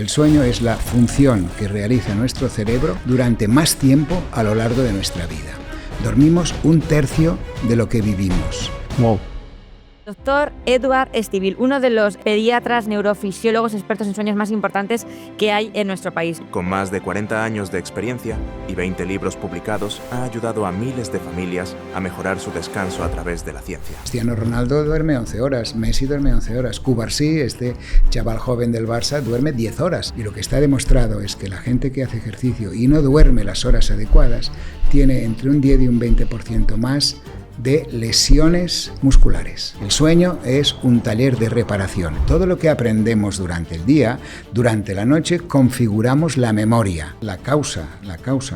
El sueño es la función que realiza nuestro cerebro durante más tiempo a lo largo de nuestra vida. Dormimos 1/3 de lo que vivimos. Wow. Doctor Edward Estivil, uno de los pediatras neurofisiólogos expertos en sueños más importantes que hay en nuestro país. Con más de 40 años de experiencia y 20 libros publicados, ha ayudado a miles de familias a mejorar su descanso a través de la ciencia. Cristiano Ronaldo duerme 11 horas, Messi duerme 11 horas, Cubarsí, este chaval joven del Barça, duerme 10 horas. Y lo que está demostrado es que la gente que hace ejercicio y no duerme las horas adecuadas tiene entre un 10 y un 20% más de lesiones musculares. El sueño es un taller de reparación. Todo lo que aprendemos durante el día, durante la noche, configuramos la memoria. La causa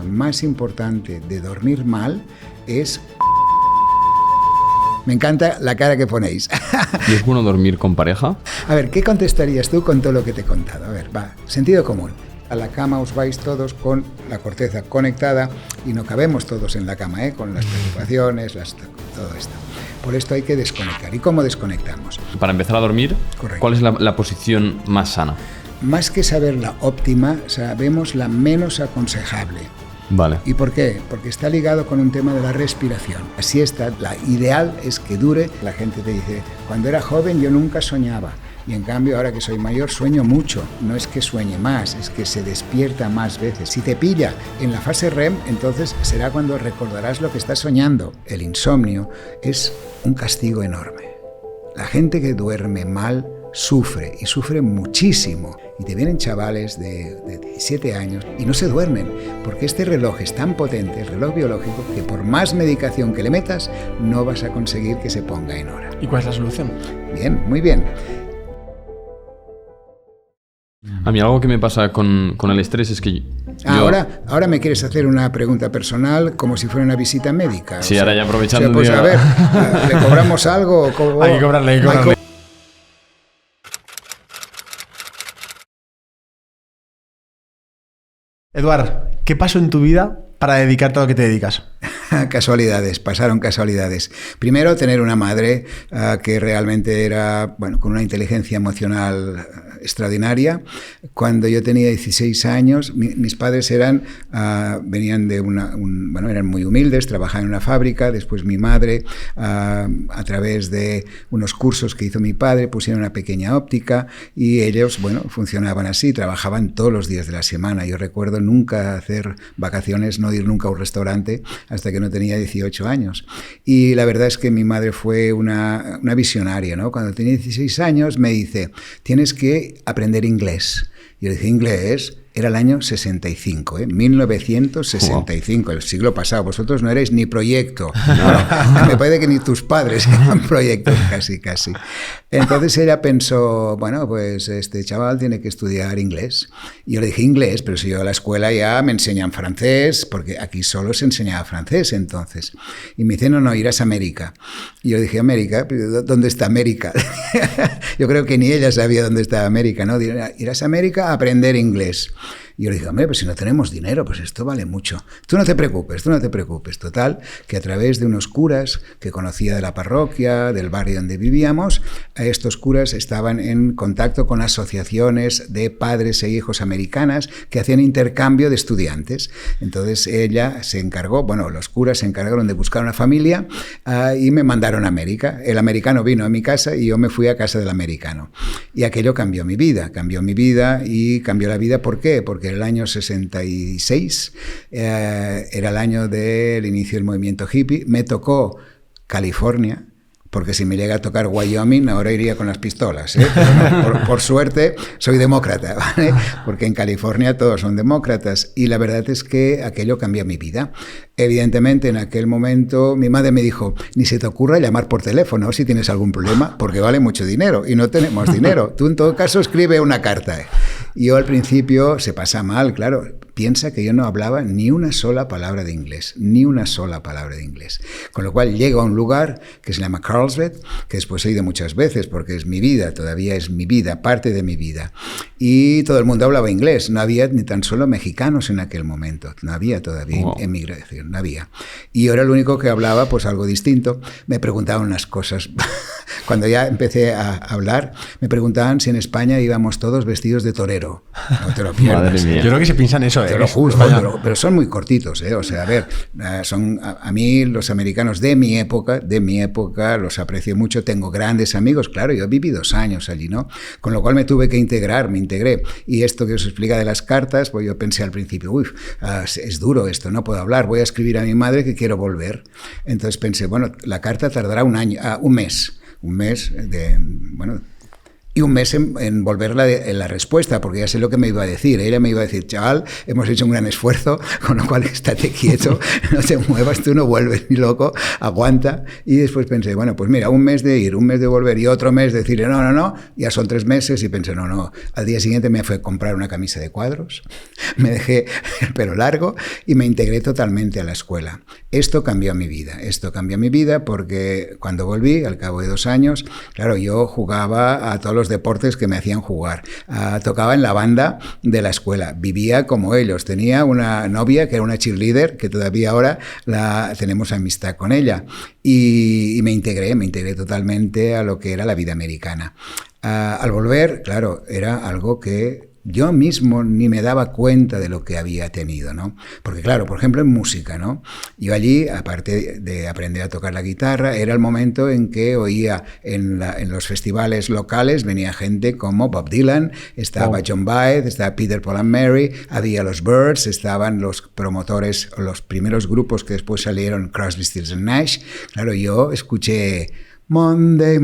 más importante de dormir mal es... Me encanta la cara que ponéis. ¿Y es bueno dormir con pareja? A ver, ¿qué contestarías tú con todo lo que te he contado? A ver, va, sentido común. A la cama os vais todos con la corteza conectada y no cabemos todos en la cama, con las preocupaciones, todo esto. Por esto hay que desconectar. ¿Y cómo desconectamos? Para empezar a dormir, correcto. ¿Cuál es la posición más sana? Más que saber la óptima, sabemos la menos aconsejable. Vale. ¿Y por qué? Porque está ligado con un tema de la respiración. La siesta, la ideal es que dure. La gente te dice, cuando era joven yo nunca soñaba. Y en cambio, ahora que soy mayor, sueño mucho. No es que sueñe más, es que se despierta más veces. Si te pilla en la fase REM, entonces será cuando recordarás lo que estás soñando. El insomnio es un castigo enorme. La gente que duerme mal sufre, y sufre muchísimo. Y te vienen chavales de 17 años y no se duermen, porque este reloj es tan potente, el reloj biológico, que por más medicación que le metas, no vas a conseguir que se ponga en hora. ¿Y cuál es la solución? Bien, muy bien. A mí algo que me pasa con el estrés es que Ahora me quieres hacer una pregunta personal como si fuera una visita médica. Sí, ahora ya aprovechando pues a ver, ¿le cobramos algo? Hay que cobrarle. Eduard, ¿qué pasó en tu vida para dedicarte a lo que te dedicas? Casualidades, pasaron casualidades. Primero, tener una madre que realmente era, con una inteligencia emocional extraordinaria. Cuando yo tenía 16 años, mis padres venían de eran muy humildes, trabajaban en una fábrica. Después mi madre, a través de unos cursos que hizo mi padre, pusieron una pequeña óptica y ellos, funcionaban así, trabajaban todos los días de la semana. Yo recuerdo nunca hacer vacaciones, no ir nunca a un restaurante hasta que no tenía 18 años. Y la verdad es que mi madre fue una visionaria, ¿no? Cuando tenía 16 años me dice, tienes que aprender inglés. Y yo dije, ¿inglés? Era el año 65, 1965, wow. El siglo pasado. Vosotros no erais ni proyecto. No, me parece que ni tus padres eran proyectos, casi. Entonces ella pensó, pues este chaval tiene que estudiar inglés. Y yo le dije, inglés, pero si yo a la escuela ya me enseñan francés, porque aquí solo se enseñaba francés entonces. Y me dice, no, irás a América. Y yo dije, ¿América? ¿Dónde está América? Yo creo que ni ella sabía dónde estaba América, ¿no? Irás a América a aprender inglés. Y yo le dije, hombre, pues si no tenemos dinero, pues esto vale mucho. Tú no te preocupes. Total, que a través de unos curas que conocía de la parroquia, del barrio donde vivíamos, estos curas estaban en contacto con asociaciones de padres e hijos americanas que hacían intercambio de estudiantes. Entonces ella se encargó, los curas se encargaron de buscar una familia y me mandaron a América. El americano vino a mi casa y yo me fui a casa del americano. Y aquello cambió mi vida y cambió la vida. ¿Por qué? Porque el año 66 era el año del inicio del movimiento hippie. Me tocó California, porque si me llega a tocar Wyoming, ahora iría con las pistolas, Pero no, por suerte soy demócrata, ¿vale? Porque en California todos son demócratas y la verdad es que aquello cambió mi vida. Evidentemente, en aquel momento mi madre me dijo, ni se te ocurra llamar por teléfono si tienes algún problema, porque vale mucho dinero y no tenemos dinero. Tú en todo caso escribe una carta. Y yo al principio se pasa mal, claro. piensa que yo no hablaba ni una sola palabra de inglés, ni una sola palabra de inglés. Con lo cual llego a un lugar que se llama Carlsbad, que después he ido muchas veces porque es mi vida, todavía es mi vida, parte de mi vida. Y todo el mundo hablaba inglés, no había ni tan solo mexicanos en aquel momento, no había todavía emigración, no había. Y yo era el único que hablaba pues algo distinto. Me preguntaban unas cosas. Cuando ya empecé a hablar, me preguntaban si en España íbamos todos vestidos de torero. No te lo pierdas. Yo creo que se piensan eso, Te lo juro, pero son muy cortitos, ¿eh? O sea, a ver, son a mí los americanos de mi época, los aprecio mucho, tengo grandes amigos, claro, yo viví 2 años allí, ¿no? Con lo cual me tuve que integrar, me integré. Y esto que os explica de las cartas, pues yo pensé al principio, es duro esto, no puedo hablar, voy a escribir a mi madre que quiero volver. Entonces pensé, bueno, la carta tardará un mes y un mes en volver la respuesta, porque ya sé lo que me iba a decir. Ella me iba a decir, chaval, hemos hecho un gran esfuerzo, con lo cual estate quieto, no te muevas, tú no vuelves ni loco, aguanta. Y después pensé, bueno, pues mira, un mes de ir, un mes de volver y otro mes de decirle, no, ya son 3 meses. Y pensé, no. Al día siguiente me fue a comprar una camisa de cuadros, me dejé el pelo largo y me integré totalmente a la escuela. Esto cambió mi vida porque cuando volví, al cabo de 2 años, claro, yo jugaba a todos los deportes que me hacían jugar. Tocaba en la banda de la escuela, vivía como ellos, tenía una novia que era una cheerleader, que todavía ahora tenemos amistad con ella, y me integré totalmente a lo que era la vida americana. Al volver, claro, era algo que yo mismo ni me daba cuenta de lo que había tenido, ¿no? Porque claro, por ejemplo en música, ¿no? Yo allí, aparte de aprender a tocar la guitarra, era el momento en que oía en los festivales locales, venía gente como Bob Dylan, estaba John Baez, estaba Peter, Paul and Mary, había los Byrds, estaban los promotores, los primeros grupos que después salieron, Crosby, Stills and Nash. Claro, yo escuché Monday,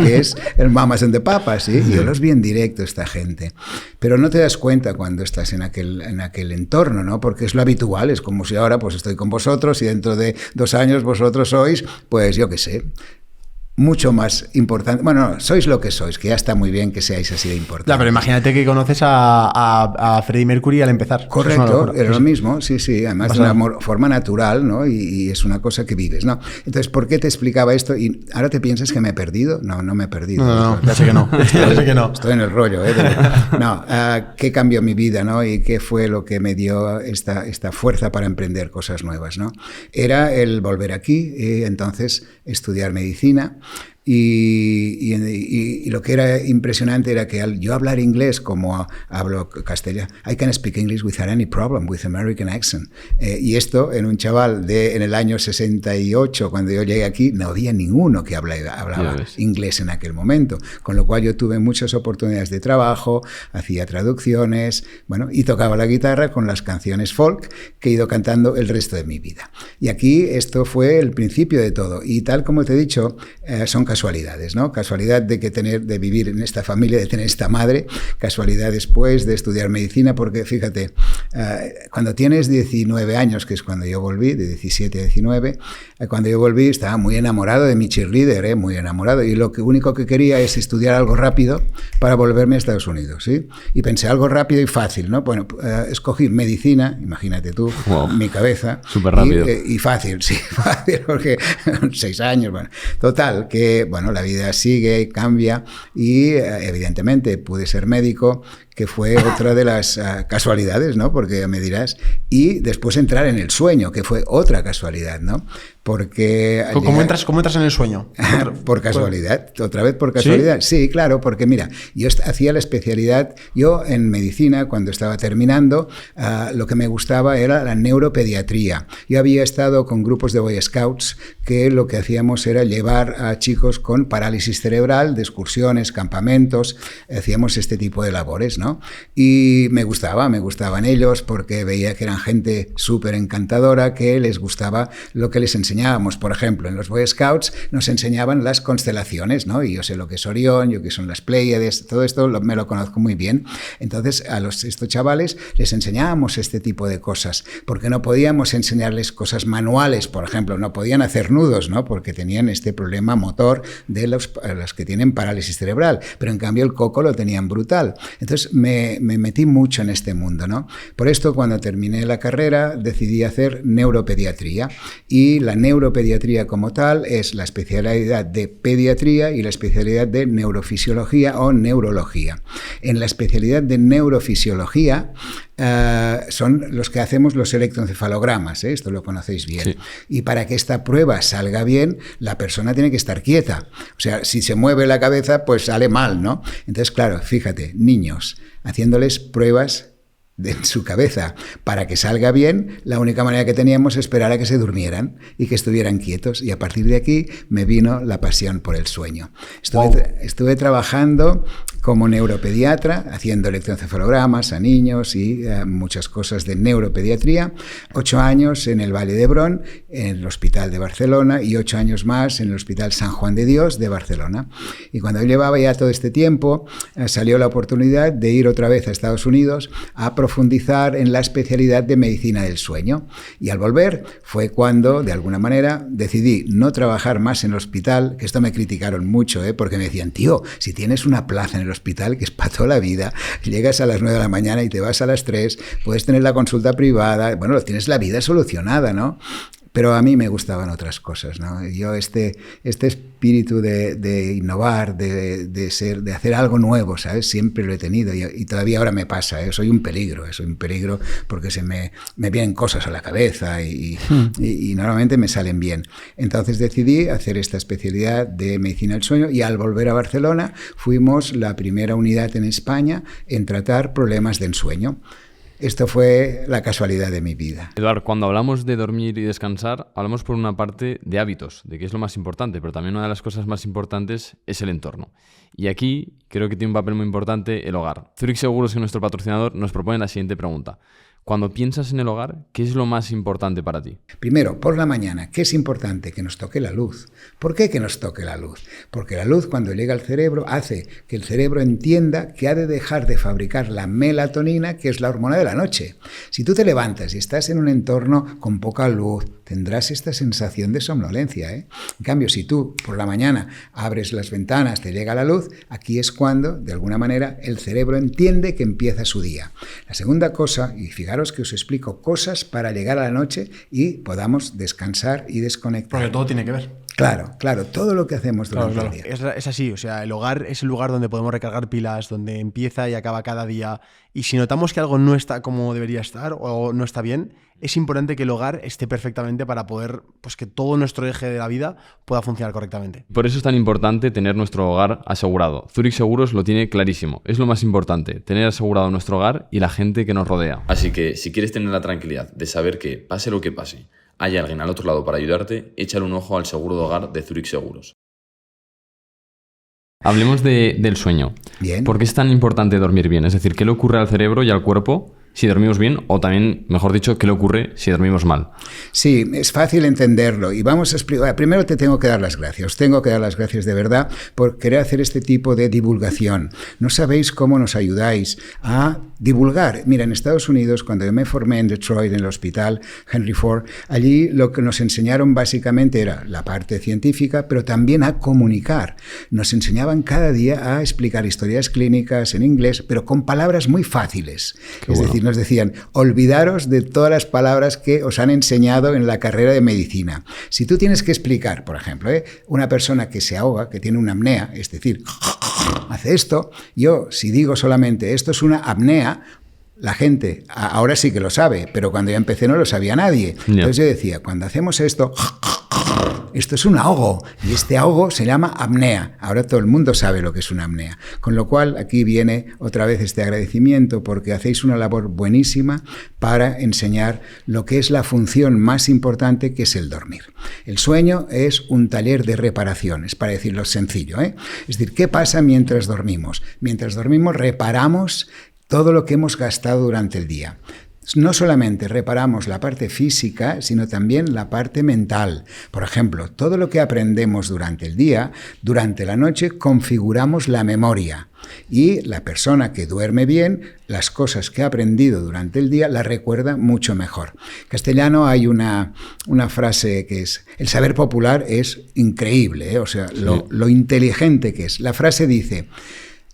que es el Mamas and the Papas, ¿sí? Y yo los vi en directo, esta gente. Pero no te das cuenta cuando estás en aquel entorno, ¿no? Porque es lo habitual, es como si ahora pues estoy con vosotros y dentro de 2 años vosotros sois, pues yo qué sé, mucho más importante. Bueno, sois lo que sois, que ya está muy bien que seáis así de importantes. Claro, pero imagínate que conoces a Freddie Mercury al empezar. Correcto, era lo mismo, sí, además de una forma natural, ¿no? Y es una cosa que vives, ¿no? Entonces, ¿por qué te explicaba esto? Y ahora te piensas que me he perdido. No me he perdido. No, ya sé que no. Estoy en el rollo, ¿eh? No, ¿qué cambió mi vida, ¿no? Y qué fue lo que me dio esta fuerza para emprender cosas nuevas, ¿no? Era el volver aquí, entonces estudiar medicina. Y lo que era impresionante era que al yo hablar inglés como hablo castellano, I can speak English without any problem, with American accent. Y esto en un chaval en el año 68, cuando yo llegué aquí, no había ninguno que hablaba inglés en aquel momento. Con lo cual yo tuve muchas oportunidades de trabajo, hacía traducciones, bueno, y tocaba la guitarra con las canciones folk que he ido cantando el resto de mi vida. Y aquí esto fue el principio de todo. Y tal como te he dicho, son casualidades, ¿no? Casualidad de vivir en esta familia, de tener esta madre, casualidad después de estudiar medicina, porque fíjate, cuando tienes 19 años, que es cuando yo volví, de 17 a 19, cuando yo volví estaba muy enamorado de mi cheerleader, muy enamorado, y lo único que quería es estudiar algo rápido para volverme a Estados Unidos, ¿sí? Y pensé algo rápido y fácil, ¿no? Bueno, escogí medicina, imagínate tú, mi cabeza. Súper rápido. Y fácil, sí, fácil, porque 6 años, bueno. Total, que bueno, la vida sigue, cambia y evidentemente pude ser médico, que fue otra de las casualidades, ¿no? Porque me dirás, y después entrar en el sueño, que fue otra casualidad, ¿no? Porque ¿Cómo entras en el sueño? Por casualidad, otra vez por casualidad. Sí, claro, porque mira, yo hacía la especialidad, yo en medicina, cuando estaba terminando, lo que me gustaba era la neuropediatría. Yo había estado con grupos de Boy Scouts que lo que hacíamos era llevar a chicos con parálisis cerebral, de excursiones, campamentos, hacíamos este tipo de labores, ¿no? Y me gustaban ellos porque veía que eran gente súper encantadora, que les gustaba lo que les enseñaba enseñábamos, por ejemplo, en los Boy Scouts nos enseñaban las constelaciones, ¿no? Y yo sé lo que es Orión, yo que son las Pléyades, todo esto me lo conozco muy bien. Entonces, a estos chavales les enseñábamos este tipo de cosas, porque no podíamos enseñarles cosas manuales, por ejemplo, no podían hacer nudos, ¿no? Porque tenían este problema motor de los que tienen parálisis cerebral, pero en cambio el coco lo tenían brutal. Entonces, me metí mucho en este mundo, ¿no? Por esto, cuando terminé la carrera, decidí hacer neuropediatría, y la neuropediatría como tal es la especialidad de pediatría y la especialidad de neurofisiología o neurología. En la especialidad de neurofisiología son los que hacemos los electroencefalogramas, ¿eh? Esto lo conocéis bien. Sí. Y para que esta prueba salga bien, la persona tiene que estar quieta. O sea, si se mueve la cabeza, pues sale mal, ¿no? Entonces, claro, fíjate, niños, haciéndoles pruebas de su cabeza para que salga bien, la única manera que teníamos es esperar a que se durmieran y que estuvieran quietos, y a partir de aquí me vino la pasión por el sueño. Estuve trabajando como neuropediatra, haciendo electroencefalogramas a niños y muchas cosas de neuropediatría, 8 años en el Valle d'Hebron, en el Hospital de Barcelona, y 8 años más en el Hospital San Juan de Dios de Barcelona. Y cuando yo llevaba ya todo este tiempo, salió la oportunidad de ir otra vez a Estados Unidos a profundizar en la especialidad de medicina del sueño. Y al volver fue cuando, de alguna manera, decidí no trabajar más en el hospital, que esto me criticaron mucho, porque me decían, tío, si tienes una plaza en el hospital, que es para toda la vida, llegas a las 9 de la mañana y te vas a las 3, puedes tener la consulta privada, bueno, tienes la vida solucionada, ¿no? Pero a mí me gustaban otras cosas, ¿no? Yo este espíritu de innovar, de hacer algo nuevo, ¿sabes? Siempre lo he tenido y todavía ahora me pasa, ¿eh? Soy un peligro porque se me vienen cosas a la cabeza y normalmente me salen bien. Entonces decidí hacer esta especialidad de medicina del sueño, y al volver a Barcelona fuimos la primera unidad en España en tratar problemas de ensueño. Esto fue la casualidad de mi vida. Eduard, cuando hablamos de dormir y descansar, hablamos por una parte de hábitos, de que es lo más importante, pero también una de las cosas más importantes es el entorno. Y aquí creo que tiene un papel muy importante el hogar. Zurich Seguros, que es nuestro patrocinador, nos propone la siguiente pregunta. Cuando piensas en el hogar, ¿qué es lo más importante para ti? Primero, por la mañana, ¿qué es importante? Que nos toque la luz. ¿Por qué que nos toque la luz? Porque la luz, cuando llega al cerebro, hace que el cerebro entienda que ha de dejar de fabricar la melatonina, que es la hormona de la noche. Si tú te levantas y estás en un entorno con poca luz, tendrás esta sensación de somnolencia, ¿eh? En cambio, si tú por la mañana abres las ventanas, te llega la luz, aquí es cuando, de alguna manera, el cerebro entiende que empieza su día. La segunda cosa, y fijaros que os explico cosas para llegar a la noche y podamos descansar y desconectar. Porque todo tiene que ver. Claro, todo lo que hacemos durante el día. Es así, o sea, el hogar es el lugar donde podemos recargar pilas, donde empieza y acaba cada día. Y si notamos que algo no está como debería estar o no está bien, es importante que el hogar esté perfectamente para poder, pues que todo nuestro eje de la vida pueda funcionar correctamente. Por eso es tan importante tener nuestro hogar asegurado. Zurich Seguros lo tiene clarísimo. Es lo más importante, tener asegurado nuestro hogar y la gente que nos rodea. Así que si quieres tener la tranquilidad de saber que, pase lo que pase, hay alguien al otro lado para ayudarte, échale un ojo al seguro de hogar de Zurich Seguros. Hablemos del sueño. Bien. ¿Por qué es tan importante dormir bien? Es decir, ¿qué le ocurre al cerebro y al cuerpo si dormimos bien? O también, mejor dicho, ¿qué le ocurre si dormimos mal? Sí, es fácil entenderlo y vamos a explicar. Primero te tengo que dar las gracias. Os tengo que dar las gracias de verdad por querer hacer este tipo de divulgación. No sabéis cómo nos ayudáis a divulgar. Mira, en Estados Unidos, cuando yo me formé en Detroit, en el hospital Henry Ford, allí lo que nos enseñaron básicamente era la parte científica, pero también a comunicar. Nos enseñaban cada día a explicar historias clínicas en inglés, pero con palabras muy fáciles. Es decir, nos decían, olvidaros de todas las palabras que os han enseñado en la carrera de medicina. Si tú tienes que explicar, por ejemplo, una persona que se ahoga, que tiene una apnea, es decir, hace esto, yo si digo solamente esto es una apnea, la gente ahora sí que lo sabe, pero cuando yo empecé no lo sabía nadie. Entonces yo decía, cuando hacemos esto es un ahogo, y este ahogo se llama apnea. Ahora todo el mundo sabe lo que es una apnea. Con lo cual, aquí viene otra vez este agradecimiento, porque hacéis una labor buenísima para enseñar lo que es la función más importante, que es el dormir. El sueño es un taller de reparaciones, para decirlo sencillo, ¿eh? Es decir, ¿qué pasa mientras dormimos? Mientras dormimos reparamos todo lo que hemos gastado durante el día. no solamente reparamos la parte física, sino también la parte mental. Por ejemplo, todo lo que aprendemos durante el día, durante la noche configuramos la memoria. Y la persona que duerme bien, las cosas que ha aprendido durante el día las recuerda mucho mejor. En castellano hay una frase que es: el saber popular es increíble, ¿eh? O sea, lo inteligente que es. La frase dice: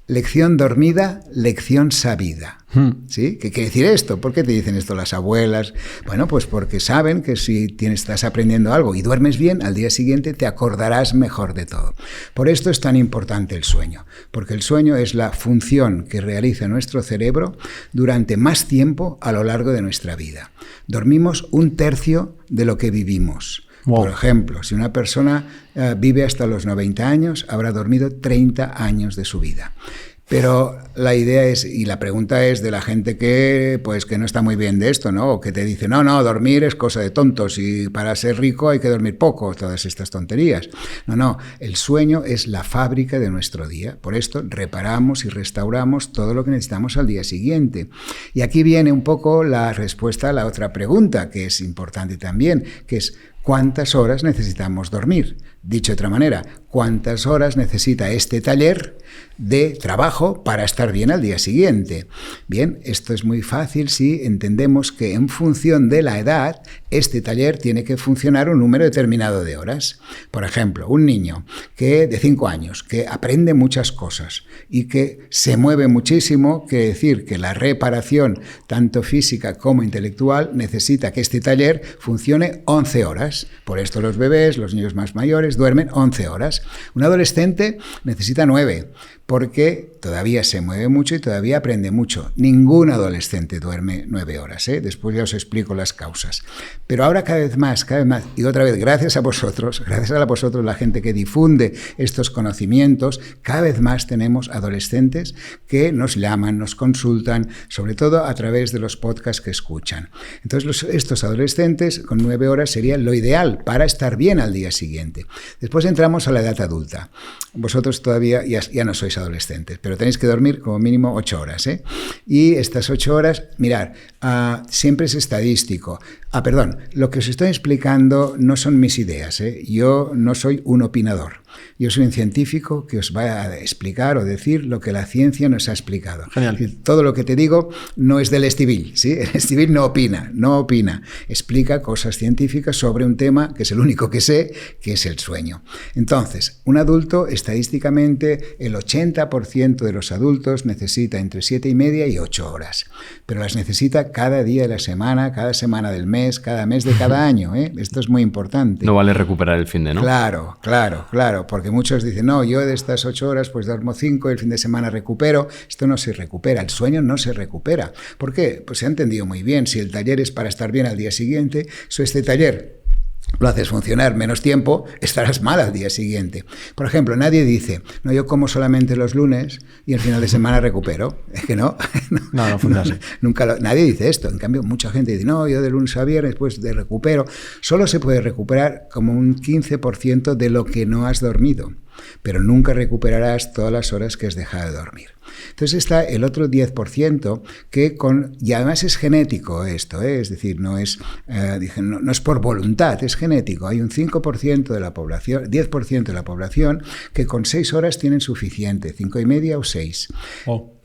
lección dormida, lección sabida. ¿Sí? ¿Qué quiere decir esto? ¿Por qué te dicen esto las abuelas? Bueno, pues porque saben que si estás aprendiendo algo y duermes bien, al día siguiente te acordarás mejor de todo. Por esto es tan importante el sueño, porque el sueño es la función que realiza nuestro cerebro durante más tiempo a lo largo de nuestra vida. Dormimos 1/3 de lo que vivimos. Wow. Por ejemplo, si una persona vive hasta los 90 años, habrá dormido 30 años de su vida. Pero la idea es, y la pregunta es de la gente que no está muy bien de esto, ¿no? O que te dice, no, dormir es cosa de tontos y para ser rico hay que dormir poco, todas estas tonterías. No, el sueño es la fábrica de nuestro día. Por esto reparamos y restauramos todo lo que necesitamos al día siguiente. Y aquí viene un poco la respuesta a la otra pregunta, que es importante también, que es: ¿cuántas horas necesitamos dormir? Dicho de otra manera, ¿cuántas horas necesita este taller de trabajo para estar bien al día siguiente? Bien, esto es muy fácil si entendemos que en función de la edad, este taller tiene que funcionar un número determinado de horas. Por ejemplo, un niño de 5 años que aprende muchas cosas y que se mueve muchísimo, quiere decir que la reparación, tanto física como intelectual, necesita que este taller funcione 11 horas. Por esto los bebés, los niños más mayores, duermen 11 horas. Un adolescente necesita 9, porque todavía se mueve mucho y todavía aprende mucho. Ningún adolescente duerme 9 horas, ¿eh? Después ya os explico las causas. Pero ahora cada vez más, y otra vez, gracias a vosotros, la gente que difunde estos conocimientos, cada vez más tenemos adolescentes que nos llaman, nos consultan, sobre todo a través de los podcasts que escuchan. Entonces, estos adolescentes con 9 horas sería lo ideal para estar bien al día siguiente. Después entramos a la edad adulta. Vosotros todavía ya no sois adolescentes, pero tenéis que dormir como mínimo 8 horas, ¿eh? Y estas 8 horas, mirad, siempre es estadístico. Lo que os estoy explicando no son mis ideas, ¿eh? Yo no soy un opinador. Yo soy un científico que os va a explicar o decir lo que la ciencia nos ha explicado. Genial. Todo lo que te digo no es del Estivil, ¿sí? El Estivil no opina. Explica cosas científicas sobre un tema que es el único que sé, que es el sueño. Entonces, un adulto, estadísticamente, el 80% de los adultos necesita entre 7:30 y 8 horas. Pero las necesita cada día de la semana, cada semana del mes, cada mes de cada año, ¿eh? Esto es muy importante. No vale recuperar el fin de, ¿no? Claro, porque muchos dicen, no, yo de estas 8 horas pues duermo 5 y el fin de semana recupero. Esto no se recupera, el sueño no se recupera. ¿Por qué? Pues se ha entendido muy bien, si el taller es para estar bien al día siguiente, este taller lo haces funcionar menos tiempo, estarás mal al día siguiente. Por ejemplo, nadie dice, no, yo como solamente los lunes y el final de semana recupero. Es que no. No funciona así. Nadie dice esto. En cambio, mucha gente dice, no, yo de lunes a viernes pues de recupero. Solo se puede recuperar como un 15% de lo que no has dormido, pero nunca recuperarás todas las horas que has dejado de dormir. Entonces está el otro 10% y además es genético esto, ¿eh? Es decir, no es por voluntad, es genético. Hay un 5% de la población, 10% de la población que con 6 horas tienen suficiente, 5:30 o 6. Oh.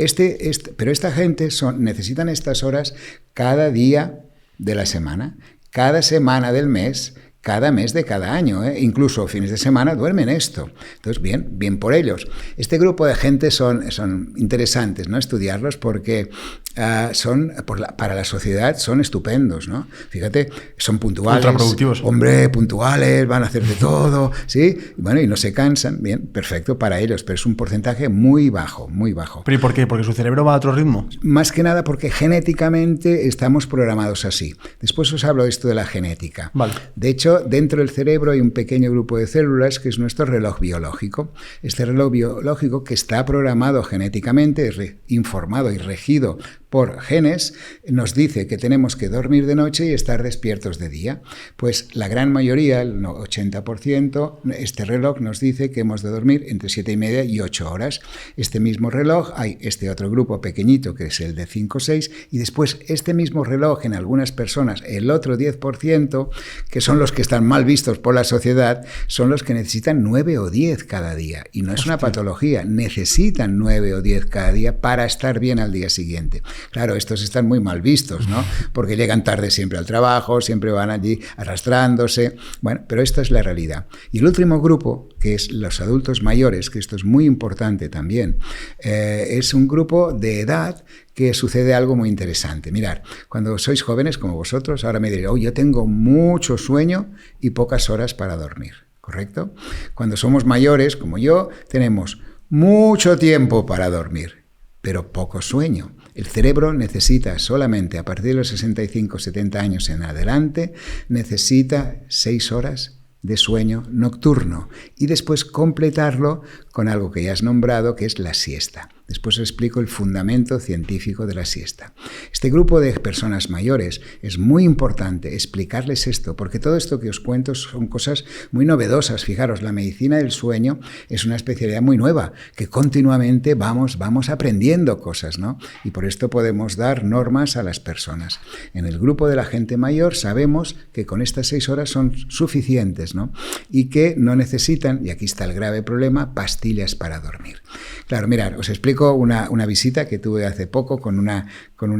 Pero esta gente necesitan estas horas cada día de la semana, cada semana del mes, cada mes de cada año, ¿eh? Incluso fines de semana duermen esto. Entonces, bien por ellos. Este grupo de gente son interesantes, ¿no? Estudiarlos porque para la sociedad son estupendos, ¿no? Fíjate, son puntuales. Ultraproductivos. Hombre, puntuales, van a hacer de todo, ¿sí? Y no se cansan. Bien, perfecto para ellos, pero es un porcentaje muy bajo, muy bajo. ¿Pero y por qué? ¿Porque su cerebro va a otro ritmo? Más que nada porque genéticamente estamos programados así. Después os hablo de esto de la genética. Vale. De hecho, eso, dentro del cerebro hay un pequeño grupo de células que es nuestro reloj biológico. Este reloj biológico, que está programado genéticamente, informado y regido por genes, nos dice que tenemos que dormir de noche y estar despiertos de día. Pues la gran mayoría, el 80%, este reloj nos dice que hemos de dormir entre 7:30 y 8 horas. Este mismo reloj, hay este otro grupo pequeñito que es el de 5 o 6, y después este mismo reloj en algunas personas, el otro 10%, que son los que están mal vistos por la sociedad, son los que necesitan 9 o 10 cada día. Y no es una patología, necesitan 9 o 10 cada día para estar bien al día siguiente. Claro, estos están muy mal vistos, ¿no? Porque llegan tarde siempre al trabajo, siempre van allí arrastrándose. Bueno, pero esta es la realidad. Y el último grupo, que es los adultos mayores, que esto es muy importante también, es un grupo de edad que sucede algo muy interesante. Mirad, cuando sois jóvenes como vosotros, ahora me diréis, yo tengo mucho sueño y pocas horas para dormir, ¿correcto? Cuando somos mayores, como yo, tenemos mucho tiempo para dormir, pero poco sueño. El cerebro necesita solamente, a partir de los 65, 70 años en adelante, necesita 6 horas de sueño nocturno y después completarlo con algo que ya has nombrado, que es la siesta. Después os explico el fundamento científico de la siesta. Este grupo de personas mayores es muy importante explicarles esto, porque todo esto que os cuento son cosas muy novedosas. Fijaros, la medicina del sueño es una especialidad muy nueva, que continuamente vamos aprendiendo cosas, ¿no? Y por esto podemos dar normas a las personas. En el grupo de la gente mayor sabemos que con estas 6 horas son suficientes, ¿no? Y que no necesitan, y aquí está el grave problema, pastillas para dormir. Claro, mirad, os explico una visita que tuve hace poco con una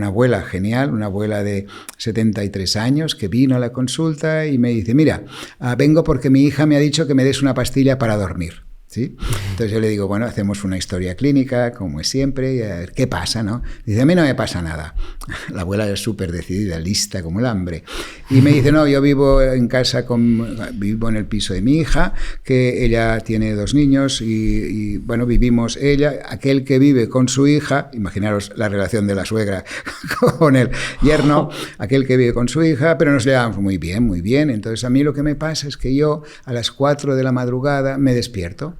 abuela genial, una abuela de 73 años que vino a la consulta y me dice, mira, vengo porque mi hija me ha dicho que me des una pastilla para dormir. ¿Sí? Entonces yo le digo, bueno, hacemos una historia clínica, como es siempre, y a ver qué pasa, ¿no? Dice, a mí no me pasa nada. La abuela es súper decidida, lista como el hambre. Y me dice, no, yo vivo en casa, vivo en el piso de mi hija, que ella tiene 2 niños y bueno, vivimos ella, aquel que vive con su hija, imaginaros la relación de la suegra con el yerno, aquel que vive con su hija, pero nos llevamos muy bien, muy bien. Entonces a mí lo que me pasa es que yo a las 4 de la madrugada me despierto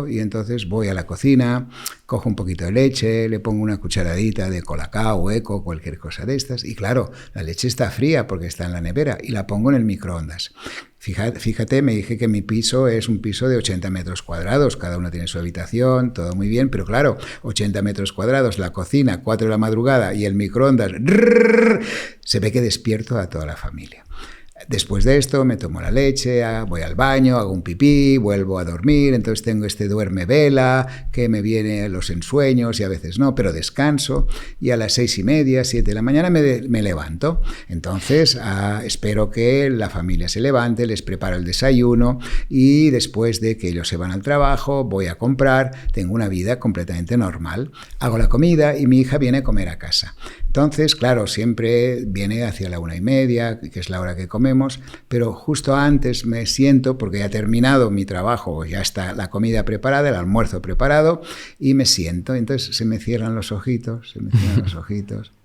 y entonces voy a la cocina, cojo un poquito de leche, le pongo una cucharadita de Colacao, Eco, cualquier cosa de estas, y claro, la leche está fría porque está en la nevera y la pongo en el microondas. Fíjate, me dije que mi piso es un piso de 80 metros cuadrados, cada uno tiene su habitación, todo muy bien, pero claro, 80 metros cuadrados, la cocina, 4 de la madrugada y el microondas, se ve que despierto a toda la familia. Después de esto me tomo la leche, voy al baño, hago un pipí, vuelvo a dormir, entonces tengo este duerme vela que me viene los ensueños y a veces no, pero descanso y a las 6:30, 7 de la mañana me levanto. Entonces espero que la familia se levante, les preparo el desayuno y después de que ellos se van al trabajo voy a comprar, tengo una vida completamente normal, hago la comida y mi hija viene a comer a casa. Entonces, claro, siempre viene hacia la 1:30, que es la hora que comemos, pero justo antes me siento, porque ya he terminado mi trabajo, ya está la comida preparada, el almuerzo preparado, y me siento. Entonces se me cierran los ojitos,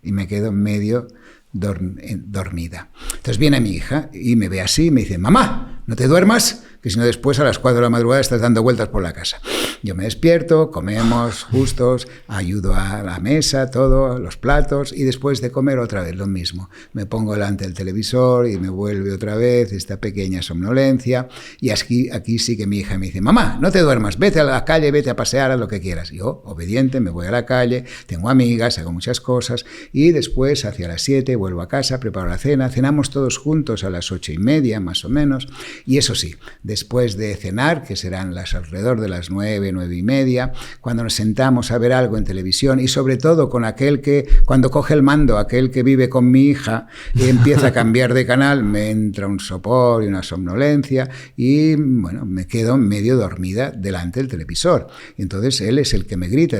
y me quedo medio dormida. Entonces viene mi hija y me ve así y me dice, mamá, no te duermas, que si no después a las 4 de la madrugada estás dando vueltas por la casa. Yo me despierto, comemos justos, ayudo a la mesa, todo, los platos, y después de comer otra vez lo mismo. Me pongo delante del televisor y me vuelve otra vez esta pequeña somnolencia, y aquí sí que mi hija me dice, mamá, no te duermas, vete a la calle, vete a pasear, haz lo que quieras. Yo, obediente, me voy a la calle, tengo amigas, hago muchas cosas, y después hacia las 7 vuelvo a casa, preparo la cena, cenamos todos juntos a las 8:30 más o menos, y eso sí, después de cenar, que serán alrededor de las 9, 9:30, cuando nos sentamos a ver algo en televisión, y sobre todo con aquel que, cuando coge el mando, aquel que vive con mi hija y empieza a cambiar de canal, me entra un sopor y una somnolencia y, bueno, me quedo medio dormida delante del televisor. Y entonces él es el que me grita,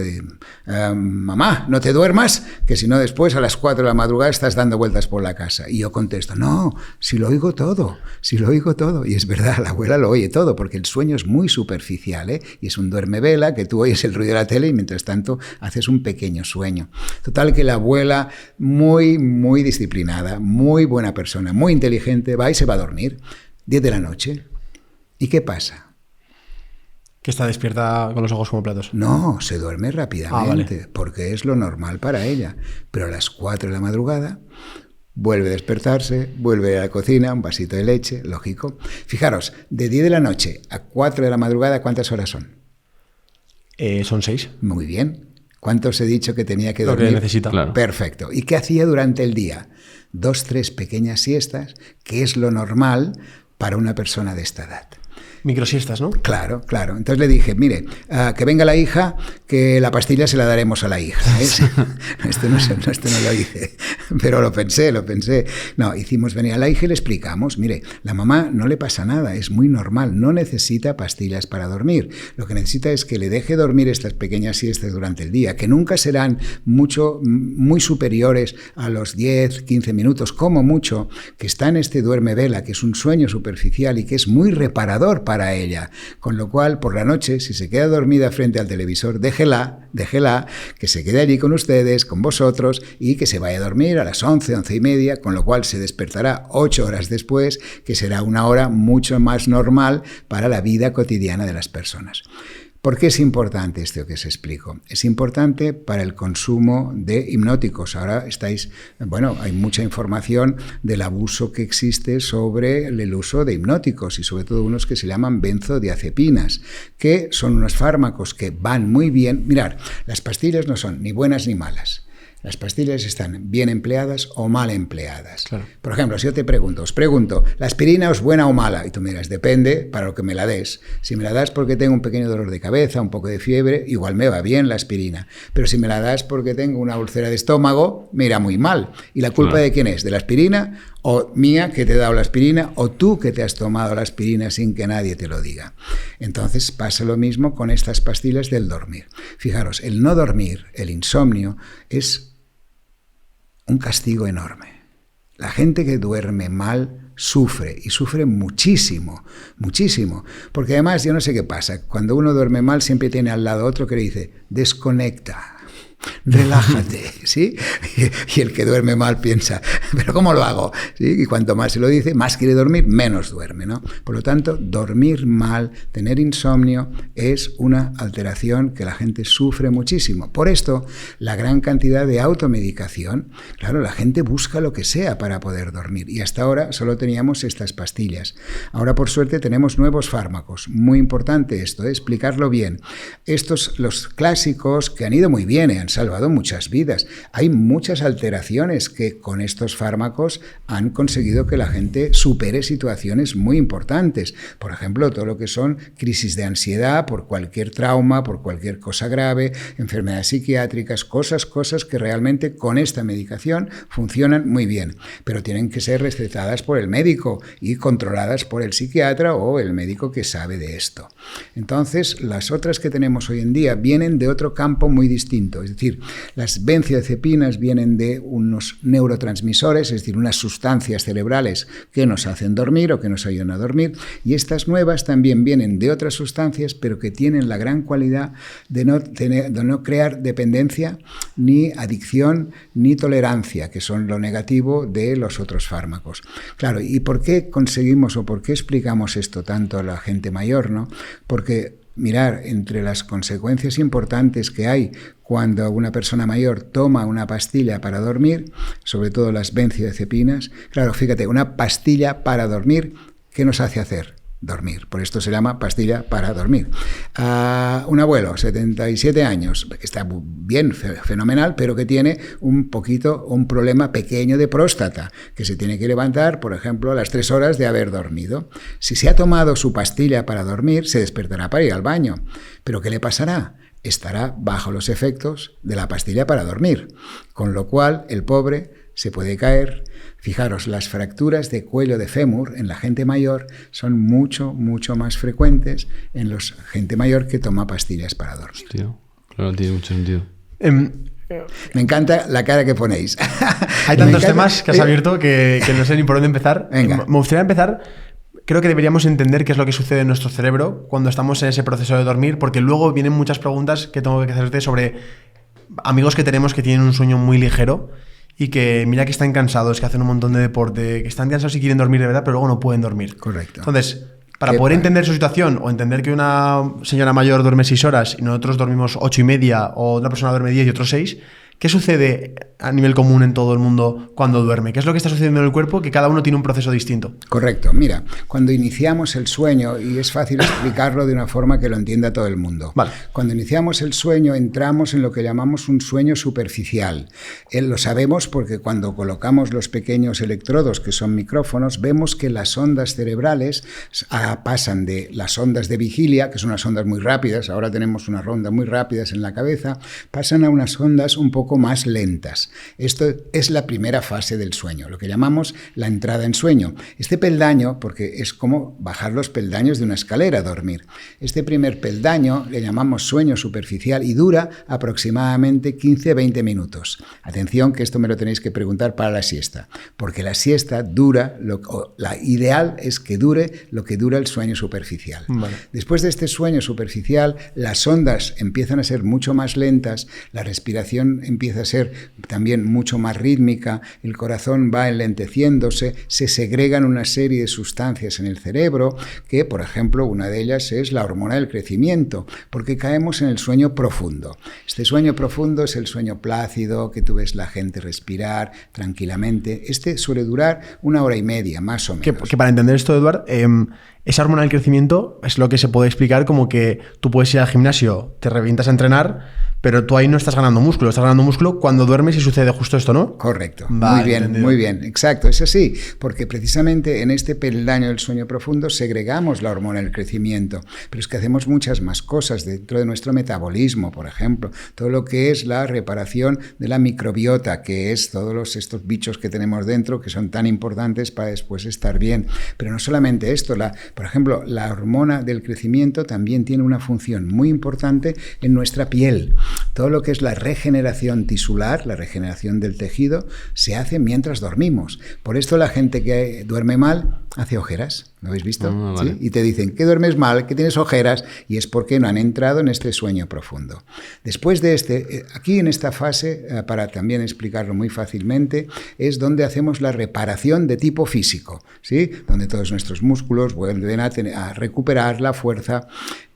mamá, no te duermas, que si no después a las 4 de la madrugada estás dando vueltas por la casa. Y yo contesto, no, si lo oigo todo. Y es verdad, la abuela lo oye todo, porque el sueño es muy superficial, y es un duerme vela, que tú oyes el ruido de la tele y mientras tanto haces un pequeño sueño. Total que la abuela, muy, muy disciplinada, muy buena persona, muy inteligente, va y se va a dormir. 10 de la noche. ¿Y qué pasa? Que está despierta con los ojos como platos. No, se duerme rápidamente, vale. porque es lo normal para ella. Pero a las 4 de la madrugada vuelve a despertarse, vuelve a la cocina, un vasito de leche, lógico. Fijaros, de 10 de la noche a 4 de la madrugada, ¿cuántas horas son? Son 6. Muy bien. ¿Cuántos he dicho que tenía que dormir? Lo que necesita. Claro. Perfecto. ¿Y qué hacía durante el día? 2, 3 pequeñas siestas, que es lo normal para una persona de esta edad. Microsiestas, ¿no? Claro, claro. Entonces le dije, mire, que venga la hija, que la pastilla se la daremos a la hija. Esto no lo hice, pero lo pensé. No, hicimos venir a la hija y le explicamos, mire, la mamá no le pasa nada, es muy normal, no necesita pastillas para dormir. Lo que necesita es que le deje dormir estas pequeñas siestas durante el día, que nunca serán muy superiores a los 10, 15 minutos, como mucho, que está en este duerme vela, que es un sueño superficial y que es muy reparador para ella, con lo cual por la noche, si se queda dormida frente al televisor, déjela, que se quede allí con ustedes, con vosotros, y que se vaya a dormir a las 11, 11 y media, con lo cual se despertará 8 horas después, que será una hora mucho más normal para la vida cotidiana de las personas. ¿Por qué es importante esto que os explico? Es importante para el consumo de hipnóticos. Ahora hay mucha información del abuso que existe sobre el uso de hipnóticos y sobre todo unos que se llaman benzodiazepinas, que son unos fármacos que van muy bien. Mirad, las pastillas no son ni buenas ni malas. Las pastillas están bien empleadas o mal empleadas. Claro. Por ejemplo, si yo os pregunto, ¿la aspirina es buena o mala? Y tú me dirás, depende para lo que me la des. Si me la das porque tengo un pequeño dolor de cabeza, un poco de fiebre, igual me va bien la aspirina. Pero si me la das porque tengo una úlcera de estómago, me irá muy mal. ¿Y la culpa de quién es? ¿De la aspirina? ¿O mía que te he dado la aspirina? ¿O tú que te has tomado la aspirina sin que nadie te lo diga? Entonces pasa lo mismo con estas pastillas del dormir. Fijaros, el no dormir, el insomnio, es un castigo enorme. La gente que duerme mal sufre, y sufre muchísimo, muchísimo. Porque además, yo no sé qué pasa, cuando uno duerme mal siempre tiene al lado otro que le dice, desconecta, relájate, ¿sí? Y el que duerme mal piensa, ¿pero cómo lo hago? ¿Sí? Y cuanto más se lo dice, más quiere dormir, menos duerme, ¿no? Por lo tanto, dormir mal, tener insomnio, es una alteración que la gente sufre muchísimo. Por esto, la gran cantidad de automedicación, claro, la gente busca lo que sea para poder dormir. Y hasta ahora solo teníamos estas pastillas. Ahora, por suerte, tenemos nuevos fármacos. Muy importante esto, explicarlo bien. Estos, los clásicos, que han ido muy bien, han salvado muchas vidas. Hay muchas alteraciones que con estos fármacos han conseguido que la gente supere situaciones muy importantes. Por ejemplo, todo lo que son crisis de ansiedad por cualquier trauma, por cualquier cosa grave, enfermedades psiquiátricas, cosas que realmente con esta medicación funcionan muy bien, pero tienen que ser recetadas por el médico y controladas por el psiquiatra o el médico que sabe de esto. Entonces, las otras que tenemos hoy en día vienen de otro campo muy distinto. Es decir, las benzodiazepinas vienen de unos neurotransmisores, es decir, unas sustancias cerebrales que nos hacen dormir o que nos ayudan a dormir, y estas nuevas también vienen de otras sustancias, pero que tienen la gran cualidad de no crear dependencia, ni adicción, ni tolerancia, que son lo negativo de los otros fármacos. Claro, ¿y por qué conseguimos o por qué explicamos esto tanto a la gente mayor, ¿no? Porque mirar, entre las consecuencias importantes que hay cuando una persona mayor toma una pastilla para dormir, sobre todo las benzodiazepinas, claro, fíjate, una pastilla para dormir, ¿qué nos hace hacer? Dormir. Por esto se llama pastilla para dormir. Un abuelo, 77 años, que está bien, fenomenal, pero que tiene un problema pequeño de próstata, que se tiene que levantar, por ejemplo, a las 3 horas de haber dormido. Si se ha tomado su pastilla para dormir, se despertará para ir al baño. ¿Pero qué le pasará? Estará bajo los efectos de la pastilla para dormir, con lo cual el pobre se puede caer. Fijaros, las fracturas de cuello de fémur en la gente mayor son mucho, mucho más frecuentes en la gente mayor que toma pastillas para dormir. Hostia, claro, tiene mucho sentido. Me encanta la cara que ponéis. Hay tantos temas que has abierto que no sé ni por dónde empezar. Venga. Me gustaría empezar creo que deberíamos entender qué es lo que sucede en nuestro cerebro cuando estamos en ese proceso de dormir, porque luego vienen muchas preguntas que tengo que hacerte sobre amigos que tenemos que tienen un sueño muy ligero y que mira que están cansados, que hacen un montón de deporte, que están cansados y quieren dormir de verdad, pero luego no pueden dormir. Correcto. Entonces, para poder entender su situación o entender que una señora mayor duerme 6 horas y nosotros dormimos 8:30 o una persona duerme 10 y otro 6, ¿qué sucede a nivel común en todo el mundo cuando duerme? ¿Qué es lo que está sucediendo en el cuerpo? Que cada uno tiene un proceso distinto. Correcto. Mira, cuando iniciamos el sueño, y es fácil explicarlo de una forma que lo entienda todo el mundo. Vale. Cuando iniciamos el sueño, entramos en lo que llamamos un sueño superficial. Lo sabemos porque cuando colocamos los pequeños electrodos, que son micrófonos, vemos que las ondas cerebrales pasan de las ondas de vigilia, que son unas ondas muy rápidas, ahora tenemos unas ondas muy rápidas en la cabeza, pasan a unas ondas un poco más lentas. Esto es la primera fase del sueño, lo que llamamos la entrada en sueño. Este peldaño, porque es como bajar los peldaños de una escalera, dormir. Este primer peldaño le llamamos sueño superficial y dura aproximadamente 15-20 minutos. Atención, que esto me lo tenéis que preguntar para la siesta, porque la siesta dura, la ideal es que dure lo que dura el sueño superficial. Vale. Después de este sueño superficial, las ondas empiezan a ser mucho más lentas, la respiración empieza a ser también mucho más rítmica, el corazón va enlenteciéndose, se segregan una serie de sustancias en el cerebro, que por ejemplo una de ellas es la hormona del crecimiento, porque caemos en el sueño profundo. Este sueño profundo es el sueño plácido, que tú ves la gente respirar tranquilamente. Este suele durar 1 hora y media, más o menos. Que para entender esto, Eduard, esa hormona del crecimiento es lo que se puede explicar como que tú puedes ir al gimnasio, te revientas a entrenar, pero tú ahí no estás ganando músculo cuando duermes y sucede justo esto, ¿no? Correcto, Vale, muy bien, exacto, es así, porque precisamente en este peldaño del sueño profundo segregamos la hormona del crecimiento, pero es que hacemos muchas más cosas dentro de nuestro metabolismo, por ejemplo, todo lo que es la reparación de la microbiota, que es todos estos bichos que tenemos dentro, que son tan importantes para después estar bien, pero no solamente esto, por ejemplo, la hormona del crecimiento también tiene una función muy importante en nuestra piel. Todo lo que es la regeneración tisular, la regeneración del tejido, se hace mientras dormimos. Por esto la gente que duerme mal hace ojeras. ¿Lo habéis visto? Vale. ¿Sí? Y te dicen que duermes mal, que tienes ojeras, y es porque no han entrado en este sueño profundo. Después de aquí en esta fase, para también explicarlo muy fácilmente, es donde hacemos la reparación de tipo físico, ¿sí? Donde todos nuestros músculos vuelven a recuperar la fuerza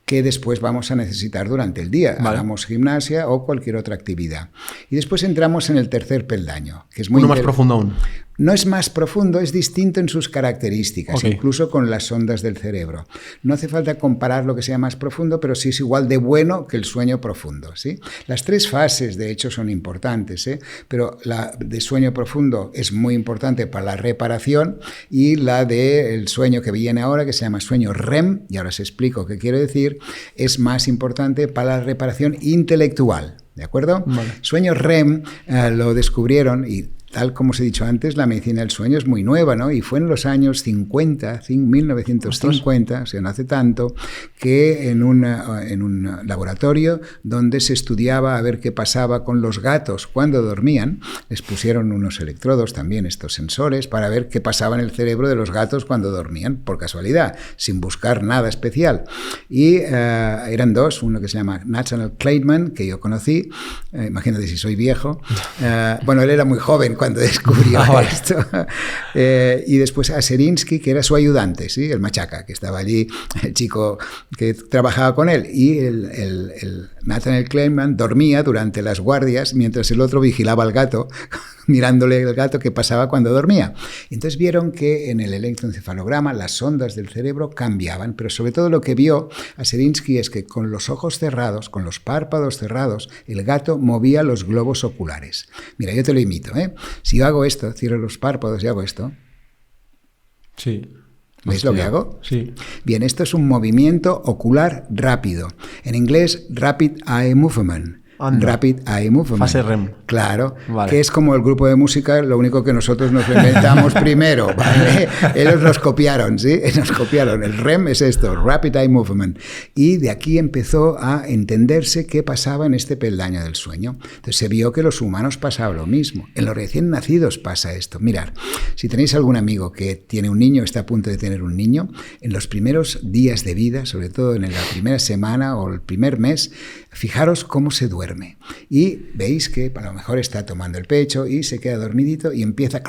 que después vamos a necesitar durante el día. Vale. Hagamos gimnasia o cualquier otra actividad. Y después entramos en el tercer peldaño, que es muy más profundo aún. No es más profundo, es distinto en sus características, okay, incluso con las ondas del cerebro. No hace falta comparar lo que sea más profundo, pero sí es igual de bueno que el sueño profundo, ¿sí? Las 3 fases, de hecho, son importantes, pero la de sueño profundo es muy importante para la reparación, y la del sueño que viene ahora, que se llama sueño REM, y ahora os explico qué quiero decir, es más importante para la reparación intelectual, ¿de acuerdo? Vale. Sueño REM lo descubrieron, y tal como os he dicho antes, la medicina del sueño es muy nueva, ¿no? Y fue en los años 1950, o sea, no hace tanto, que en un laboratorio donde se estudiaba a ver qué pasaba con los gatos cuando dormían, les pusieron unos electrodos, también estos sensores, para ver qué pasaba en el cerebro de los gatos cuando dormían, por casualidad, sin buscar nada especial. Y eran 2, uno que se llama Nathaniel Kleitman, que yo conocí, imagínate si soy viejo, bueno, él era muy joven cuando descubrió esto. Y después a Serinsky, que era su ayudante, ¿sí? El machaca, que estaba allí, el chico que trabajaba con él. Y el Nathaniel Kleitman dormía durante las guardias mientras el otro vigilaba al gato, mirándole al gato qué pasaba cuando dormía. Entonces vieron que en el electroencefalograma las ondas del cerebro cambiaban, pero sobre todo lo que vio a Serinsky es que con los ojos cerrados, con los párpados cerrados, el gato movía los globos oculares. Mira, yo te lo imito, ¿eh? Si yo hago esto, cierro los párpados y hago esto. Sí. ¿Veis lo que hago? Sí. Bien, esto es un movimiento ocular rápido. En inglés, rapid eye movement. Anda. Rapid Eye Movement. Fase REM. Claro, Vale. que es como el grupo de música, lo único que nosotros nos lo inventamos primero, ¿vale? Ellos nos copiaron, ¿sí? Nos copiaron. El REM es esto, Rapid Eye Movement. Y de aquí empezó a entenderse qué pasaba en este peldaño del sueño. Entonces se vio que los humanos pasaba lo mismo. En los recién nacidos pasa esto. Mirad, si tenéis algún amigo que tiene un niño, está a punto de tener un niño, en los primeros días de vida, sobre todo en la primera semana o el primer mes, fijaros cómo se duerme. Y veis que a lo mejor está tomando el pecho y se queda dormidito y empieza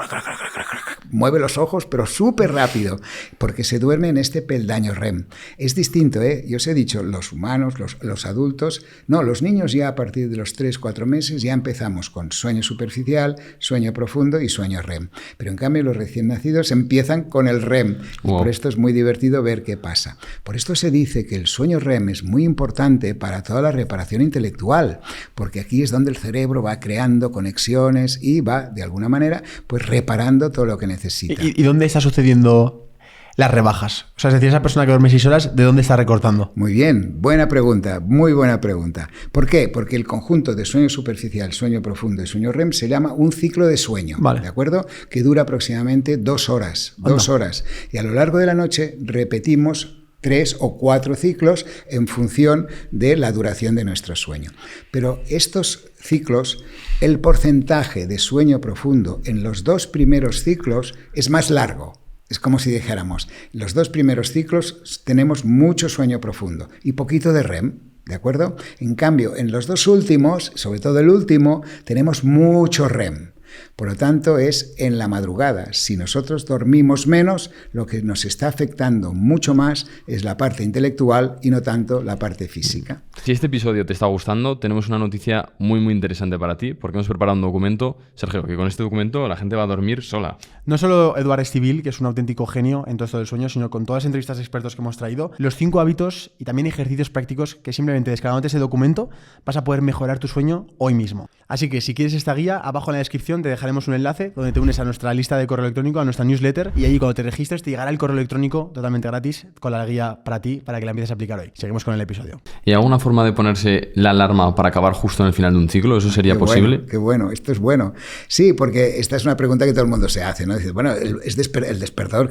mueve los ojos, pero súper rápido, porque se duerme en este peldaño REM. Es distinto, ¿eh? Yo os he dicho, los humanos, los adultos, no, los niños ya a partir de los 3-4 meses ya empezamos con sueño superficial, sueño profundo y sueño REM. Pero en cambio los recién nacidos empiezan con el REM. Y por esto es muy divertido ver qué pasa. Por esto se dice que el sueño REM es muy importante para toda la reparación intelectual, porque aquí es donde el cerebro va creando conexiones y va, de alguna manera, pues reparando todo lo que necesita. ¿Y dónde está sucediendo las rebajas? O sea, es decir, esa persona que duerme 6 horas, ¿de dónde está recortando? Muy bien, buena pregunta, muy buena pregunta. ¿Por qué? Porque el conjunto de sueño superficial, sueño profundo y sueño REM se llama un ciclo de sueño, vale. ¿De acuerdo? Que dura aproximadamente 2 horas, 2 horas. Y a lo largo de la noche repetimos 3 o 4 ciclos en función de la duración de nuestro sueño. Pero estos ciclos, el porcentaje de sueño profundo en los 2 primeros ciclos es más largo. Es como si dijéramos, en los 2 primeros ciclos tenemos mucho sueño profundo y poquito de REM, ¿de acuerdo? En cambio, en los 2 últimos, sobre todo el último, tenemos mucho REM. Por lo tanto, es en la madrugada. Si nosotros dormimos menos, lo que nos está afectando mucho más es la parte intelectual y no tanto la parte física. Si este episodio te está gustando, tenemos una noticia muy interesante para ti, porque hemos preparado un documento, Sergio, que con este documento la gente va a dormir sola. No solo Eduard Estivil, que es un auténtico genio en todo esto del sueño, sino con todas las entrevistas de expertos que hemos traído, los 5 hábitos y también ejercicios prácticos que simplemente descargándote ese documento vas a poder mejorar tu sueño hoy mismo. Así que si quieres esta guía, abajo en la descripción te dejaremos un enlace donde te unes a nuestra lista de correo electrónico, a nuestra newsletter, y ahí cuando te registres te llegará el correo electrónico totalmente gratis con la guía para ti, para que la empieces a aplicar hoy. Seguimos con el episodio. ¿Y alguna forma de ponerse la alarma para acabar justo en el final de un ciclo? ¿Eso sería posible? Qué bueno, esto es bueno. Sí, porque esta es una pregunta que todo el mundo se hace, ¿no? Dice, bueno, el despertador,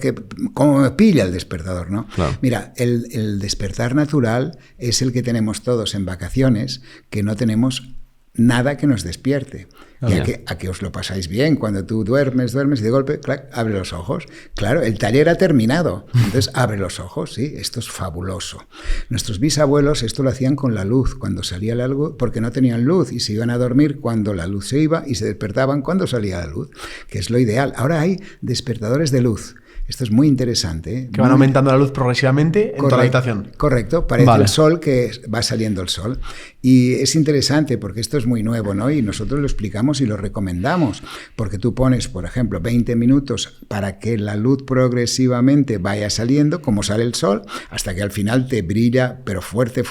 ¿cómo me pilla el despertador, no? Claro. Mira, el despertar natural es el que tenemos todos en vacaciones, que no tenemos nada que nos despierte. Y a que os lo pasáis bien. Cuando tú duermes y de golpe, clac, abre los ojos. Claro, el taller ha terminado. Entonces abre los ojos, sí, esto es fabuloso. Nuestros bisabuelos esto lo hacían con la luz, cuando salía la luz, porque no tenían luz y se iban a dormir cuando la luz se iba y se despertaban cuando salía la luz, que es lo ideal. Ahora hay despertadores de luz. Esto es muy interesante, ¿eh? Que van aumentando la luz progresivamente en toda la habitación. Correcto, parece el sol que va saliendo el sol. Y es interesante porque esto es muy nuevo, ¿no? Y nosotros lo explicamos y lo recomendamos, porque tú pones, por ejemplo, 20 minutos para que la luz progresivamente vaya saliendo, como sale el sol, hasta que al final te brilla, pero fuerte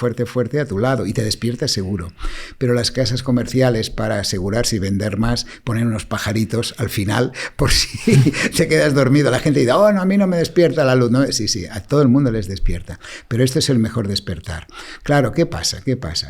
a tu lado y te despiertas seguro. Pero las casas comerciales, para asegurarse y vender más, ponen unos pajaritos al final por si te quedas dormido. La gente dice, oh, no, a mí no me despierta la luz. No, sí, a todo el mundo les despierta. Pero este es el mejor despertar. Claro, ¿qué pasa?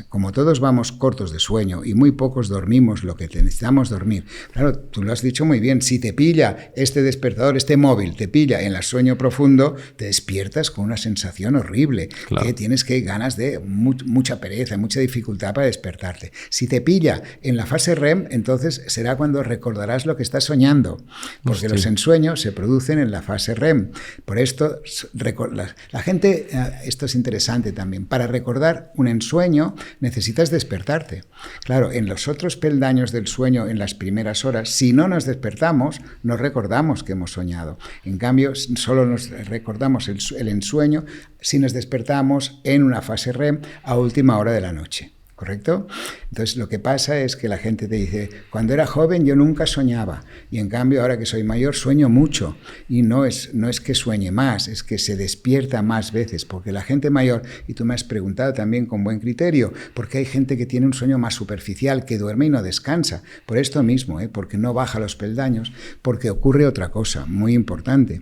Como todos vamos cortos de sueño y muy pocos dormimos lo que necesitamos dormir. Claro, tú lo has dicho muy bien. Si te pilla este despertador, este móvil, te pilla en el sueño profundo, te despiertas con una sensación horrible. Claro. Que tienes ganas de mucha pereza, mucha dificultad para despertarte. Si te pilla en la fase REM, entonces será cuando recordarás lo que estás soñando. Porque los ensueños se producen en la fase REM. Por esto, la gente, esto es interesante también, para recordar un ensueño necesitas despertarte. Claro, en los otros peldaños del sueño, en las primeras horas, si no nos despertamos, no recordamos que hemos soñado. En cambio, solo nos recordamos el ensueño si nos despertamos en una fase REM a última hora de la noche. ¿Correcto? Entonces lo que pasa es que la gente te dice, cuando era joven yo nunca soñaba y en cambio ahora que soy mayor sueño mucho y no es que sueñe más, es que se despierta más veces porque la gente mayor, y tú me has preguntado también con buen criterio, porque hay gente que tiene un sueño más superficial, que duerme y no descansa, por esto mismo, porque no baja los peldaños, porque ocurre otra cosa muy importante,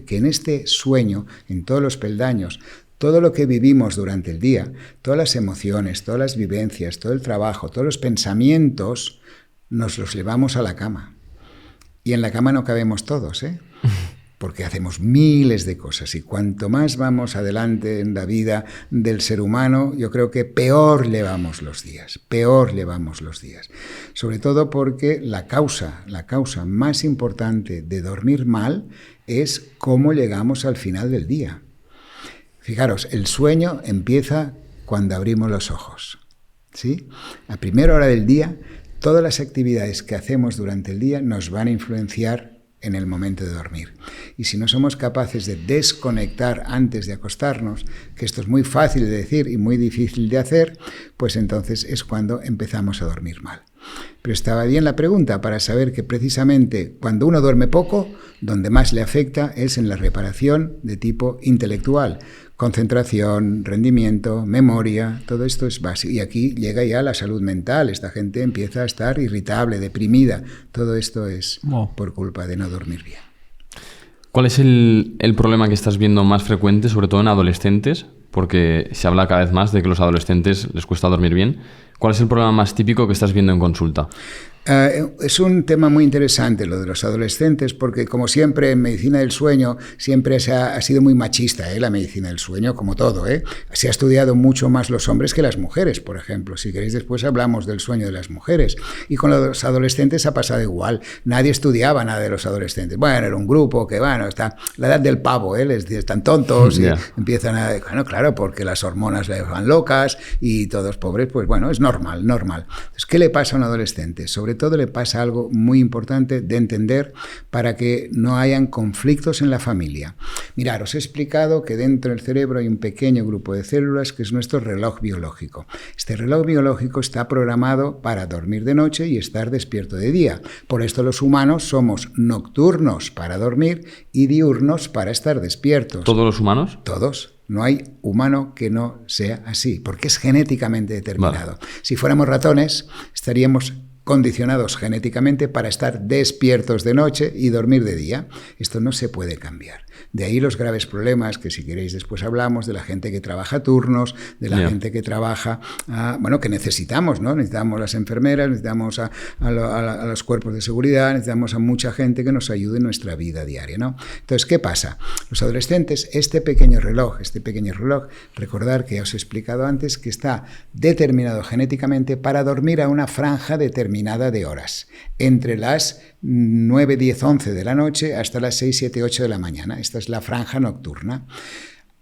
que en este sueño, en todos los peldaños, todo lo que vivimos durante el día, todas las emociones, todas las vivencias, todo el trabajo, todos los pensamientos, nos los llevamos a la cama. Y en la cama no cabemos todos, ¿eh? Porque hacemos miles de cosas y cuanto más vamos adelante en la vida del ser humano, yo creo que peor llevamos los días, Sobre todo porque la causa más importante de dormir mal es cómo llegamos al final del día. Fijaros, el sueño empieza cuando abrimos los ojos, ¿sí? A primera hora del día, todas las actividades que hacemos durante el día nos van a influenciar en el momento de dormir. Y si no somos capaces de desconectar antes de acostarnos, que esto es muy fácil de decir y muy difícil de hacer, pues entonces es cuando empezamos a dormir mal. Pero estaba bien la pregunta para saber que precisamente cuando uno duerme poco, donde más le afecta es en la reparación de tipo intelectual. Concentración, rendimiento, memoria, todo esto es básico. Y aquí llega ya la salud mental. Esta gente empieza a estar irritable, deprimida. Todo esto es por culpa de no dormir bien. ¿Cuál es el problema que estás viendo más frecuente, sobre todo en adolescentes? Porque se habla cada vez más de que a los adolescentes les cuesta dormir bien. ¿Cuál es el problema más típico que estás viendo en consulta? Es un tema muy interesante lo de los adolescentes, porque como siempre en medicina del sueño siempre ha sido muy machista, la medicina del sueño, como todo. Se ha estudiado mucho más los hombres que las mujeres, por ejemplo. Si queréis después hablamos del sueño de las mujeres. Y con los adolescentes ha pasado igual. Nadie estudiaba nada de los adolescentes. Bueno, era un grupo que, está la edad del pavo, están tontos y empiezan a... Bueno, claro, porque las hormonas les van locas y todos pobres, pues bueno, es normal. Entonces, ¿qué le pasa a un adolescente? Sobre todo le pasa algo muy importante de entender para que no hayan conflictos en la familia. Mirad, os he explicado que dentro del cerebro hay un pequeño grupo de células que es nuestro reloj biológico. Este reloj biológico está programado para dormir de noche y estar despierto de día. Por esto los humanos somos nocturnos para dormir y diurnos para estar despiertos. ¿Todos los humanos? Todos. No hay humano que no sea así, porque es genéticamente determinado. Vale. Si fuéramos ratones, estaríamos condicionados genéticamente para estar despiertos de noche y dormir de día. Esto no se puede cambiar. De ahí los graves problemas que, si queréis, después hablamos de la gente que trabaja turnos, de la gente que trabaja, que necesitamos, ¿no? Necesitamos las enfermeras, necesitamos a los cuerpos de seguridad, necesitamos a mucha gente que nos ayude en nuestra vida diaria, ¿no? Entonces, ¿qué pasa? Los adolescentes, este pequeño reloj, recordar que ya os he explicado antes que está determinado genéticamente para dormir a una franja determinada de horas, entre las 9, 10, 11 de la noche hasta las 6, 7, 8 de la mañana. Esta es la franja nocturna.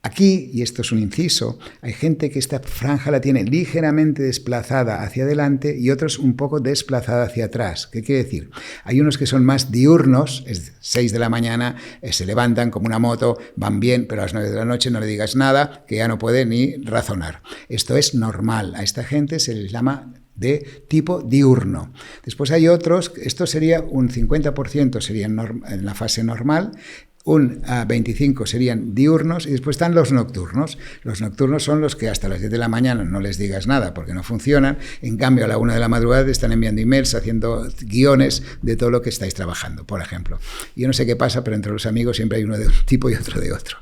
Aquí, y esto es un inciso, hay gente que esta franja la tiene ligeramente desplazada hacia adelante y otros un poco desplazada hacia atrás. ¿Qué quiere decir? Hay unos que son más diurnos, es 6 de la mañana, se levantan como una moto, van bien, pero a las 9 de la noche no le digas nada, que ya no puede ni razonar. Esto es normal. A esta gente se les llama de tipo diurno. Después hay otros, esto sería un 50% serían en la fase normal, un 25 serían diurnos y después están los nocturnos. Los nocturnos son los que hasta las 10 de la mañana no les digas nada porque no funcionan. En cambio, a la 1 de la madrugada te están enviando emails, haciendo guiones de todo lo que estáis trabajando, por ejemplo. Yo no sé qué pasa, pero entre los amigos siempre hay uno de un tipo y otro de otro.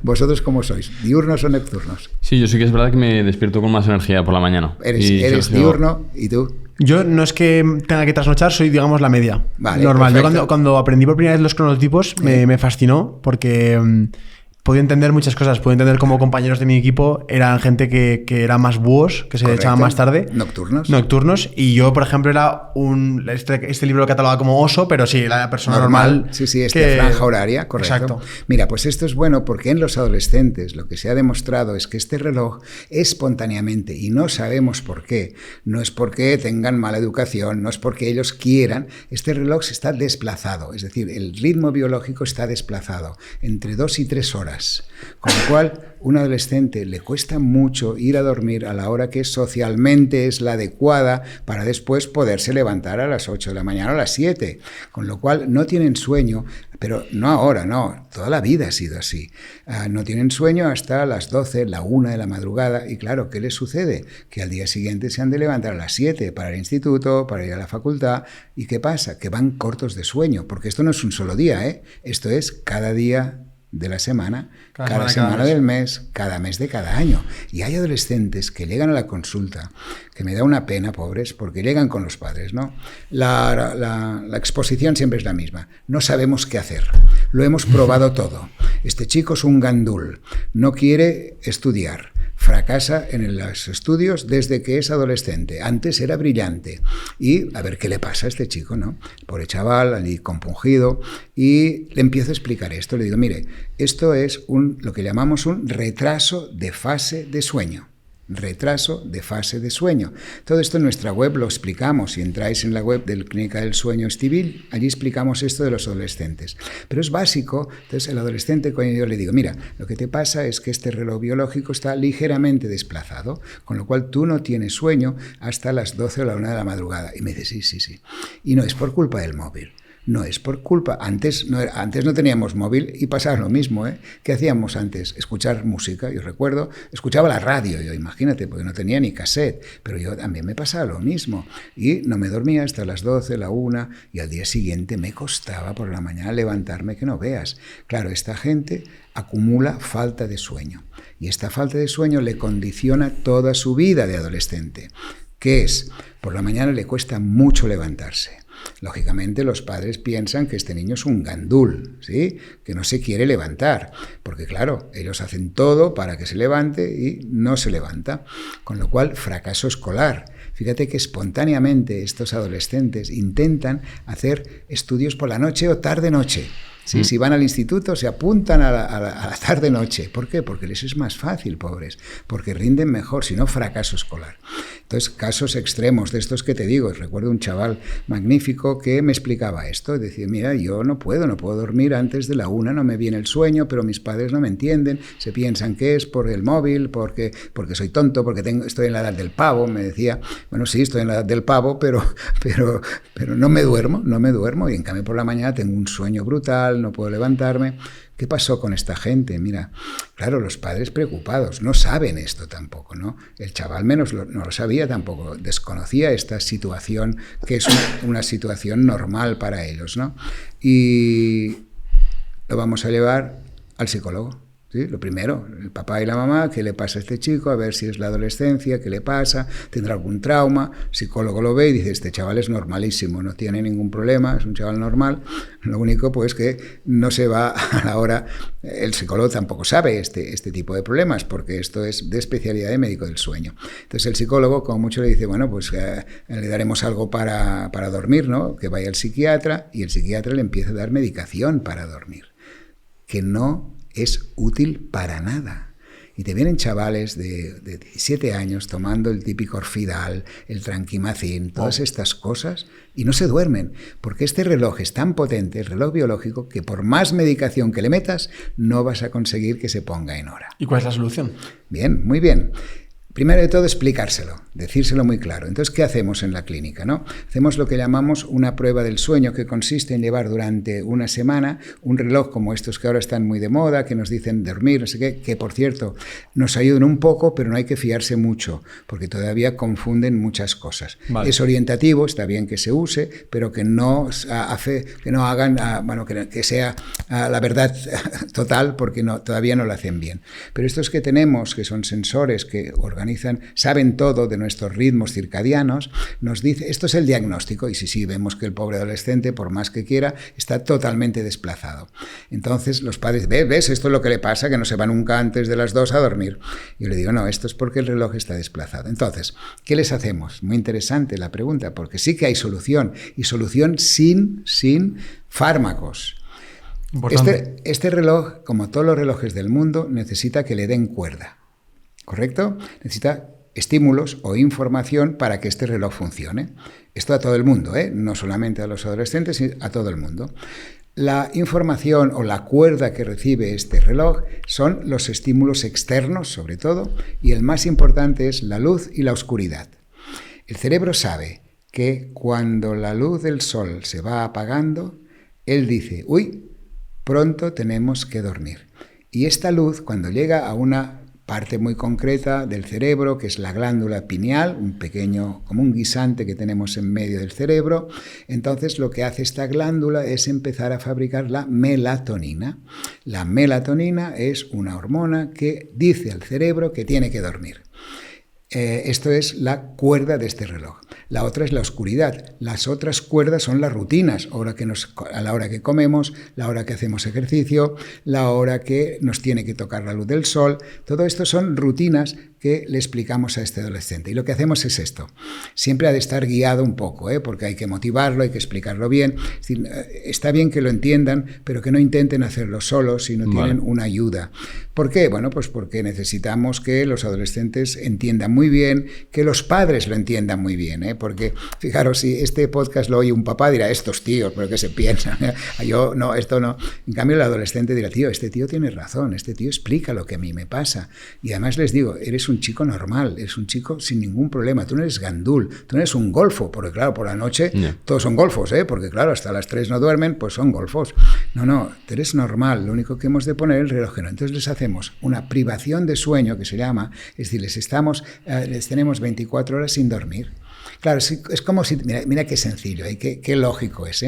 ¿Vosotros cómo sois? ¿Diurnos o nocturnos? Sí, yo sí que es verdad que me despierto con más energía por la mañana. Eres diurno, ¿y tú? Yo no es que tenga que trasnochar, soy, digamos, la media. Vale, normal. Perfecto. Yo cuando aprendí por primera vez los cronotipos me fascinó porque podía entender muchas cosas. Podía entender cómo compañeros de mi equipo eran gente que era más búhos, que se echaban más tarde. Nocturnos. Y yo, por ejemplo, era este libro lo catalogaba como oso, pero sí, la persona normal. Sí, franja horaria, correcto. Exacto. Mira, pues esto es bueno porque en los adolescentes lo que se ha demostrado es que este reloj espontáneamente, y no sabemos por qué, no es porque tengan mala educación, no es porque ellos quieran, este reloj se está desplazado, es decir, el ritmo biológico está desplazado entre 2 y 3 horas. Con lo cual, un adolescente le cuesta mucho ir a dormir a la hora que socialmente es la adecuada para después poderse levantar a las 8 de la mañana o a las 7. Con lo cual, no tienen sueño, pero no ahora, no, toda la vida ha sido así. No tienen sueño hasta las 12, la 1 de la madrugada. Y claro, ¿qué les sucede? Que al día siguiente se han de levantar a las 7 para el instituto, para ir a la facultad. ¿Y qué pasa? Que van cortos de sueño, porque esto no es un solo día, Esto es cada día de la semana, cada semana semana del mes, cada mes de cada año. Y hay adolescentes que llegan a la consulta, que me da una pena, pobres, porque llegan con los padres, ¿no? La exposición siempre es la misma. No sabemos qué hacer. Lo hemos probado todo. Este chico es un gandul, no quiere estudiar. Fracasa en los estudios desde que es adolescente. Antes era brillante. Y a ver qué le pasa a este chico, ¿no? Pobre chaval, allí compungido. Y le empiezo a explicar esto. Le digo, mire, esto es lo que llamamos un retraso de fase de sueño. Retraso de fase de sueño. Todo esto en nuestra web lo explicamos. Si entráis en la web del Clínica del Sueño Estibil, allí explicamos esto de los adolescentes. Pero es básico. Entonces el adolescente, cuando yo le digo, mira, lo que te pasa es que este reloj biológico está ligeramente desplazado, con lo cual tú no tienes sueño hasta las 12 o la 1 de la madrugada. Y me dice, sí. Y no es por culpa del móvil. No es por culpa. Antes no teníamos móvil y pasaba lo mismo, ¿eh? ¿Qué hacíamos antes? Escuchar música. Yo recuerdo, escuchaba la radio, yo imagínate, porque no tenía ni cassette, pero yo también me pasaba lo mismo. Y no me dormía hasta las 12, la 1, y al día siguiente me costaba por la mañana levantarme que no veas. Claro, esta gente acumula falta de sueño. Y esta falta de sueño le condiciona toda su vida de adolescente. ¿Qué es? Por la mañana le cuesta mucho levantarse. Lógicamente los padres piensan que este niño es un gandul, ¿sí? Que no se quiere levantar, porque claro, ellos hacen todo para que se levante y no se levanta, con lo cual fracaso escolar. Fíjate que espontáneamente estos adolescentes intentan hacer estudios por la noche o tarde-noche. ¿Sí? Si van al instituto, se apuntan a la tarde-noche. ¿Por qué? Porque les es más fácil, pobres, porque rinden mejor, si no, fracaso escolar. Entonces, casos extremos de estos que te digo. Recuerdo un chaval magnífico que me explicaba esto. Decía, mira, yo no puedo dormir antes de la 1, no me viene el sueño, pero mis padres no me entienden, se piensan que es por el móvil, porque soy tonto, porque estoy en la edad del pavo. Me decía, bueno, sí, estoy en la edad del pavo, pero no me duermo, y en cambio por la mañana tengo un sueño brutal, no puedo levantarme. ¿Qué pasó con esta gente? Mira, claro, los padres preocupados no saben esto tampoco, ¿no? El chaval no lo sabía tampoco, desconocía esta situación, que es una situación normal para ellos, ¿no? Y lo vamos a llevar al psicólogo. ¿Sí? Lo primero, el papá y la mamá, ¿qué le pasa a este chico? A ver si es la adolescencia, ¿qué le pasa? ¿Tendrá algún trauma? El psicólogo lo ve y dice, este chaval es normalísimo, no tiene ningún problema, es un chaval normal. Lo único pues que no se va a la hora, el psicólogo tampoco sabe este tipo de problemas, porque esto es de especialidad de médico del sueño. Entonces el psicólogo como mucho le dice, bueno, pues le daremos algo para dormir, ¿no? Que vaya al psiquiatra, y el psiquiatra le empieza a dar medicación para dormir, que no es útil para nada. Y te vienen chavales de 17 años tomando el típico Orfidal, el Tranquimacin, todas estas cosas, y no se duermen, porque este reloj es tan potente, el reloj biológico, que por más medicación que le metas, no vas a conseguir que se ponga en hora. ¿Y cuál es la solución? Bien, muy bien. Primero de todo, explicárselo, decírselo muy claro. Entonces, ¿qué hacemos en la clínica, no? Hacemos lo que llamamos una prueba del sueño, que consiste en llevar durante una semana un reloj como estos que ahora están muy de moda, que nos dicen dormir, no sé qué, que por cierto nos ayudan un poco, pero no hay que fiarse mucho, porque todavía confunden muchas cosas. Vale. Es orientativo, está bien que se use, pero que no hagan, que sea la verdad total, porque todavía no lo hacen bien. Pero estos que tenemos, que son sensores que saben todo de nuestros ritmos circadianos, nos dice, esto es el diagnóstico, y sí, vemos que el pobre adolescente, por más que quiera, está totalmente desplazado. Entonces los padres, ¿ves? Esto es lo que le pasa, que no se va nunca antes de las 2 a dormir. Yo le digo, no, esto es porque el reloj está desplazado. Entonces, ¿qué les hacemos? Muy interesante la pregunta, porque sí que hay solución, y solución sin fármacos. Este reloj, como todos los relojes del mundo, necesita que le den cuerda. ¿Correcto? Necesita estímulos o información para que este reloj funcione. Esto a todo el mundo, no solamente a los adolescentes, sino a todo el mundo. La información o la cuerda que recibe este reloj son los estímulos externos, sobre todo, y el más importante es la luz y la oscuridad. El cerebro sabe que cuando la luz del sol se va apagando, él dice, uy, pronto tenemos que dormir. Y esta luz, cuando llega a una parte muy concreta del cerebro, que es la glándula pineal, un pequeño, como un guisante que tenemos en medio del cerebro. Entonces, lo que hace esta glándula es empezar a fabricar la melatonina. La melatonina es una hormona que dice al cerebro que tiene que dormir. Esto es la cuerda de este reloj. La otra es la oscuridad. Las otras cuerdas son las rutinas, a la hora que comemos, la hora que hacemos ejercicio, la hora que nos tiene que tocar la luz del sol. Todo esto son rutinas que le explicamos a este adolescente. Y lo que hacemos es esto. Siempre ha de estar guiado un poco, porque hay que motivarlo, hay que explicarlo bien. Es decir, está bien que lo entiendan, pero que no intenten hacerlo solos si no tienen una ayuda. ¿Por qué? Bueno, pues porque necesitamos que los adolescentes entiendan muy bien, que los padres lo entiendan muy bien, porque fijaros, si este podcast lo oye un papá dirá, estos tíos, ¿pero qué se piensan? Yo no, esto no. En cambio el adolescente dirá, tío, este tío tiene razón, este tío explica lo que a mí me pasa. Y además les digo, eres un chico normal, eres un chico sin ningún problema, tú no eres gandul, tú no eres un golfo, porque claro, por la noche todos son golfos, porque claro, hasta las 3 no duermen, pues son golfos. No, tú eres normal, lo único que hemos de poner es el relojero. Entonces les hacemos una privación de sueño, que se llama, es decir, les tenemos 24 horas sin dormir. Claro, es como si, mira qué sencillo, qué lógico es.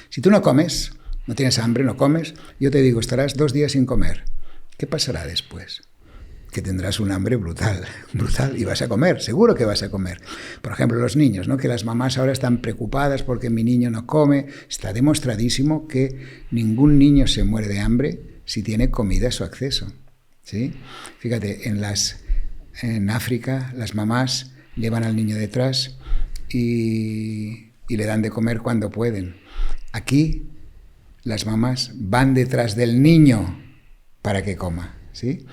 Si tú no comes, no tienes hambre, no comes, yo te digo, estarás 2 días sin comer. ¿Qué pasará después? Que tendrás un hambre brutal, y vas a comer, seguro que vas a comer. Por ejemplo, los niños, ¿no? Que las mamás ahora están preocupadas porque mi niño no come. Está demostradísimo que ningún niño se muere de hambre si tiene comida a su acceso, ¿sí? Fíjate, en África las mamás llevan al niño detrás y le dan de comer cuando pueden. Aquí las mamás van detrás del niño para que coma, ¿sí?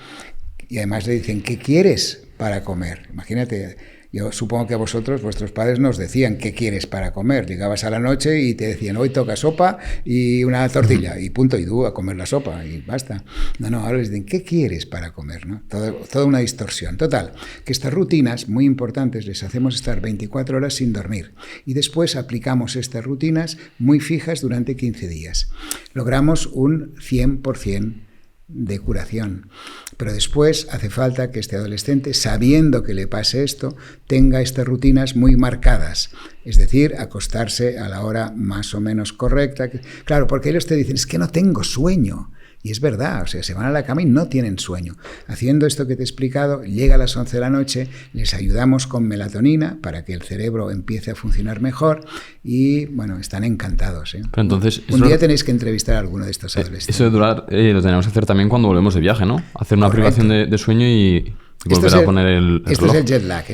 Y además le dicen, ¿qué quieres para comer? Imagínate, yo supongo que a vosotros, vuestros padres nos decían, ¿qué quieres para comer? Llegabas a la noche y te decían, hoy toca sopa y una tortilla, y punto, y tú a comer la sopa, y basta. No, ahora les dicen, ¿qué quieres para comer? ¿No? Toda una distorsión. Total, que estas rutinas muy importantes les hacemos estar 24 horas sin dormir. Y después aplicamos estas rutinas muy fijas durante 15 días. Logramos un 100% de curación. Pero después hace falta que este adolescente, sabiendo que le pase esto, tenga estas rutinas muy marcadas. Es decir, acostarse a la hora más o menos correcta. Claro, porque ellos te dicen, es que no tengo sueño. Y es verdad, o sea, se van a la cama y no tienen sueño. Haciendo esto que te he explicado, llega a las 11 de la noche, les ayudamos con melatonina para que el cerebro empiece a funcionar mejor y, bueno, están encantados. Pero entonces, un día tenéis que entrevistar a alguno de estos adolescentes. Eso de durar lo tenemos que hacer también cuando volvemos de viaje, ¿no? Hacer una privación de sueño y volver a poner el reloj. Esto es el jet lag,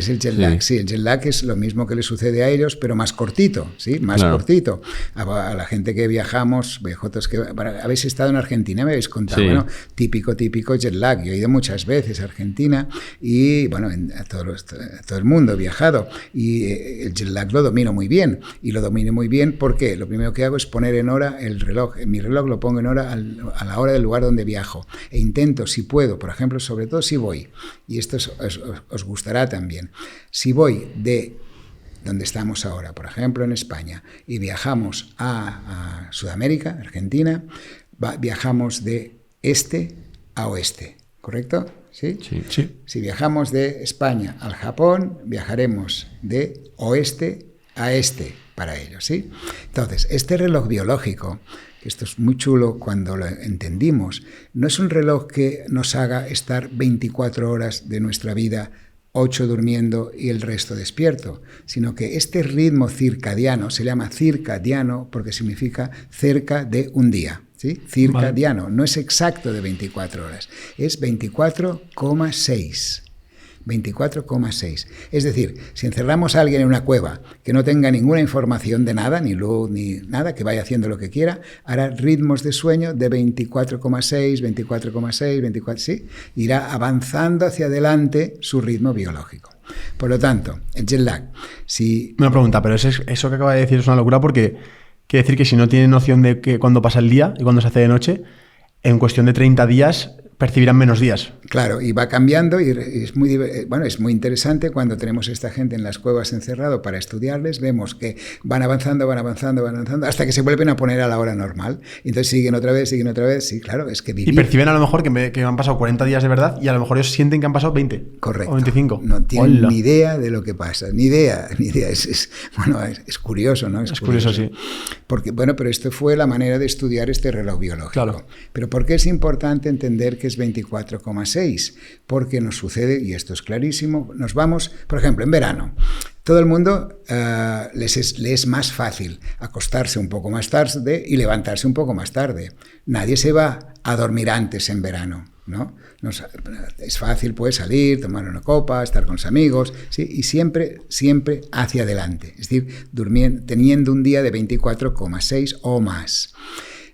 sí, el jet lag es lo mismo que le sucede a ellos, pero más cortito, ¿sí? Más cortito. A la gente que viajamos, viajotos que habéis estado en Argentina, me habéis contado, bueno, típico jet lag. Yo he ido muchas veces a Argentina y, bueno, a todo el mundo he viajado y el jet lag lo domino muy bien. Y lo domino muy bien porque lo primero que hago es poner en hora el reloj. En mi reloj lo pongo en hora a la hora del lugar donde viajo. E intento, si puedo, por ejemplo, sobre todo si voy, y esto os gustará también. Si voy de donde estamos ahora, por ejemplo en España, y viajamos a Sudamérica, Argentina, viajamos de este a oeste, ¿correcto? ¿Sí? Sí. Si viajamos de España al Japón, viajaremos de oeste a este para ellos, ¿sí? Entonces, este reloj biológico, esto es muy chulo cuando lo entendimos, no es un reloj que nos haga estar 24 horas de nuestra vida, 8 durmiendo y el resto despierto, sino que este ritmo circadiano se llama circadiano porque significa cerca de un día, ¿sí? Circadiano, vale. No es exacto de 24 horas, es 24,6. 24,6. Es decir, si encerramos a alguien en una cueva que no tenga ninguna información de nada, ni luz, ni nada, que vaya haciendo lo que quiera, hará ritmos de sueño de 24,6, 24,6, 24, ¿sí? Irá avanzando hacia adelante su ritmo biológico. Por lo tanto, el jet lag, si... Una pregunta, pero eso que acaba de decir es una locura porque quiere decir que si no tiene noción de que cuándo pasa el día y cuándo se hace de noche, en cuestión de 30 días percibirán menos días. Claro, y va cambiando y es muy, es muy interesante cuando tenemos esta gente en las cuevas encerrado para estudiarles, vemos que van avanzando, hasta que se vuelven a poner a la hora normal. Y entonces siguen otra vez, sí, claro, es que vivir... Y perciben a lo mejor que han pasado 40 días de verdad y a lo mejor ellos sienten que han pasado 20. Correcto. O 25. No tienen ni idea de lo que pasa, ni idea. Es curioso, ¿no? Es curioso, sí. Porque, pero esto fue la manera de estudiar este reloj biológico. Claro. Pero ¿por qué es importante entender que es 24,6? Porque nos sucede, y esto es clarísimo, nos vamos, por ejemplo, en verano. Todo el mundo le es más fácil acostarse un poco más tarde y levantarse un poco más tarde. Nadie se va a dormir antes en verano, ¿no? Es fácil, pues, salir, tomar una copa, estar con los amigos, ¿sí? Y siempre hacia adelante. Es decir, teniendo un día de 24,6 o más.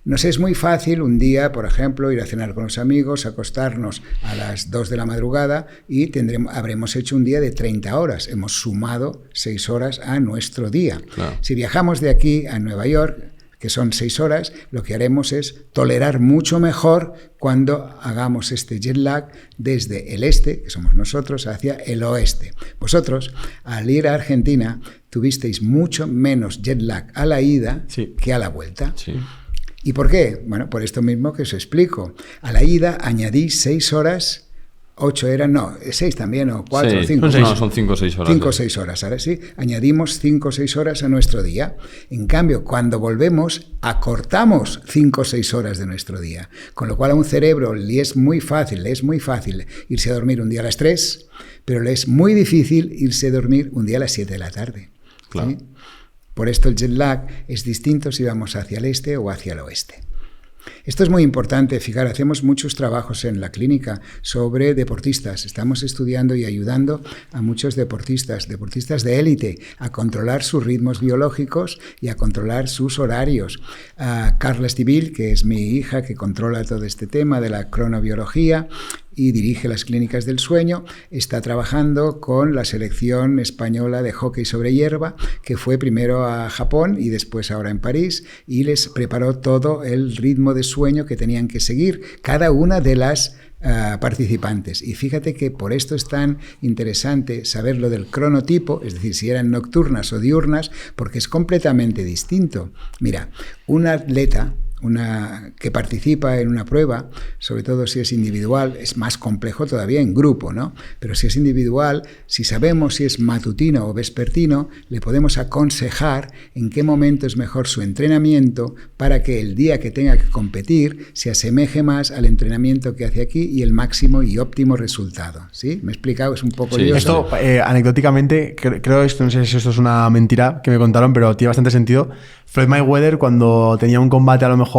Nos es muy fácil un día, por ejemplo, ir a cenar con los amigos, acostarnos a las 2 de la madrugada y habremos hecho un día de 30 horas. Hemos sumado 6 horas a nuestro día. Claro. Si viajamos de aquí a Nueva York, que son 6 horas, lo que haremos es tolerar mucho mejor cuando hagamos este jet lag desde el este, que somos nosotros, hacia el oeste. Vosotros, al ir a Argentina, tuvisteis mucho menos jet lag a la ida que a la vuelta. Sí. ¿Y por qué? Bueno, por esto mismo que os explico. A la ida añadí 6 horas, 8 eran, no, 6 también, o 4 o 5. No, son 5 o 6 horas. 5 o 6 horas, ahora sí. Añadimos 5 o 6 horas a nuestro día. En cambio, cuando volvemos, acortamos 5 o 6 horas de nuestro día. Con lo cual a un cerebro le es muy fácil irse a dormir un día a las 3, pero le es muy difícil irse a dormir un día a las 7 de la tarde. Claro. ¿Sí? Por esto el jet lag es distinto si vamos hacia el este o hacia el oeste. Esto es muy importante. Fijar, hacemos muchos trabajos en la clínica sobre deportistas. Estamos estudiando y ayudando a muchos deportistas de élite, a controlar sus ritmos biológicos y a controlar sus horarios. Carla Estibil, que es mi hija, que controla todo este tema de la cronobiología y dirige las clínicas del sueño, está trabajando con la selección española de hockey sobre hierba, que fue primero a Japón y después ahora en París, y les preparó todo el ritmo de sueño que tenían que seguir cada una de las participantes. Y fíjate que por esto es tan interesante saber lo del cronotipo, es decir, si eran nocturnas o diurnas, porque es completamente distinto. Mira, un atleta que participa en una prueba, sobre todo si es individual, es más complejo todavía en grupo, ¿no? Pero si es individual, si sabemos si es matutino o vespertino, le podemos aconsejar en qué momento es mejor su entrenamiento para que el día que tenga que competir se asemeje más al entrenamiento que hace aquí y el máximo y óptimo resultado. ¿Sí? ¿Me he explicado? Es un poco lioso. Esto, anecdóticamente, creo esto, no sé si esto es una mentira que me contaron, pero tiene bastante sentido. Floyd Mayweather, cuando tenía un combate a lo mejor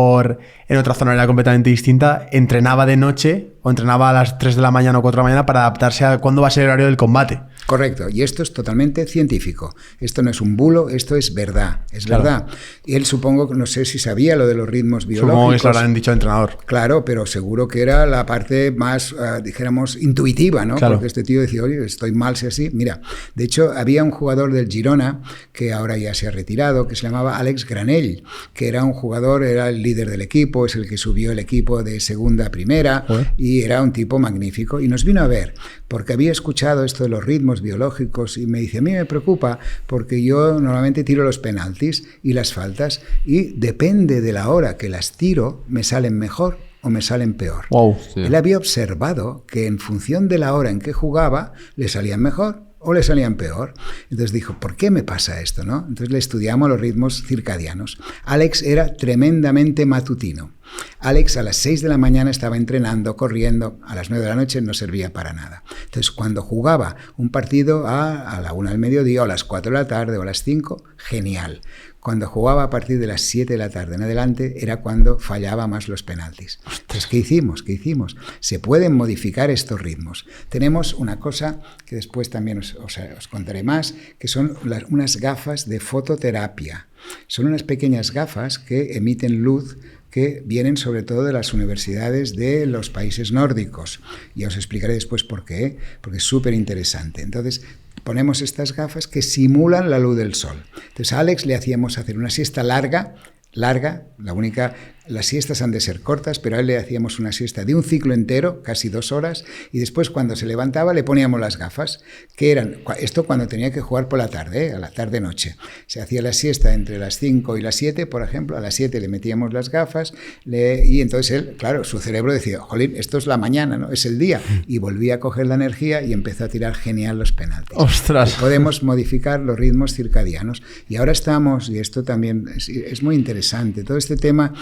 en otra zona era completamente distinta, entrenaba de noche o entrenaba a las 3 de la mañana o 4 de la mañana para adaptarse a cuándo va a ser el horario del combate. Correcto, y esto es totalmente científico. Esto no es un bulo, esto es verdad, verdad. Y él supongo, no sé si sabía lo de los ritmos biológicos. Supongo que se lo habrán dicho al entrenador. Claro, pero seguro que era la parte más, dijéramos, intuitiva, ¿no? Claro. Porque este tío decía, oye, estoy mal si así. Mira, de hecho, había un jugador del Girona, que ahora ya se ha retirado, que se llamaba Alex Granell, que era un jugador, era el líder del equipo, es el que subió el equipo de segunda a primera, y era un tipo magnífico. Y nos vino a ver, porque había escuchado esto de los ritmos biológicos y me dice, a mí me preocupa porque yo normalmente tiro los penaltis y las faltas y depende de la hora que las tiro me salen mejor o me salen peor. Wow. Sí. Él había observado que en función de la hora en que jugaba le salían mejor o le salían peor. Entonces dijo, ¿por qué me pasa esto, no? Entonces le estudiamos los ritmos circadianos. Alex era tremendamente matutino. Alex a las 6 de la mañana estaba entrenando, corriendo, a las 9 de la noche no servía para nada. Entonces cuando jugaba un partido a la 1 del mediodía o a las 4 de la tarde o a las 5, genial. Cuando jugaba a partir de las 7 de la tarde en adelante era cuando fallaba más los penaltis. Entonces, ¿qué hicimos? Se pueden modificar estos ritmos. Tenemos una cosa que después también os contaré más, que son unas gafas de fototerapia. Son unas pequeñas gafas que emiten luz que vienen sobre todo de las universidades de los países nórdicos. Ya os explicaré después por qué, porque es súper interesante. Entonces, ponemos estas gafas que simulan la luz del sol. Entonces, a Alex le hacíamos hacer una siesta larga, la única Las siestas han de ser cortas, pero a él le hacíamos una siesta de un ciclo entero, casi 2 horas, y después cuando se levantaba le poníamos las gafas, que eran, esto cuando tenía que jugar por la tarde, a la tarde-noche. Se hacía la siesta entre las 5 y las 7, por ejemplo, a las 7 le metíamos las gafas, y entonces él, claro, su cerebro decía, jolín, esto es la mañana, ¿no? Es el día, y volvía a coger la energía y empezó a tirar genial los penaltis. ¡Ostras! Podemos modificar los ritmos circadianos, y ahora estamos, y esto también es muy interesante, todo este tema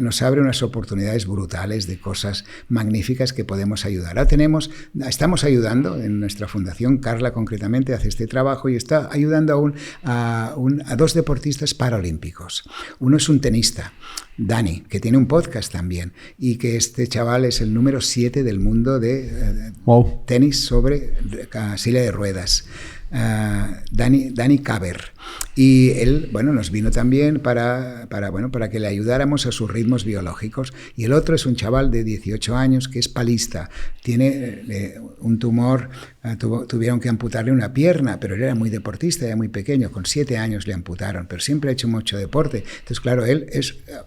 nos abre unas oportunidades brutales de cosas magníficas que podemos ayudar. Ahora estamos ayudando en nuestra fundación, Carla concretamente hace este trabajo y está ayudando a 2 deportistas paralímpicos. Uno es un tenista, Dani, que tiene un podcast también, y que este chaval es el número 7 del mundo de tenis sobre silla de ruedas. Dani Caber, y él, bueno, nos vino también para que le ayudáramos a sus ritmos biológicos. Y el otro es un chaval de 18 años que es palista, tiene un tumor, tuvieron que amputarle una pierna, pero él era muy deportista, era muy pequeño, con 7 años le amputaron, pero siempre ha hecho mucho deporte. Entonces, claro, él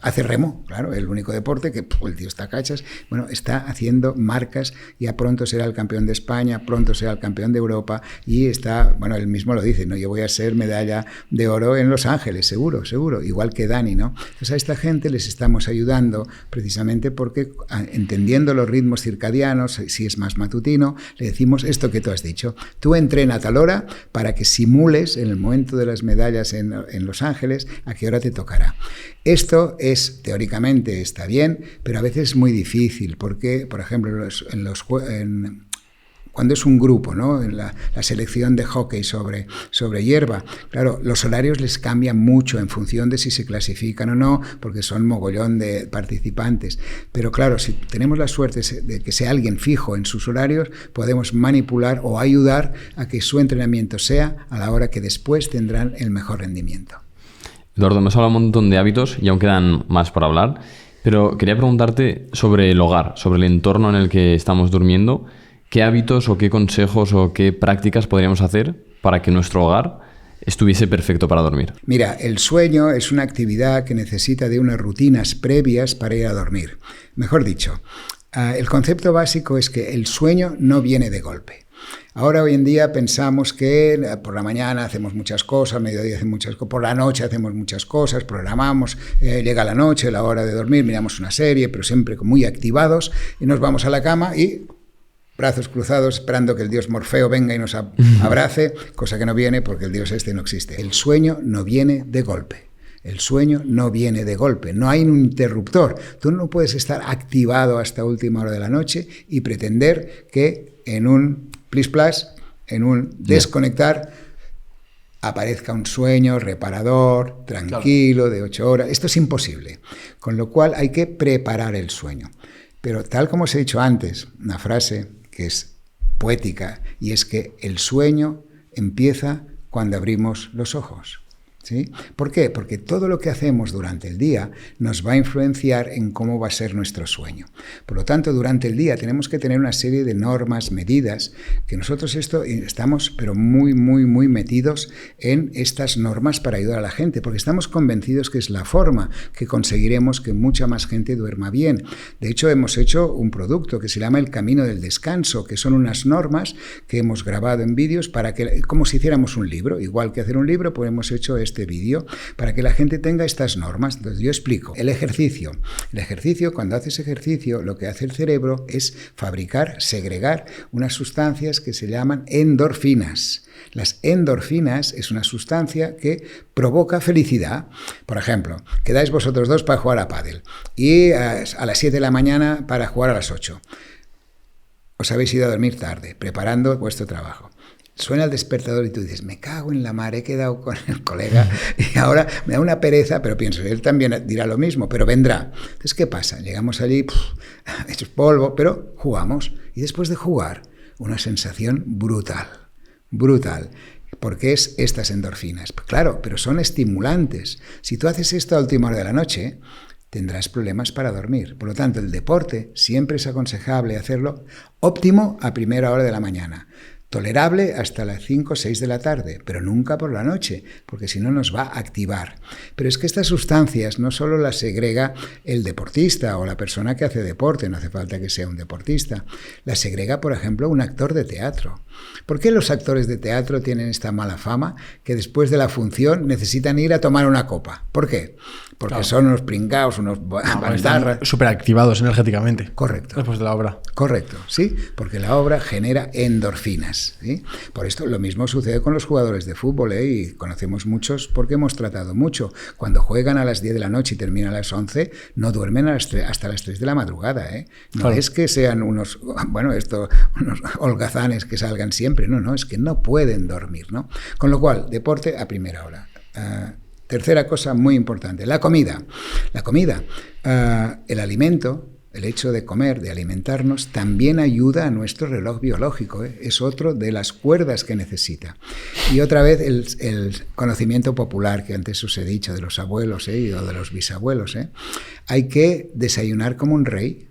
hace remo, claro, el único deporte que el tío está cachas, bueno, está haciendo marcas, ya pronto será el campeón de España, pronto será el campeón de Europa, y está, bueno, él mismo lo dice, ¿no? Yo voy a ser medalla de oro en Los Ángeles, seguro, igual que Dani, ¿no? Entonces a esta gente les estamos ayudando precisamente porque, entendiendo los ritmos circadianos, si es más matutino, le decimos esto que tú has dicho. Tú entrena a tal hora para que simules en el momento de las medallas en Los Ángeles a qué hora te tocará. Esto teóricamente está bien, pero a veces es muy difícil porque, por ejemplo, cuando es un grupo, ¿no? En la selección de hockey sobre hierba, claro, los horarios les cambian mucho en función de si se clasifican o no, porque son mogollón de participantes. Pero claro, si tenemos la suerte de que sea alguien fijo en sus horarios, podemos manipular o ayudar a que su entrenamiento sea a la hora que después tendrán el mejor rendimiento. Eduardo, nos habla un montón de hábitos y aún quedan más por hablar, pero quería preguntarte sobre el hogar, sobre el entorno en el que estamos durmiendo. ¿Qué hábitos o qué consejos o qué prácticas podríamos hacer para que nuestro hogar estuviese perfecto para dormir? Mira, el sueño es una actividad que necesita de unas rutinas previas para ir a dormir. Mejor dicho, el concepto básico es que el sueño no viene de golpe. Ahora, hoy en día, pensamos que por la mañana hacemos muchas cosas, al mediodía hacemos muchas cosas, por la noche hacemos muchas cosas, programamos, llega la noche, la hora de dormir, miramos una serie, pero siempre muy activados, y nos vamos a la cama y brazos cruzados, esperando que el dios Morfeo venga y nos abrace, cosa que no viene porque el dios este no existe. El sueño no viene de golpe. El sueño no viene de golpe, no hay un interruptor. Tú no puedes estar activado hasta última hora de la noche y pretender que en un plis-plas, en un desconectar, aparezca un sueño reparador, tranquilo, de 8 horas. Esto es imposible. Con lo cual hay que preparar el sueño. Pero tal como os he dicho antes, una frase que es poética, y es que el sueño empieza cuando abrimos los ojos. ¿Sí? ¿Por qué? Porque todo lo que hacemos durante el día nos va a influenciar en cómo va a ser nuestro sueño. Por lo tanto, durante el día tenemos que tener una serie de normas, medidas, que nosotros estamos pero muy, muy, muy metidos en estas normas para ayudar a la gente, porque estamos convencidos que es la forma que conseguiremos que mucha más gente duerma bien. De hecho, hemos hecho un producto que se llama El Camino del Descanso, que son unas normas que hemos grabado en vídeos para que, como si hiciéramos un libro, igual que hacer un libro, pues hemos hecho este vídeo para que la gente tenga estas normas. Entonces yo explico. El ejercicio, cuando haces ejercicio, lo que hace el cerebro es segregar unas sustancias que se llaman endorfinas. Las endorfinas es una sustancia que provoca felicidad. Por ejemplo, quedáis vosotros dos para jugar a pádel y a las 7 de la mañana para jugar a las 8. Os habéis ido a dormir tarde, preparando vuestro trabajo. Suena el despertador y tú dices, me cago en la mar, he quedado con el colega y ahora me da una pereza, pero pienso, él también dirá lo mismo, pero vendrá. Entonces, ¿qué pasa? Llegamos allí, hechos polvo, pero jugamos. Y después de jugar, una sensación brutal, porque es estas endorfinas. Claro, pero son estimulantes. Si tú haces esto a última hora de la noche, tendrás problemas para dormir. Por lo tanto, el deporte siempre es aconsejable hacerlo óptimo a primera hora de la mañana. Tolerable hasta las 5 o 6 de la tarde, pero nunca por la noche, porque si no nos va a activar. Pero es que estas sustancias no solo las segrega el deportista o la persona que hace deporte, no hace falta que sea un deportista, las segrega, por ejemplo, un actor de teatro. ¿Por qué los actores de teatro tienen esta mala fama que después de la función necesitan ir a tomar una copa? ¿Por qué? Porque son unos pringaos, unos bandarras. Súper activados energéticamente. Correcto. Después de la obra. Correcto, sí, porque la obra genera endorfinas, ¿sí? Por esto lo mismo sucede con los jugadores de fútbol, ¿eh? Y conocemos muchos porque hemos tratado mucho. Cuando juegan a las 10 de la noche y terminan a las 11, no duermen hasta las 3 de la madrugada, ¿eh? No claro. Es que sean unos holgazanes que salgan siempre, no, es que no pueden dormir, ¿no? Con lo cual, deporte a primera hora. Tercera cosa muy importante, la comida. La comida, el alimento, el hecho de comer, de alimentarnos, también ayuda a nuestro reloj biológico, ¿eh? Es otro de las cuerdas que necesita. Y otra vez el conocimiento popular que antes os he dicho de los abuelos, ¿eh? O de los bisabuelos, ¿eh? Hay que desayunar como un rey,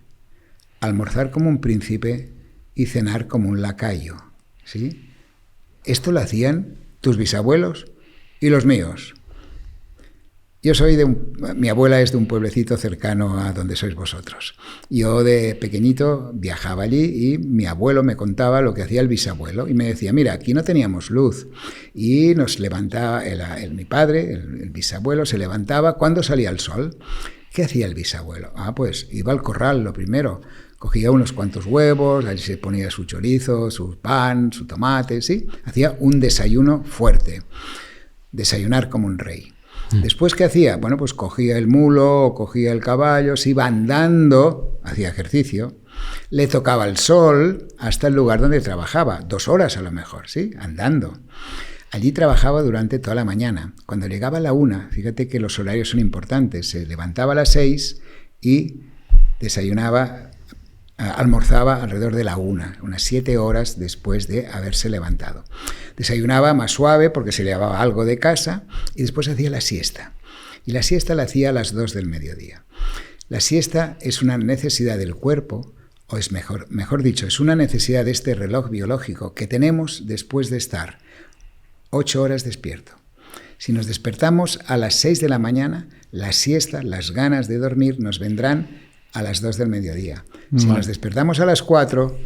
almorzar como un príncipe y cenar como un lacayo, ¿sí? Esto lo hacían tus bisabuelos y los míos. Yo soy mi abuela es de un pueblecito cercano a donde sois vosotros. Yo de pequeñito viajaba allí y mi abuelo me contaba lo que hacía el bisabuelo y me decía, mira, aquí no teníamos luz y nos levantaba, mi padre, el bisabuelo, se levantaba cuando salía el sol. ¿Qué hacía el bisabuelo? Pues iba al corral lo primero. Cogía unos cuantos huevos, ahí se ponía su chorizo, su pan, su tomate, ¿sí? Hacía un desayuno fuerte. Desayunar como un rey. Después, ¿qué hacía? Bueno, pues cogía el mulo o cogía el caballo, se iba andando, hacía ejercicio, le tocaba el sol hasta el lugar donde trabajaba, 2 horas a lo mejor, ¿sí? Andando. Allí trabajaba durante toda la mañana. Cuando llegaba a la 1, fíjate que los horarios son importantes, se levantaba a las 6 y almorzaba alrededor de la 1, unas 7 horas después de haberse levantado. Desayunaba más suave porque se llevaba algo de casa y después hacía la siesta. Y la siesta la hacía a las 2 del mediodía. La siesta es una necesidad del cuerpo, o es mejor dicho, es una necesidad de este reloj biológico que tenemos después de estar 8 horas despierto. Si nos despertamos a las 6 de la mañana, la siesta, las ganas de dormir nos vendrán a las 2 del mediodía. Si nos despertamos a las 8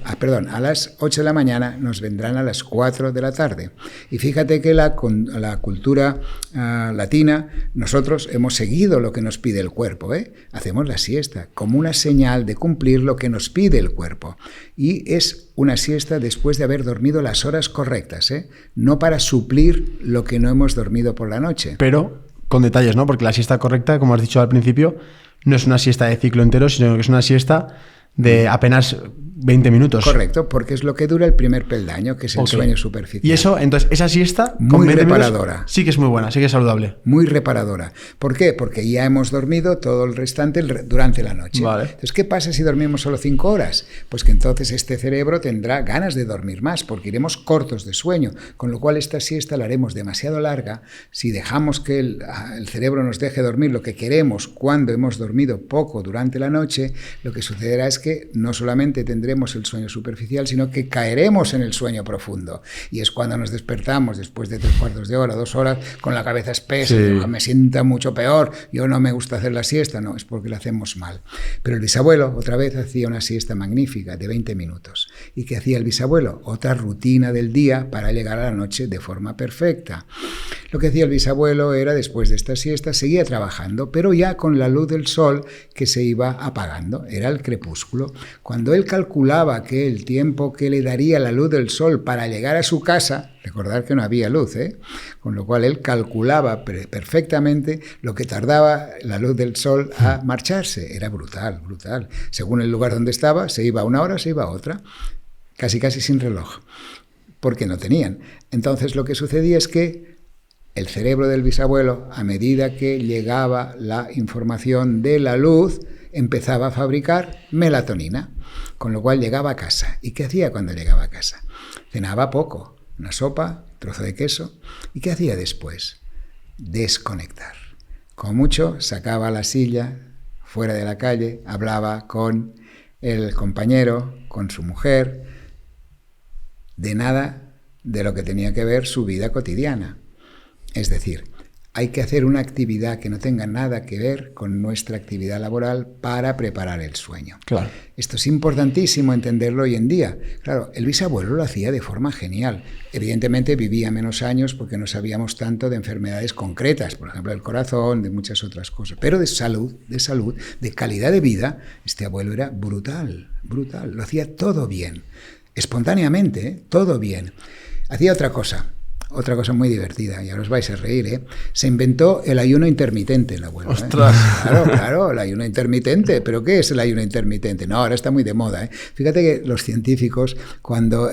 de la mañana, nos vendrán a las 4 de la tarde. Y fíjate que la cultura latina, nosotros hemos seguido lo que nos pide el cuerpo, ¿eh? Hacemos la siesta como una señal de cumplir lo que nos pide el cuerpo. Y es una siesta después de haber dormido las horas correctas, ¿eh? No para suplir lo que no hemos dormido por la noche. Pero con detalles, ¿no? Porque la siesta correcta, como has dicho al principio, no es una siesta de ciclo entero, sino que es una siesta de apenas 20 minutos. Correcto, porque es lo que dura el primer peldaño, que es el sueño superficial. Y eso, entonces, esa siesta muy reparadora. Sí que es muy buena, sí que es saludable. Muy reparadora. ¿Por qué? Porque ya hemos dormido todo el restante durante la noche. Vale. Entonces, ¿qué pasa si dormimos solo 5 horas? Pues que entonces este cerebro tendrá ganas de dormir más, porque iremos cortos de sueño, con lo cual esta siesta la haremos demasiado larga. Si dejamos que el cerebro nos deje dormir lo que queremos cuando hemos dormido poco durante la noche, lo que sucederá es que no solamente tendremos el sueño superficial, sino que caeremos en el sueño profundo. Y es cuando nos despertamos después de 3/4 de hora, 2 horas, con la cabeza espesa, sí. Me sienta mucho peor, yo no me gusta hacer la siesta, no, es porque la hacemos mal. Pero el bisabuelo, otra vez, hacía una siesta magnífica de 20 minutos. ¿Y qué hacía el bisabuelo? Otra rutina del día para llegar a la noche de forma perfecta. Lo que hacía el bisabuelo era, después de esta siesta, seguía trabajando, pero ya con la luz del sol que se iba apagando, era el crepúsculo. Cuando él calculaba que el tiempo que le daría la luz del sol para llegar a su casa, recordar que no había luz, con lo cual él calculaba perfectamente lo que tardaba la luz del sol a marcharse. Era brutal, brutal. Según el lugar donde estaba, se iba a una hora, se iba a otra, casi sin reloj, porque no tenían. Entonces lo que sucedía es que el cerebro del bisabuelo, a medida que llegaba la información de la luz, empezaba a fabricar melatonina, con lo cual llegaba a casa. ¿Y qué hacía cuando llegaba a casa? Cenaba poco, una sopa, trozo de queso. ¿Y qué hacía después? Desconectar. Como mucho, sacaba la silla fuera de la calle, hablaba con el compañero, con su mujer. De nada de lo que tenía que ver su vida cotidiana. Es decir, hay que hacer una actividad que no tenga nada que ver con nuestra actividad laboral para preparar el sueño. Claro. Esto es importantísimo entenderlo hoy en día. Claro, el bisabuelo lo hacía de forma genial. Evidentemente vivía menos años porque no sabíamos tanto de enfermedades concretas, por ejemplo, del corazón, de muchas otras cosas. Pero de salud, de calidad de vida, este abuelo era brutal, brutal. Lo hacía todo bien, espontáneamente, ¿eh? Todo bien. Hacía otra cosa muy divertida, y ahora os vais a reír, ¿eh? Se inventó el ayuno intermitente, el abuelo. ¡Ostras! Claro, el ayuno intermitente. ¿Pero qué es el ayuno intermitente? No, ahora está muy de moda, ¿eh? Fíjate que los científicos, cuando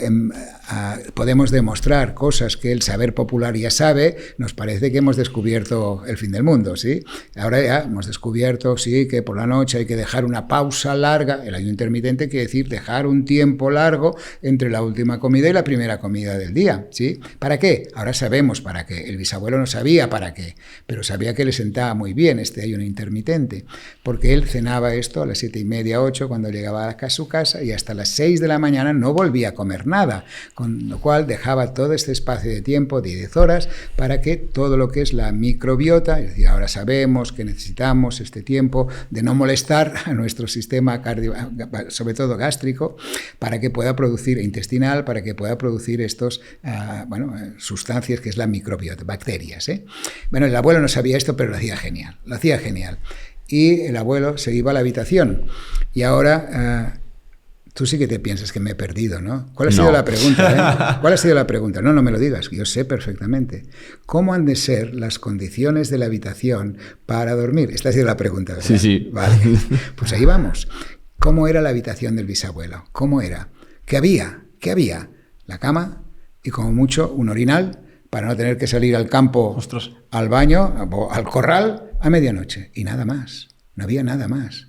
podemos demostrar cosas que el saber popular ya sabe, nos parece que hemos descubierto el fin del mundo, ¿sí? Ahora ya hemos descubierto, sí, que por la noche hay que dejar una pausa larga. El ayuno intermitente quiere decir dejar un tiempo largo entre la última comida y la primera comida del día, ¿sí? ¿Para qué? Ahora sabemos para qué. El bisabuelo no sabía para qué, pero sabía que le sentaba muy bien este ayuno intermitente, porque él cenaba esto a las 7:30, 8, cuando llegaba a su casa, y hasta las 6 de la mañana no volvía a comer nada, con lo cual dejaba todo este espacio de tiempo de 10 horas para que todo lo que es la microbiota, es decir, ahora sabemos que necesitamos este tiempo de no molestar a nuestro sistema sobre todo gástrico, para que pueda producir, intestinal, para que pueda producir estos, sustancias que es la microbiota, bacterias, ¿eh? Bueno, el abuelo no sabía esto, pero lo hacía genial. Y el abuelo se iba a la habitación. Y ahora, tú sí que te piensas que me he perdido, ¿no? ¿Cuál ha sido la pregunta? ¿Cuál ha sido la pregunta? No me lo digas, yo sé perfectamente. ¿Cómo han de ser las condiciones de la habitación para dormir? Esta ha sido la pregunta, ¿verdad? Sí. Vale, pues ahí vamos. ¿Cómo era la habitación del bisabuelo? ¿Cómo era? ¿Qué había? La cama y como mucho un orinal para no tener que salir al campo, ¡Ostras! Al baño, al corral a medianoche. Y nada más, no había nada más.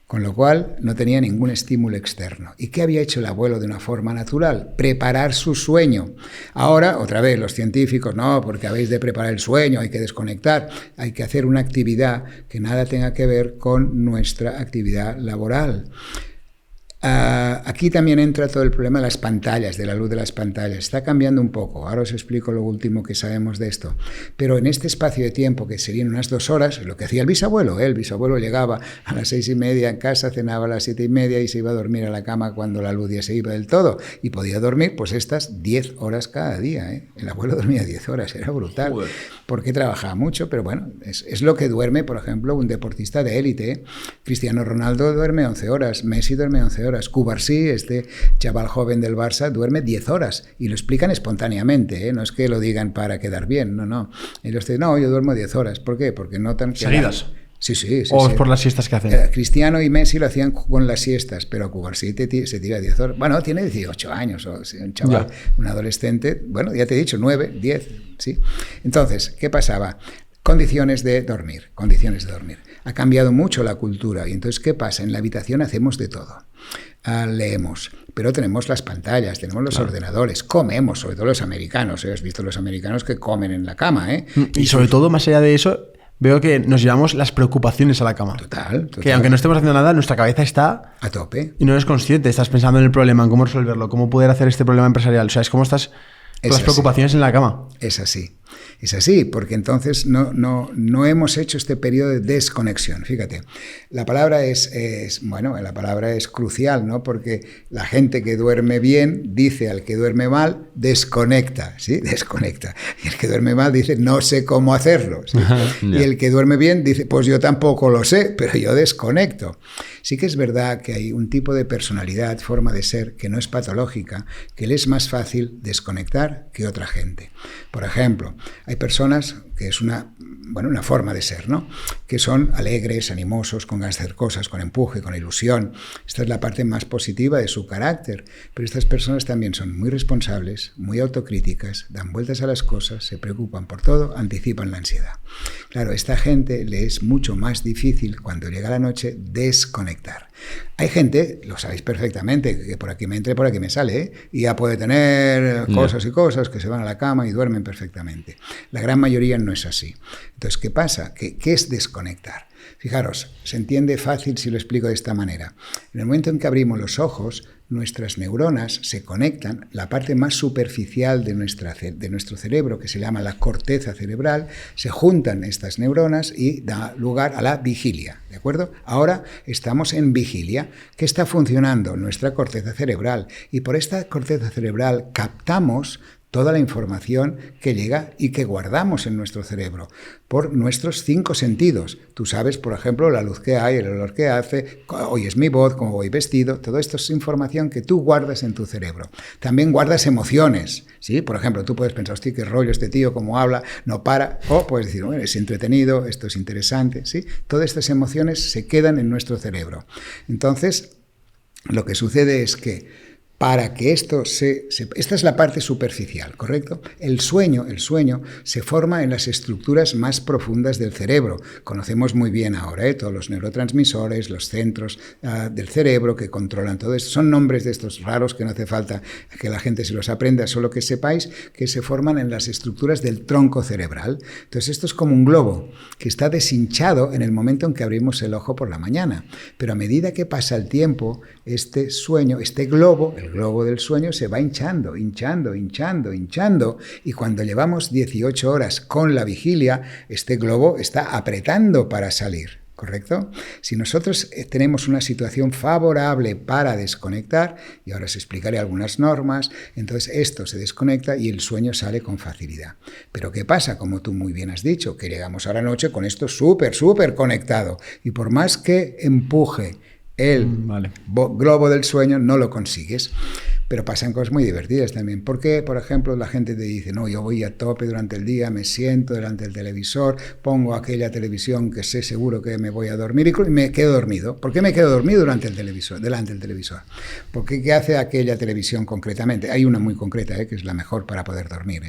Con lo cual no tenía ningún estímulo externo. ¿Y qué había hecho el abuelo de una forma natural? Preparar su sueño. Ahora, otra vez, los científicos, no, porque habéis de preparar el sueño, hay que desconectar, hay que hacer una actividad que nada tenga que ver con nuestra actividad laboral. Aquí también entra todo el problema de las pantallas, de la luz de las pantallas. Está cambiando un poco, ahora os explico lo último que sabemos de esto. Pero en este espacio de tiempo, que serían unas 2 horas, lo que hacía el bisabuelo, el bisabuelo llegaba a las 6:30 en casa, cenaba a las 7:30 y se iba a dormir a la cama cuando la luz ya se iba del todo. Y podía dormir pues estas 10 horas cada día, ¿eh? El abuelo dormía 10 horas, era brutal. Joder. Porque trabajaba mucho, pero bueno, es lo que duerme, por ejemplo, un deportista de élite, ¿eh? Cristiano Ronaldo duerme 11 horas, Messi duerme 11 horas. Cubarsí, este chaval joven del Barça, duerme 10 horas y lo explican espontáneamente, ¿eh? No es que lo digan para quedar bien, no. Ellos dicen, no, yo duermo 10 horas. ¿Por qué? Porque notan que... ¿Seguidas? Sí. ¿O es por las siestas que hacen? Cristiano y Messi lo hacían con las siestas, pero Cubarsí se tira 10 horas. Bueno, tiene 18 años, o sea, un chaval, un adolescente, bueno, ya te he dicho, 9, 10, ¿sí? Entonces, ¿qué pasaba? Condiciones de dormir. Ha cambiado mucho la cultura y entonces, ¿qué pasa? En la habitación hacemos de todo. Leemos, pero tenemos las pantallas, tenemos los ordenadores, comemos, sobre todo los americanos, ¿eh? Has visto los americanos que comen en la cama, ¿eh? Y sobre todo, más allá de eso, veo que nos llevamos las preocupaciones a la cama. Total. Que aunque no estemos haciendo nada, nuestra cabeza está... a tope. Y no eres consciente, estás pensando en el problema, en cómo resolverlo, cómo poder hacer este problema empresarial. O sea, es como estás con las preocupaciones en la cama. Es así, porque entonces no hemos hecho este periodo de desconexión. Fíjate, la palabra es crucial, ¿no? Porque la gente que duerme bien dice al que duerme mal, desconecta, ¿sí? Desconecta. Y el que duerme mal dice, no sé cómo hacerlo, ¿sí? Y el que duerme bien dice, pues yo tampoco lo sé, pero yo desconecto. Sí que es verdad que hay un tipo de personalidad, forma de ser, que no es patológica, que le es más fácil desconectar que otra gente. Por ejemplo, hay personas que es una forma de ser, ¿no? Que son alegres, animosos, con ganas de hacer cosas, con empuje, con ilusión. Esta es la parte más positiva de su carácter. Pero estas personas también son muy responsables, muy autocríticas, dan vueltas a las cosas, se preocupan por todo, anticipan la ansiedad. Claro, a esta gente le es mucho más difícil cuando llega la noche desconectar. Hay gente, lo sabéis perfectamente, que por aquí me entra y por aquí me sale, ¿eh? Y ya puede tener cosas y cosas que se van a la cama y duermen perfectamente. La gran mayoría no no es así. Entonces, ¿qué pasa? ¿Qué es desconectar? Fijaros, se entiende fácil si lo explico de esta manera. En el momento en que abrimos los ojos, nuestras neuronas se conectan, la parte más superficial de nuestro cerebro, que se llama la corteza cerebral, se juntan estas neuronas y da lugar a la vigilia, ¿de acuerdo? Ahora estamos en vigilia, que está funcionando nuestra corteza cerebral, y por esta corteza cerebral captamos toda la información que llega y que guardamos en nuestro cerebro por nuestros 5 sentidos. Tú sabes, por ejemplo, la luz que hay, el olor que hace, oyes mi voz, cómo voy vestido, todo esto es información que tú guardas en tu cerebro. También guardas emociones, ¿sí? Por ejemplo, tú puedes pensar, hostia, qué rollo este tío, cómo habla, no para, o puedes decir, bueno, es entretenido, esto es interesante, ¿sí? Todas estas emociones se quedan en nuestro cerebro. Entonces, lo que sucede es que para que esto esta es la parte superficial, ¿correcto? El sueño se forma en las estructuras más profundas del cerebro. Conocemos muy bien ahora todos los neurotransmisores, los centros del cerebro que controlan todo esto. Son nombres de estos raros que no hace falta que la gente se los aprenda, solo que sepáis que se forman en las estructuras del tronco cerebral. Entonces esto es como un globo que está deshinchado en el momento en que abrimos el ojo por la mañana. Pero a medida que pasa el tiempo, este sueño, este globo, el globo del sueño se va hinchando, y cuando llevamos 18 horas con la vigilia, este globo está apretando para salir, ¿correcto? Si nosotros tenemos una situación favorable para desconectar, y ahora os explicaré algunas normas, entonces esto se desconecta y el sueño sale con facilidad. Pero ¿qué pasa? Como tú muy bien has dicho, que llegamos a la noche con esto súper conectado, y por más que empuje el globo del sueño, no lo consigues. Pero pasan cosas muy divertidas también. Porque, por ejemplo, la gente te dice, no, yo voy a tope durante el día, me siento delante del televisor, pongo aquella televisión que sé seguro que me voy a dormir y me quedo dormido. ¿Por qué me quedo dormido delante del televisor? Porque ¿qué hace aquella televisión concretamente? Hay una muy concreta, que es la mejor para poder dormir.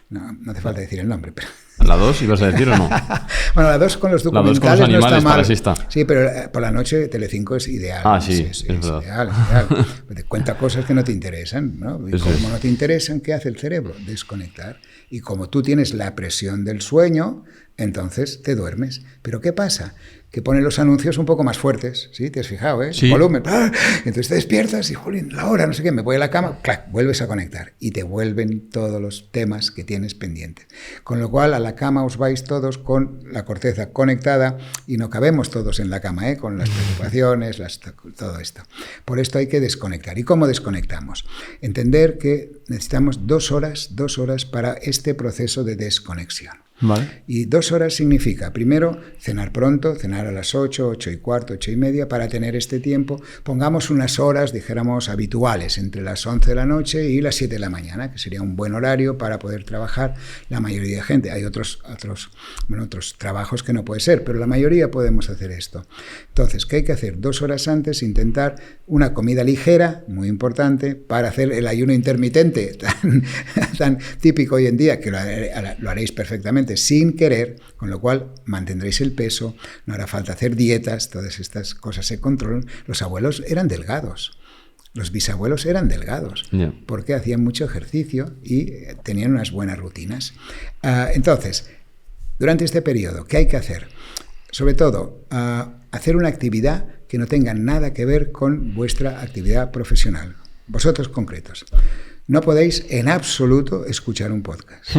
No hace falta decir el nombre, pero... ¿La 2 ibas a decir o no? Bueno, la 2 con los documentales la 2 con los animales, no está mal. sí está. Sí, pero por la noche Telecinco es ideal. Ah, sí, es verdad. ideal. Te cuenta cosas que no te interesan, ¿no? Y como no te interesan, ¿qué hace el cerebro? Desconectar. Y como tú tienes la presión del sueño, entonces te duermes. ¿Pero qué pasa? Que pone los anuncios un poco más fuertes, ¿sí? ¿Te has fijado, Sí. El volumen. ¡Ah! Entonces te despiertas y, jolín, la hora, no sé qué, me voy a la cama, ¡clac!, vuelves a conectar y te vuelven todos los temas que tienes pendientes. Con lo cual, a la cama os vais todos con la corteza conectada y no cabemos todos en la cama, con las preocupaciones, todo esto. Por esto hay que desconectar. ¿Y cómo desconectamos? Entender que necesitamos 2 horas para este proceso de desconexión. Vale. Y 2 horas significa, primero, cenar pronto, cenar a las 8, 8 y cuarto, 8 y media, para tener este tiempo. Pongamos unas horas, dijéramos, habituales, entre las 11 de la noche y las 7 de la mañana, que sería un buen horario para poder trabajar la mayoría de gente. Hay otros trabajos que no puede ser, pero la mayoría podemos hacer esto. Entonces, ¿qué hay que hacer? 2 horas antes, intentar una comida ligera, muy importante, para hacer el ayuno intermitente, tan típico hoy en día, que lo haréis perfectamente sin querer, con lo cual mantendréis el peso, no hará falta hacer dietas, todas estas cosas se controlan. Los abuelos eran delgados, los bisabuelos eran delgados, porque hacían mucho ejercicio y tenían unas buenas rutinas. Entonces, durante este periodo, ¿qué hay que hacer? Sobre todo, hacer una actividad que no tenga nada que ver con vuestra actividad profesional. Vosotros concretos. No podéis en absoluto escuchar un podcast.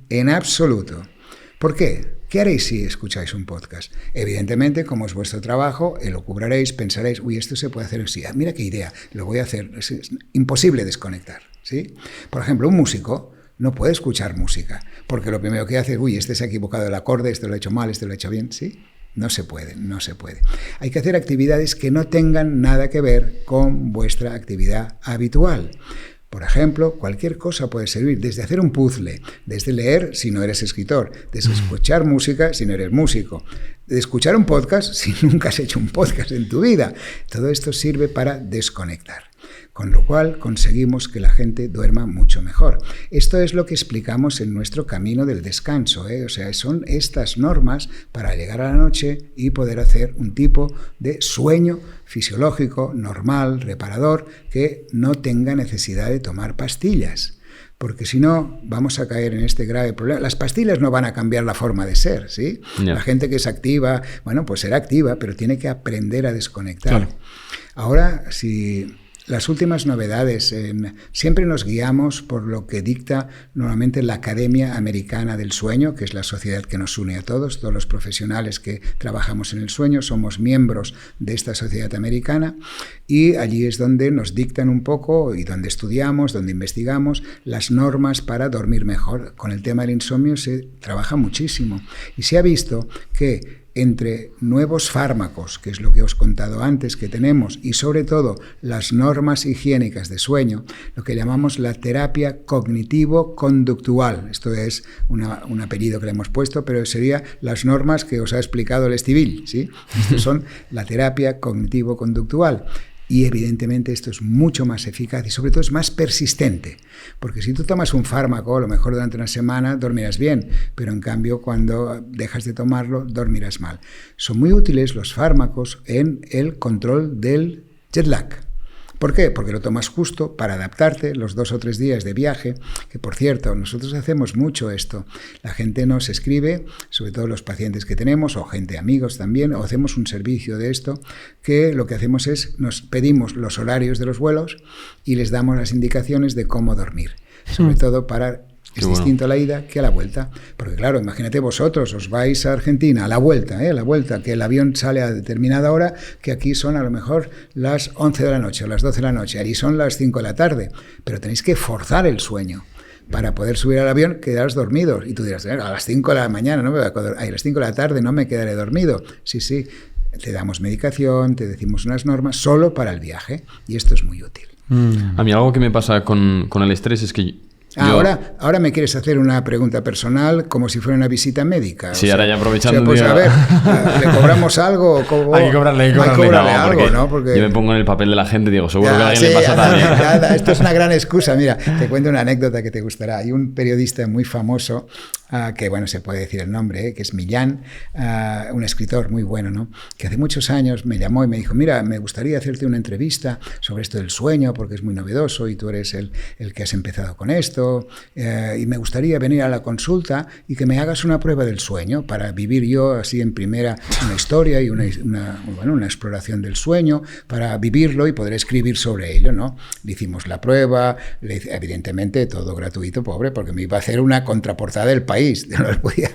En absoluto. ¿Por qué? ¿Qué haréis si escucháis un podcast? Evidentemente, como es vuestro trabajo, lo cubraréis, pensaréis, uy, esto se puede hacer así. Mira qué idea, lo voy a hacer. Es imposible desconectar, ¿sí? Por ejemplo, un músico no puede escuchar música, porque lo primero que hace es, uy, este se ha equivocado el acorde, este lo ha hecho mal, este lo ha hecho bien, ¿sí? No se puede. Hay que hacer actividades que no tengan nada que ver con vuestra actividad habitual. Por ejemplo, cualquier cosa puede servir, desde hacer un puzzle, desde leer si no eres escritor, desde escuchar música si no eres músico, de escuchar un podcast si nunca has hecho un podcast en tu vida. Todo esto sirve para desconectar, con lo cual conseguimos que la gente duerma mucho mejor. Esto es lo que explicamos en nuestro camino del descanso, O sea, son estas normas para llegar a la noche y poder hacer un tipo de sueño fisiológico, normal, reparador, que no tenga necesidad de tomar pastillas. porque si no vamos a caer en este grave problema. Las pastillas no van a cambiar la forma de ser, ¿sí? Yeah. La gente que es activa, bueno, pues será activa, pero tiene que aprender a desconectar. Claro. Ahora, si las últimas novedades, siempre nos guiamos por lo que dicta normalmente la Academia Americana del Sueño, que es la sociedad que nos une a todos los profesionales que trabajamos en el sueño, somos miembros de esta sociedad americana, y allí es donde nos dictan un poco y donde estudiamos, donde investigamos las normas para dormir mejor. Con el tema del insomnio se trabaja muchísimo y se ha visto que entre nuevos fármacos, que es lo que os he contado antes que tenemos, y sobre todo las normas higiénicas de sueño, lo que llamamos la terapia cognitivo-conductual. Esto es un apellido que le hemos puesto, pero sería las normas que os ha explicado el Estivil, ¿sí? Estas son la terapia cognitivo-conductual. Y evidentemente esto es mucho más eficaz y sobre todo es más persistente, porque si tú tomas un fármaco, a lo mejor durante una semana dormirás bien, pero en cambio cuando dejas de tomarlo dormirás mal. Son muy útiles los fármacos en el control del jet lag. ¿Por qué? Porque lo tomas justo para adaptarte los 2 o 3 días de viaje, que por cierto, nosotros hacemos mucho esto. La gente nos escribe, sobre todo los pacientes que tenemos, o gente, amigos también, o hacemos un servicio de esto, que lo que hacemos es, nos pedimos los horarios de los vuelos y les damos las indicaciones de cómo dormir, sobre todo para... Es distinto a la ida que a la vuelta. Porque claro, imagínate vosotros, os vais a Argentina a la vuelta, que el avión sale a determinada hora, que aquí son a lo mejor las 11 de la noche o las 12 de la noche, allí son las 5 de la tarde, pero tenéis que forzar el sueño. Para poder subir al avión, quedaros dormidos. Y tú dirás, a las 5 de la mañana, no me voy a las 5 de la tarde no me quedaré dormido. Sí, te damos medicación, te decimos unas normas solo para el viaje, y esto es muy útil. A mí algo que me pasa con el estrés es que Ahora me quieres hacer una pregunta personal como si fuera una visita médica. Sí, ahora ya aprovechando. Pues a ver, ¿le cobramos algo? Hay que cobrarle algo, ¿no? Porque yo me pongo en el papel de la gente y digo, seguro que a alguien le pasa también. Esto es una gran excusa. Mira, te cuento una anécdota que te gustará. Hay un periodista muy famoso, que bueno, se puede decir el nombre, que es Millán, un escritor muy bueno, ¿no? Que hace muchos años me llamó y me dijo, mira, me gustaría hacerte una entrevista sobre esto del sueño, porque es muy novedoso y tú eres el que has empezado con esto. Y me gustaría venir a la consulta y que me hagas una prueba del sueño para vivir yo así en primera una historia y una exploración del sueño, para vivirlo y poder escribir sobre ello, ¿no? Le hicimos la prueba, evidentemente todo gratuito, pobre, porque me iba a hacer una contraportada del País. No lo podía.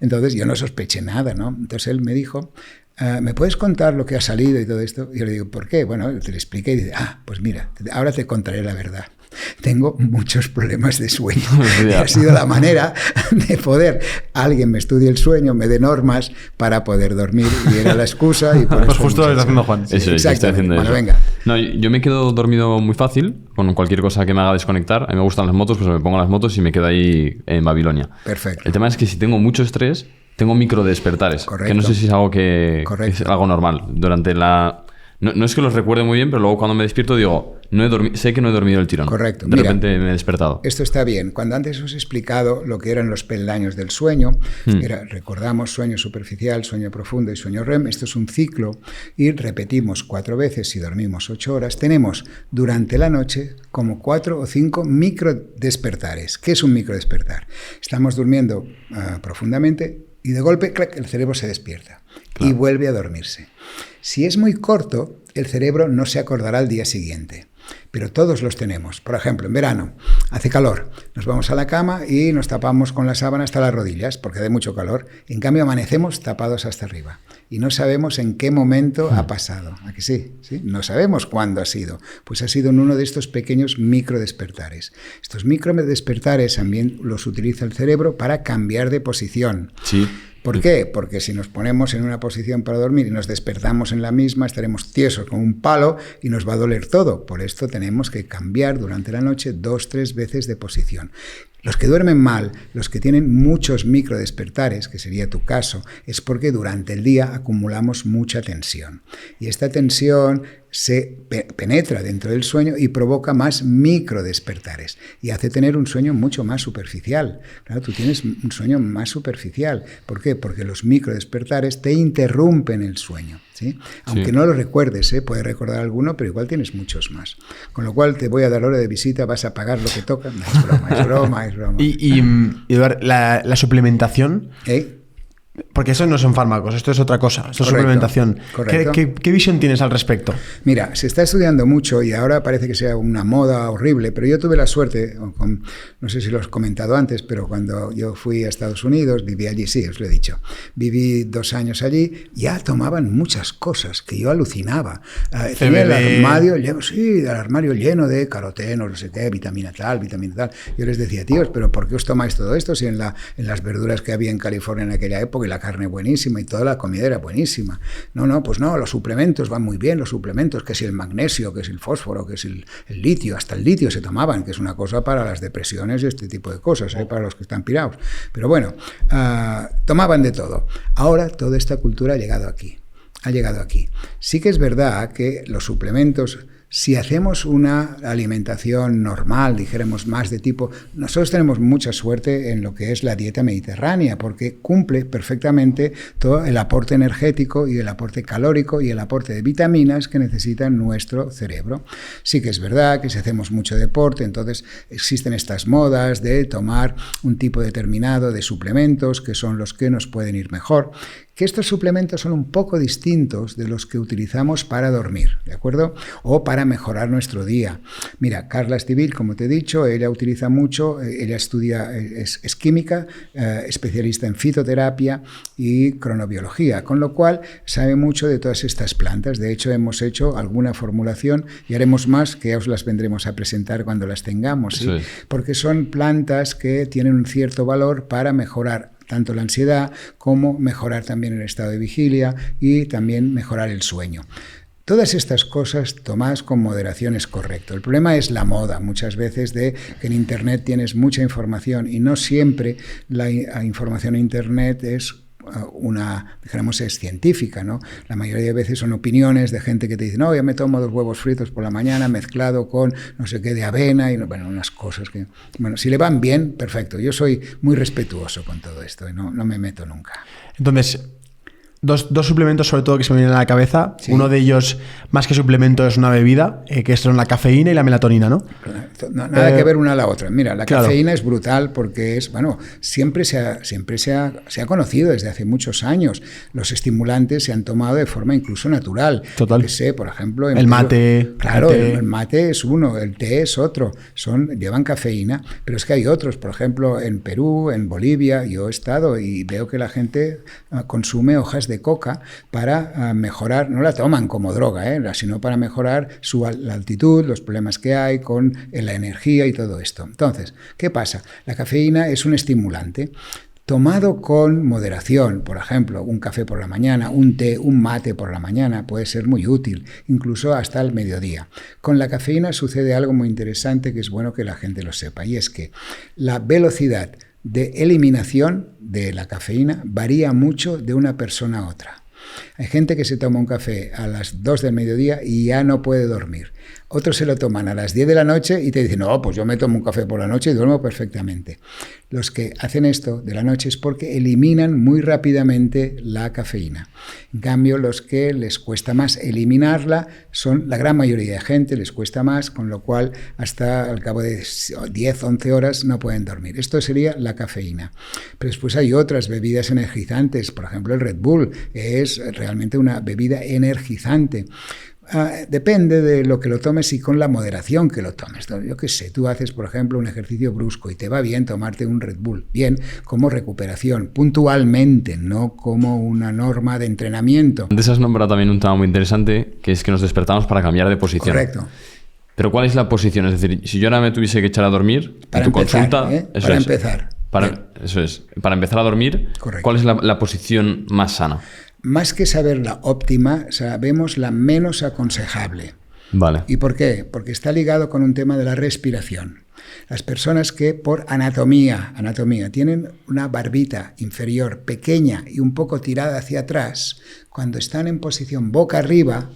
Entonces yo no sospeché nada, ¿no? Entonces él me dijo, ¿me puedes contar lo que ha salido y todo esto? Y yo le digo, ¿por qué? Bueno, te lo expliqué y dice, pues mira, ahora te contaré la verdad. Tengo muchos problemas de sueño. Y ha sido la manera de poder, alguien me estudie el sueño, me dé normas para poder dormir, y era la excusa. Y por pues eso justo lo está haciendo Juan. Sí, estoy haciendo eso. Venga. No, yo me quedo dormido muy fácil con cualquier cosa que me haga desconectar. A mí me gustan las motos, pues me pongo las motos y me quedo ahí en Babilonia. Perfecto. El tema es que si tengo mucho estrés, tengo micro despertares. Correcto. Que no sé si es algo que es algo normal. Durante la... No es que los recuerde muy bien, pero luego cuando me despierto digo, sé que no he dormido el tirón. Correcto. De repente me he despertado. Esto está bien. Cuando antes os he explicado lo que eran los peldaños del sueño, recordamos sueño superficial, sueño profundo y sueño REM. Esto es un ciclo y repetimos 4 veces si dormimos 8 horas. Tenemos durante la noche como 4 o 5 microdespertares. ¿Qué es un microdespertar? Estamos durmiendo profundamente y de golpe, clac, el cerebro se despierta y vuelve a dormirse. Si es muy corto, el cerebro no se acordará al día siguiente, pero todos los tenemos. Por ejemplo, en verano hace calor, nos vamos a la cama y nos tapamos con la sábana hasta las rodillas porque hace mucho calor. En cambio, amanecemos tapados hasta arriba y no sabemos en qué momento ha pasado. ¿A que sí? ¿Sí? No sabemos cuándo ha sido. Pues ha sido en uno de estos pequeños microdespertares. Estos microdespertares también los utiliza el cerebro para cambiar de posición. Sí. ¿Por qué? Porque si nos ponemos en una posición para dormir y nos despertamos en la misma, estaremos tiesos como un palo y nos va a doler todo. Por esto tenemos que cambiar durante la noche 2-3 veces de posición. Los que duermen mal, los que tienen muchos microdespertares, que sería tu caso, es porque durante el día acumulamos mucha tensión. Y esta tensión se penetra dentro del sueño y provoca más microdespertares y hace tener un sueño mucho más superficial. Claro, tú tienes un sueño más superficial. ¿Por qué? Porque los microdespertares te interrumpen el sueño. ¿Sí? Aunque no lo recuerdes, puedes recordar alguno, pero igual tienes muchos más. Con lo cual te voy a dar hora de visita, vas a pagar lo que toca. No, es broma. Y Eduard, la suplementación... Porque eso no son fármacos, esto es otra cosa, esto es suplementación. Correcto. ¿Qué visión tienes al respecto? Mira, se está estudiando mucho y ahora parece que sea una moda horrible, pero yo tuve la suerte, no sé si lo he comentado antes, pero cuando yo fui a Estados Unidos, viví allí, sí, os lo he dicho, viví 2 años allí, ya tomaban muchas cosas que yo alucinaba. Tenía el armario lleno de caroteno, no sé qué, vitamina tal. Yo les decía, tíos, pero ¿por qué os tomáis todo esto si en las verduras que había en California en aquella época y la carne buenísima y toda la comida era buenísima? Pues no, los suplementos van muy bien, los suplementos, que si el magnesio, que si el fósforo, que si el litio, hasta el litio se tomaban, que es una cosa para las depresiones y este tipo de cosas, para los que están pirados. Pero bueno, tomaban de todo. Ahora toda esta cultura ha llegado aquí. Sí que es verdad que los suplementos, si hacemos una alimentación normal, dijéramos más de tipo... Nosotros tenemos mucha suerte en lo que es la dieta mediterránea, porque cumple perfectamente todo el aporte energético y el aporte calórico y el aporte de vitaminas que necesita nuestro cerebro. Sí que es verdad que si hacemos mucho deporte, entonces existen estas modas de tomar un tipo determinado de suplementos que son los que nos pueden ir mejor, que estos suplementos son un poco distintos de los que utilizamos para dormir, ¿de acuerdo? O para mejorar nuestro día. Mira, Carla Estivill, como te he dicho, ella utiliza mucho, ella estudia, es química, especialista en fitoterapia y cronobiología, con lo cual sabe mucho de todas estas plantas. De hecho, hemos hecho alguna formulación y haremos más, que ya os las vendremos a presentar cuando las tengamos, ¿sí? Porque son plantas que tienen un cierto valor para mejorar tanto la ansiedad como mejorar también el estado de vigilia y también mejorar el sueño. Todas estas cosas tomadas con moderación es correcto. El problema es la moda, muchas veces, de que en Internet tienes mucha información y no siempre la información en Internet es es científica, ¿no? La mayoría de veces son opiniones de gente que te dice, no, yo me tomo 2 huevos fritos por la mañana mezclado con no sé qué de avena y unas cosas que, si le van bien, perfecto. Yo soy muy respetuoso con todo esto y no me meto nunca. Entonces, dos suplementos sobre todo que se me vienen a la cabeza. Sí. Uno de ellos, más que suplemento, es una bebida, que son la cafeína y la melatonina, ¿no? Nada que ver una a la otra. Mira, la cafeína es brutal porque siempre se ha conocido desde hace muchos años. Los estimulantes se han tomado de forma incluso natural. Total. Que sé, por ejemplo... El mate. Claro, el mate es uno, el té es otro. Llevan cafeína, pero es que hay otros. Por ejemplo, en Perú, en Bolivia, yo he estado y veo que la gente consume hojas de coca para mejorar, no la toman como droga, sino para mejorar la altitud, los problemas que hay con la energía y todo esto. Entonces, ¿qué pasa? La cafeína es un estimulante. Tomado con moderación, por ejemplo, un café por la mañana, un té, un mate por la mañana, puede ser muy útil, incluso hasta el mediodía. Con la cafeína sucede algo muy interesante que es bueno que la gente lo sepa, y es que la velocidad de eliminación de la cafeína varía mucho de una persona a otra. Hay gente que se toma un café a las 2 del mediodía y ya no puede dormir. Otros se lo toman a las 10 de la noche y te dicen, no, pues yo me tomo un café por la noche y duermo perfectamente. Los que hacen esto de la noche es porque eliminan muy rápidamente la cafeína. En cambio, los que les cuesta más eliminarla son la gran mayoría de gente, les cuesta más, con lo cual hasta al cabo de 10, 11 horas no pueden dormir. Esto sería la cafeína. Pero después hay otras bebidas energizantes, por ejemplo el Red Bull es realmente una bebida energizante. Depende de lo que lo tomes y con la moderación que lo tomes. Yo qué sé, tú haces, por ejemplo, un ejercicio brusco y te va bien tomarte un Red Bull, bien, como recuperación, puntualmente, no como una norma de entrenamiento. Antes has nombrado también un tema muy interesante, que es que nos despertamos para cambiar de posición. Correcto. Pero ¿cuál es la posición? Es decir, si yo ahora me tuviese que echar a dormir, para en tu empezar, consulta... Para empezar. Eso es. Para empezar a dormir, correcto. ¿Cuál es la posición más sana? Más que saber la óptima, sabemos la menos aconsejable. Vale. ¿Y por qué? Porque está ligado con un tema de la respiración. Las personas que por anatomía tienen una barbita inferior pequeña y un poco tirada hacia atrás, cuando están en posición boca arriba,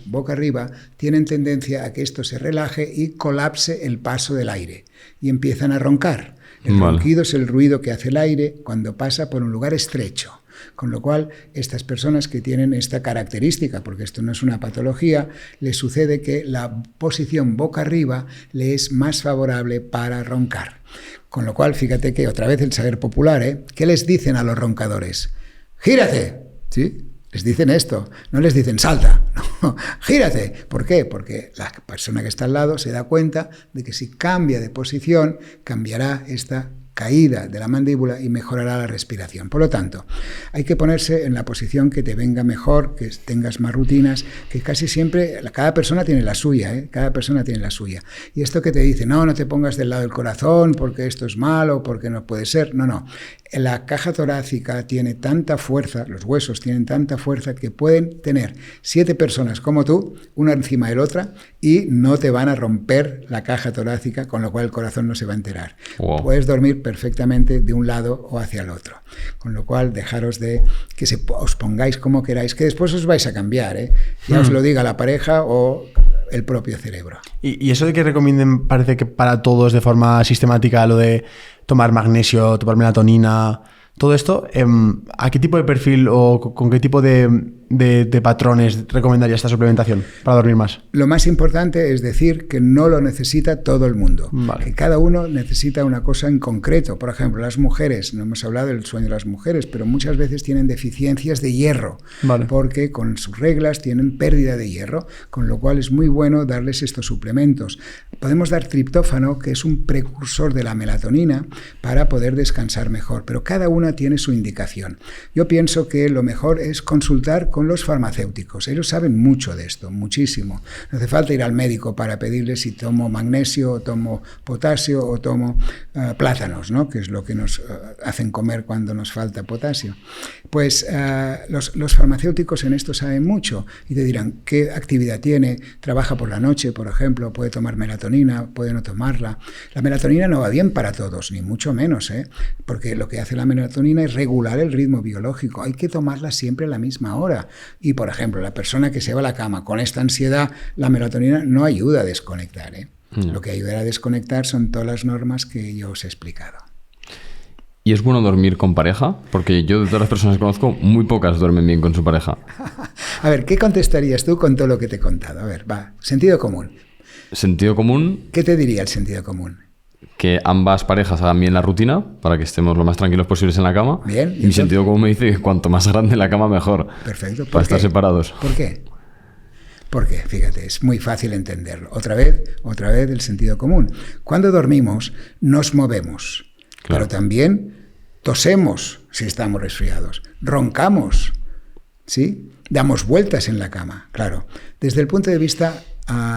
tienen tendencia a que esto se relaje y colapse el paso del aire y empiezan a roncar. El ronquido es el ruido que hace el aire cuando pasa por un lugar estrecho. Con lo cual, estas personas que tienen esta característica, porque esto no es una patología, les sucede que la posición boca arriba le es más favorable para roncar. Con lo cual, fíjate que otra vez el saber popular, ¿eh? ¿Qué les dicen a los roncadores? ¡Gírate! ¿Sí? Les dicen esto, no les dicen salta, no, gírate. ¿Por qué? Porque la persona que está al lado se da cuenta de que si cambia de posición, cambiará esta caída de la mandíbula y mejorará la respiración. Por lo tanto, hay que ponerse en la posición que te venga mejor, que tengas más rutinas, que casi siempre, cada persona tiene la suya, ¿eh? Cada persona tiene la suya. Y esto que te dice, no te pongas del lado del corazón porque esto es malo, porque no puede ser, no. La caja torácica tiene tanta fuerza, los huesos tienen tanta fuerza que pueden tener 7 personas como tú, una encima de la otra, y no te van a romper la caja torácica, con lo cual el corazón no se va a enterar. Wow. Puedes dormir perfectamente de un lado o hacia el otro. Con lo cual, dejaros de que os pongáis como queráis, que después os vais a cambiar, ¿eh? Ya os lo diga la pareja o el propio cerebro. Y eso de que recomienden, parece que para todos de forma sistemática, lo de tomar magnesio, tomar melatonina, todo esto, ¿a qué tipo de perfil o con qué tipo de patrones recomendaría esta suplementación para dormir más? Lo más importante es decir que no lo necesita todo el mundo, vale. Que cada uno necesita una cosa en concreto. Por ejemplo, las mujeres, no hemos hablado del sueño de las mujeres, pero muchas veces tienen deficiencias de hierro, vale. Porque con sus reglas tienen pérdida de hierro, con lo cual es muy bueno darles estos suplementos. Podemos dar triptófano, que es un precursor de la melatonina, para poder descansar mejor, pero cada una tiene su indicación. Yo pienso que lo mejor es consultar con los farmacéuticos. Ellos saben mucho de esto, muchísimo. No hace falta ir al médico para pedirles si tomo magnesio, o tomo potasio, o tomo plátanos, ¿no? Que es lo que nos hacen comer cuando nos falta potasio. Pues los farmacéuticos en esto saben mucho y te dirán qué actividad tiene, trabaja por la noche, por ejemplo, puede tomar melatonina, puede no tomarla. La melatonina no va bien para todos, ni mucho menos, porque lo que hace la melatonina es regular el ritmo biológico. Hay que tomarla siempre a la misma hora. Y, por ejemplo, la persona que se va a la cama con esta ansiedad, la melatonina no ayuda a desconectar. Lo que ayuda a desconectar son todas las normas que yo os he explicado. ¿Y es bueno dormir con pareja? Porque yo de todas las personas que conozco, muy pocas duermen bien con su pareja. A ver, ¿qué contestarías tú con todo lo que te he contado? A ver, va, sentido común. ¿Sentido común? ¿Qué te diría el sentido común? Que ambas parejas hagan bien la rutina para que estemos lo más tranquilos posibles en la cama. Bien. Y mi sentido común me dice que cuanto más grande la cama, mejor. Perfecto. Para estar separados. ¿Por qué? Porque, fíjate, es muy fácil entenderlo. Otra vez el sentido común. Cuando dormimos, nos movemos. Claro. Pero también tosemos si estamos resfriados. Roncamos, ¿sí? Damos vueltas en la cama, claro. Desde el punto de vista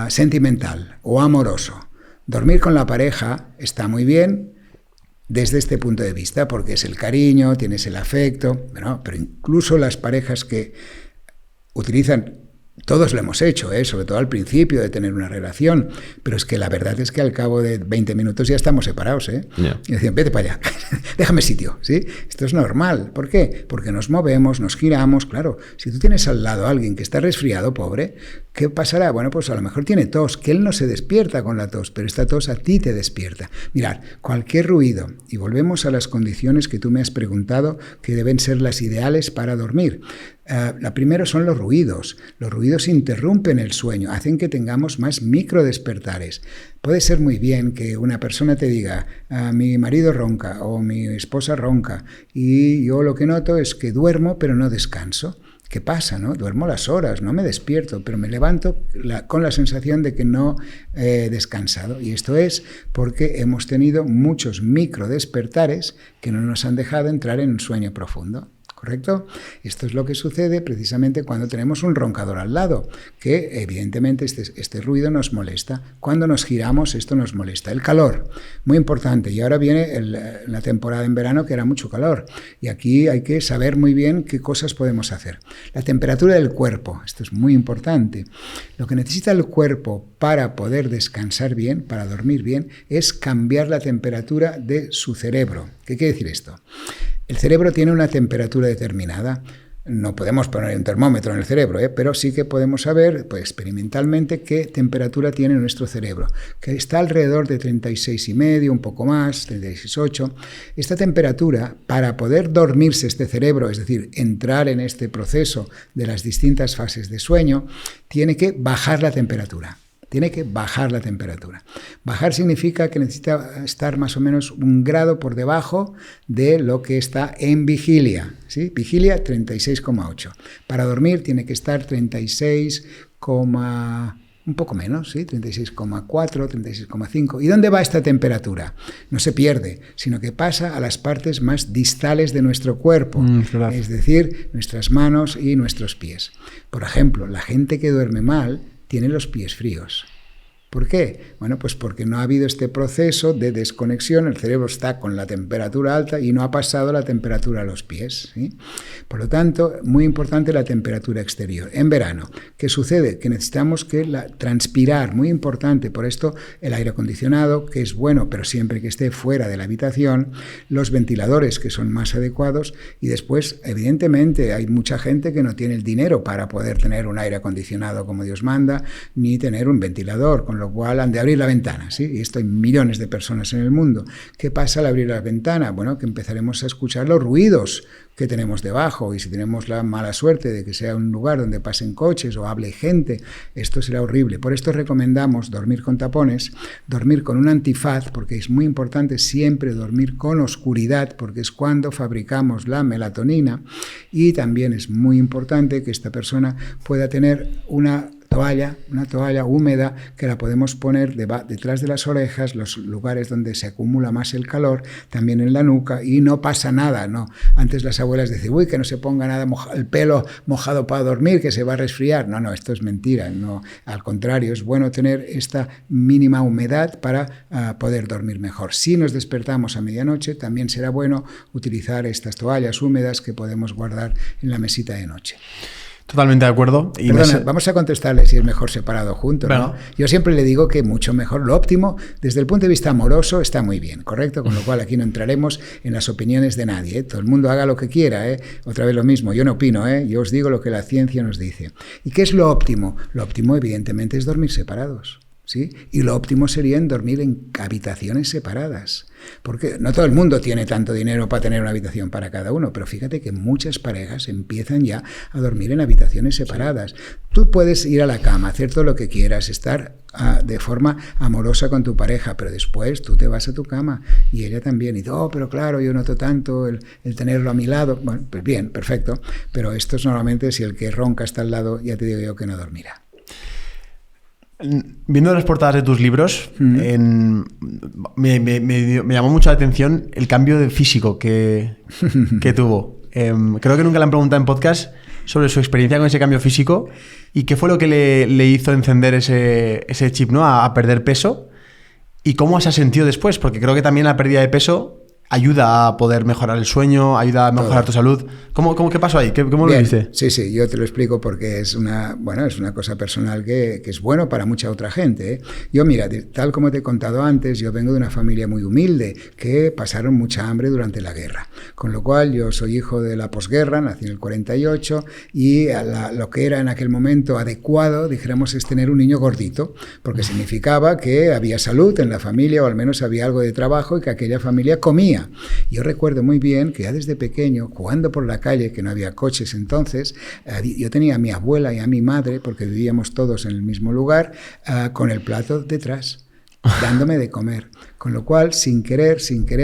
sentimental o amoroso, dormir con la pareja está muy bien desde este punto de vista, porque es el cariño, tienes el afecto, ¿no? Pero incluso las parejas que utilizan, todos lo hemos hecho, sobre todo al principio de tener una relación, pero es que la verdad es que al cabo de 20 minutos ya estamos separados, Yeah. Y decían, vete para allá, déjame sitio, ¿sí? Esto es normal. ¿Por qué? Porque nos movemos, nos giramos, claro. Si tú tienes al lado a alguien que está resfriado, pobre, ¿qué pasará? Bueno, pues a lo mejor tiene tos, que él no se despierta con la tos, pero esta tos a ti te despierta. Mirad, cualquier ruido, y volvemos a las condiciones que tú me has preguntado, que deben ser las ideales para dormir. La primera son los ruidos. Los ruidos interrumpen el sueño, hacen que tengamos más microdespertares. Puede ser muy bien que una persona te diga, mi marido ronca o mi esposa ronca, y yo lo que noto es que duermo pero no descanso. ¿Qué pasa, no? Duermo las horas, no me despierto, pero me levanto con la sensación de que no he descansado. Y esto es porque hemos tenido muchos microdespertares que no nos han dejado entrar en un sueño profundo. ¿correcto? Esto es lo que sucede precisamente cuando tenemos un roncador al lado, que evidentemente este ruido nos molesta. Cuando nos giramos, esto nos molesta. El calor, muy importante. Y ahora viene la temporada en verano que era mucho calor. Y aquí hay que saber muy bien qué cosas podemos hacer. La temperatura del cuerpo, esto es muy importante. Lo que necesita el cuerpo para poder descansar bien, para dormir bien, es cambiar la temperatura de su cerebro. ¿Qué quiere decir esto? El cerebro tiene una temperatura determinada. No podemos poner un termómetro en el cerebro, pero sí que podemos saber pues, experimentalmente qué temperatura tiene nuestro cerebro, que está alrededor de 36,5, un poco más, 36,8. Esta temperatura, para poder dormirse este cerebro, es decir, entrar en este proceso de las distintas fases de sueño, tiene que bajar la temperatura. Tiene que bajar la temperatura. Bajar significa que necesita estar más o menos 1 grado por debajo de lo que está en vigilia. ¿Sí? Vigilia 36,8. Para dormir tiene que estar 36, un poco menos, ¿sí? 36,4, 36,5. ¿Y dónde va esta temperatura? No se pierde, sino que pasa a las partes más distales de nuestro cuerpo, es decir, nuestras manos y nuestros pies. Por ejemplo, la gente que duerme mal tiene los pies fríos. ¿Por qué? Bueno, pues porque no ha habido este proceso de desconexión, el cerebro está con la temperatura alta y no ha pasado la temperatura a los pies, ¿sí? Por lo tanto, muy importante la temperatura exterior. En verano, ¿qué sucede? Que necesitamos transpirar, muy importante, por esto el aire acondicionado, que es bueno, pero siempre que esté fuera de la habitación, los ventiladores, que son más adecuados, y después, evidentemente, hay mucha gente que no tiene el dinero para poder tener un aire acondicionado como Dios manda, ni tener un ventilador, con lo cual han de abrir la ventana, ¿sí? Y esto hay millones de personas en el mundo. ¿Qué pasa al abrir la ventana? Bueno, que empezaremos a escuchar los ruidos que tenemos debajo, y si tenemos la mala suerte de que sea un lugar donde pasen coches o hable gente, esto será horrible. Por esto recomendamos dormir con tapones, dormir con un antifaz, porque es muy importante siempre dormir con oscuridad, porque es cuando fabricamos la melatonina, y también es muy importante que esta persona pueda tener una toalla húmeda que la podemos poner detrás de las orejas, los lugares donde se acumula más el calor, también en la nuca, y no pasa nada, ¿no? Antes las abuelas decían, uy, que no se ponga nada el pelo mojado para dormir, que se va a resfriar. No, esto es mentira, no, al contrario, es bueno tener esta mínima humedad para poder dormir mejor. Si nos despertamos a medianoche, también será bueno utilizar estas toallas húmedas que podemos guardar en la mesita de noche. Totalmente de acuerdo. Y perdona, vamos a contestarle si es mejor separado juntos, ¿no? Yo siempre le digo que mucho mejor, lo óptimo, desde el punto de vista amoroso, está muy bien, ¿correcto? Con lo cual aquí no entraremos en las opiniones de nadie, ¿eh? Todo el mundo haga lo que quiera, ¿eh? Otra vez lo mismo, yo no opino, ¿eh? Yo os digo lo que la ciencia nos dice. ¿Y qué es lo óptimo? Lo óptimo, evidentemente, es dormir separados, ¿sí? Y lo óptimo sería dormir en habitaciones separadas. Porque no todo el mundo tiene tanto dinero para tener una habitación para cada uno, pero fíjate que muchas parejas empiezan ya a dormir en habitaciones separadas. Sí. Tú puedes ir a la cama, hacer todo lo que quieras, estar de forma amorosa con tu pareja, pero después tú te vas a tu cama y ella también. Y pero claro, yo noto tanto el tenerlo a mi lado. Bueno, pues bien, perfecto, pero esto es normalmente si el que ronca está al lado, ya te digo yo que no dormirá. Viendo las portadas de tus libros, me llamó mucho la atención el cambio de físico que tuvo. Creo que nunca le han preguntado en podcast sobre su experiencia con ese cambio físico y qué fue lo que le hizo encender ese chip, ¿no? a perder peso, y cómo se ha sentido después, porque creo que también la pérdida de peso ayuda a poder mejorar el sueño, ayuda a mejorar tu salud. ¿Qué pasó ahí? ¿Cómo lo viste? Sí, yo te lo explico porque es una cosa personal que es bueno para mucha otra gente, ¿eh? Yo, mira, tal como te he contado antes, yo vengo de una familia muy humilde que pasaron mucha hambre durante la guerra. Con lo cual, yo soy hijo de la posguerra, nací en el 48, y lo que era en aquel momento adecuado, dijéramos, es tener un niño gordito, porque significaba que había salud en la familia, o al menos había algo de trabajo, y que aquella familia comía. Yo recuerdo muy bien que ya desde pequeño, jugando por la calle, que no había coches entonces, yo tenía a mi abuela y a mi madre, porque vivíamos todos en el mismo lugar, con el plato detrás. dándome de comer. Con lo cual, sin querer,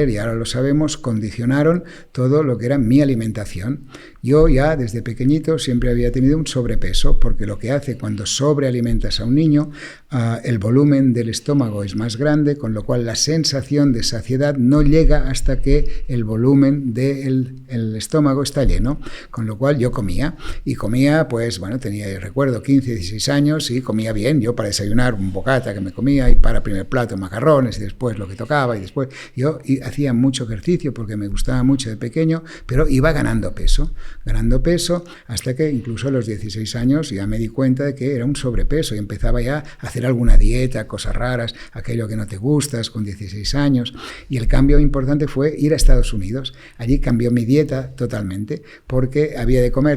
y ahora lo sabemos, condicionaron todo lo que era mi alimentación. Yo ya desde pequeñito siempre había tenido un sobrepeso, porque lo que hace cuando sobrealimentas a un niño, el volumen del estómago es más grande, con lo cual la sensación de saciedad no llega hasta que el volumen del estómago está lleno. Con lo cual yo comía, pues bueno, recuerdo 15, 16 años y comía bien. Yo para desayunar un bocata que me comía y para primer plato macarrones y después lo que tocaba y después yo hacía mucho ejercicio porque me gustaba mucho de pequeño, pero iba ganando peso hasta que incluso a los 16 años ya me di cuenta de que era un sobrepeso y empezaba ya a hacer alguna dieta, cosas raras, aquello que no te gustas con 16 años. Y el cambio importante fue ir a Estados Unidos. Allí cambió mi dieta totalmente porque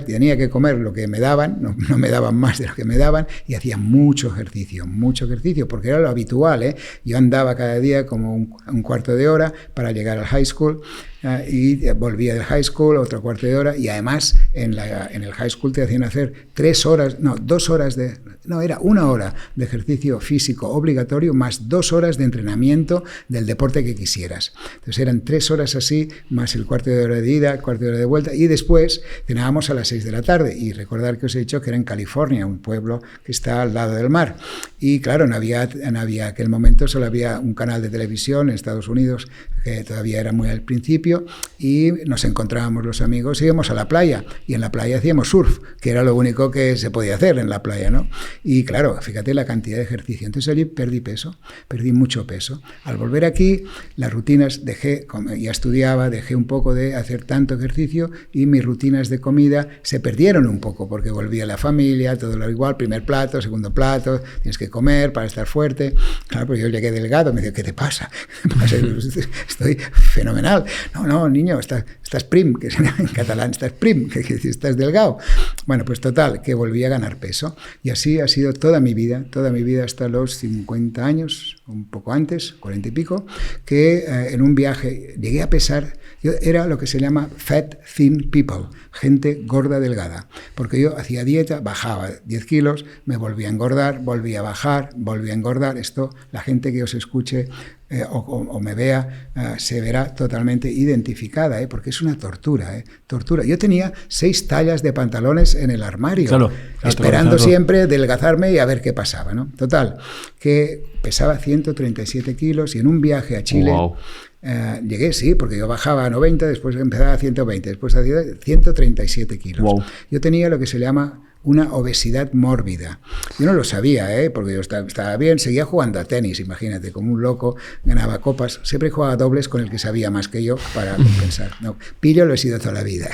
tenía que comer lo que me daban, no me daban más de lo que me daban, y hacía mucho ejercicio porque era lo habitual, ¿eh? Yo andaba cada día como un cuarto de hora para llegar al high school. Y volvía del high school otro cuarto de hora, y además en el high school te hacían hacer 1 hora de ejercicio físico obligatorio más 2 horas de entrenamiento del deporte que quisieras. Entonces eran 3 horas así, más el cuarto de hora de ida, cuarto de hora de vuelta, y después cenábamos a las 6 de la tarde. Y recordar que os he dicho que era en California, un pueblo que está al lado del mar. Y claro, no había aquel momento, solo había un canal de televisión en Estados Unidos, que todavía era muy al principio, y nos encontrábamos los amigos, íbamos a la playa, y en la playa hacíamos surf, que era lo único que se podía hacer en la playa, ¿no? Y claro, fíjate la cantidad de ejercicio. Entonces allí perdí mucho peso. Al volver aquí, las rutinas como ya estudiaba, dejé un poco de hacer tanto ejercicio, y mis rutinas de comida se perdieron un poco, porque volvía la familia, todo lo igual, primer plato, segundo plato, tienes que comer para estar fuerte. Claro, pues yo llegué delgado, me dijo, ¿qué te pasa? Estoy fenomenal. No, niño, estás prim, que en catalán estás prim, que estás delgado. Bueno, pues total, que volví a ganar peso. Y así ha sido toda mi vida hasta los 50 años, un poco antes, 40 y pico, que en un viaje llegué a pesar, yo era lo que se llama fat thin people, gente gorda delgada, porque yo hacía dieta, bajaba 10 kilos, me volvía a engordar, volvía a bajar, volvía a engordar. Esto, la gente que os escuche o me vea, se verá totalmente identificada, porque es una tortura. Yo tenía 6 tallas de pantalones en el armario, claro, esperando siempre adelgazarme y a ver qué pasaba, ¿no? Total, que pesaba 137 kilos y en un viaje a Chile... Wow. Llegué, sí, porque yo bajaba a 90, después empezaba a 120, después a 137 kilos. Wow. Yo tenía lo que se llama una obesidad mórbida. Yo no lo sabía, porque yo estaba bien, seguía jugando a tenis, imagínate, como un loco, ganaba copas, siempre jugaba dobles con el que sabía más que yo para compensar. No, pillo lo he sido toda la vida.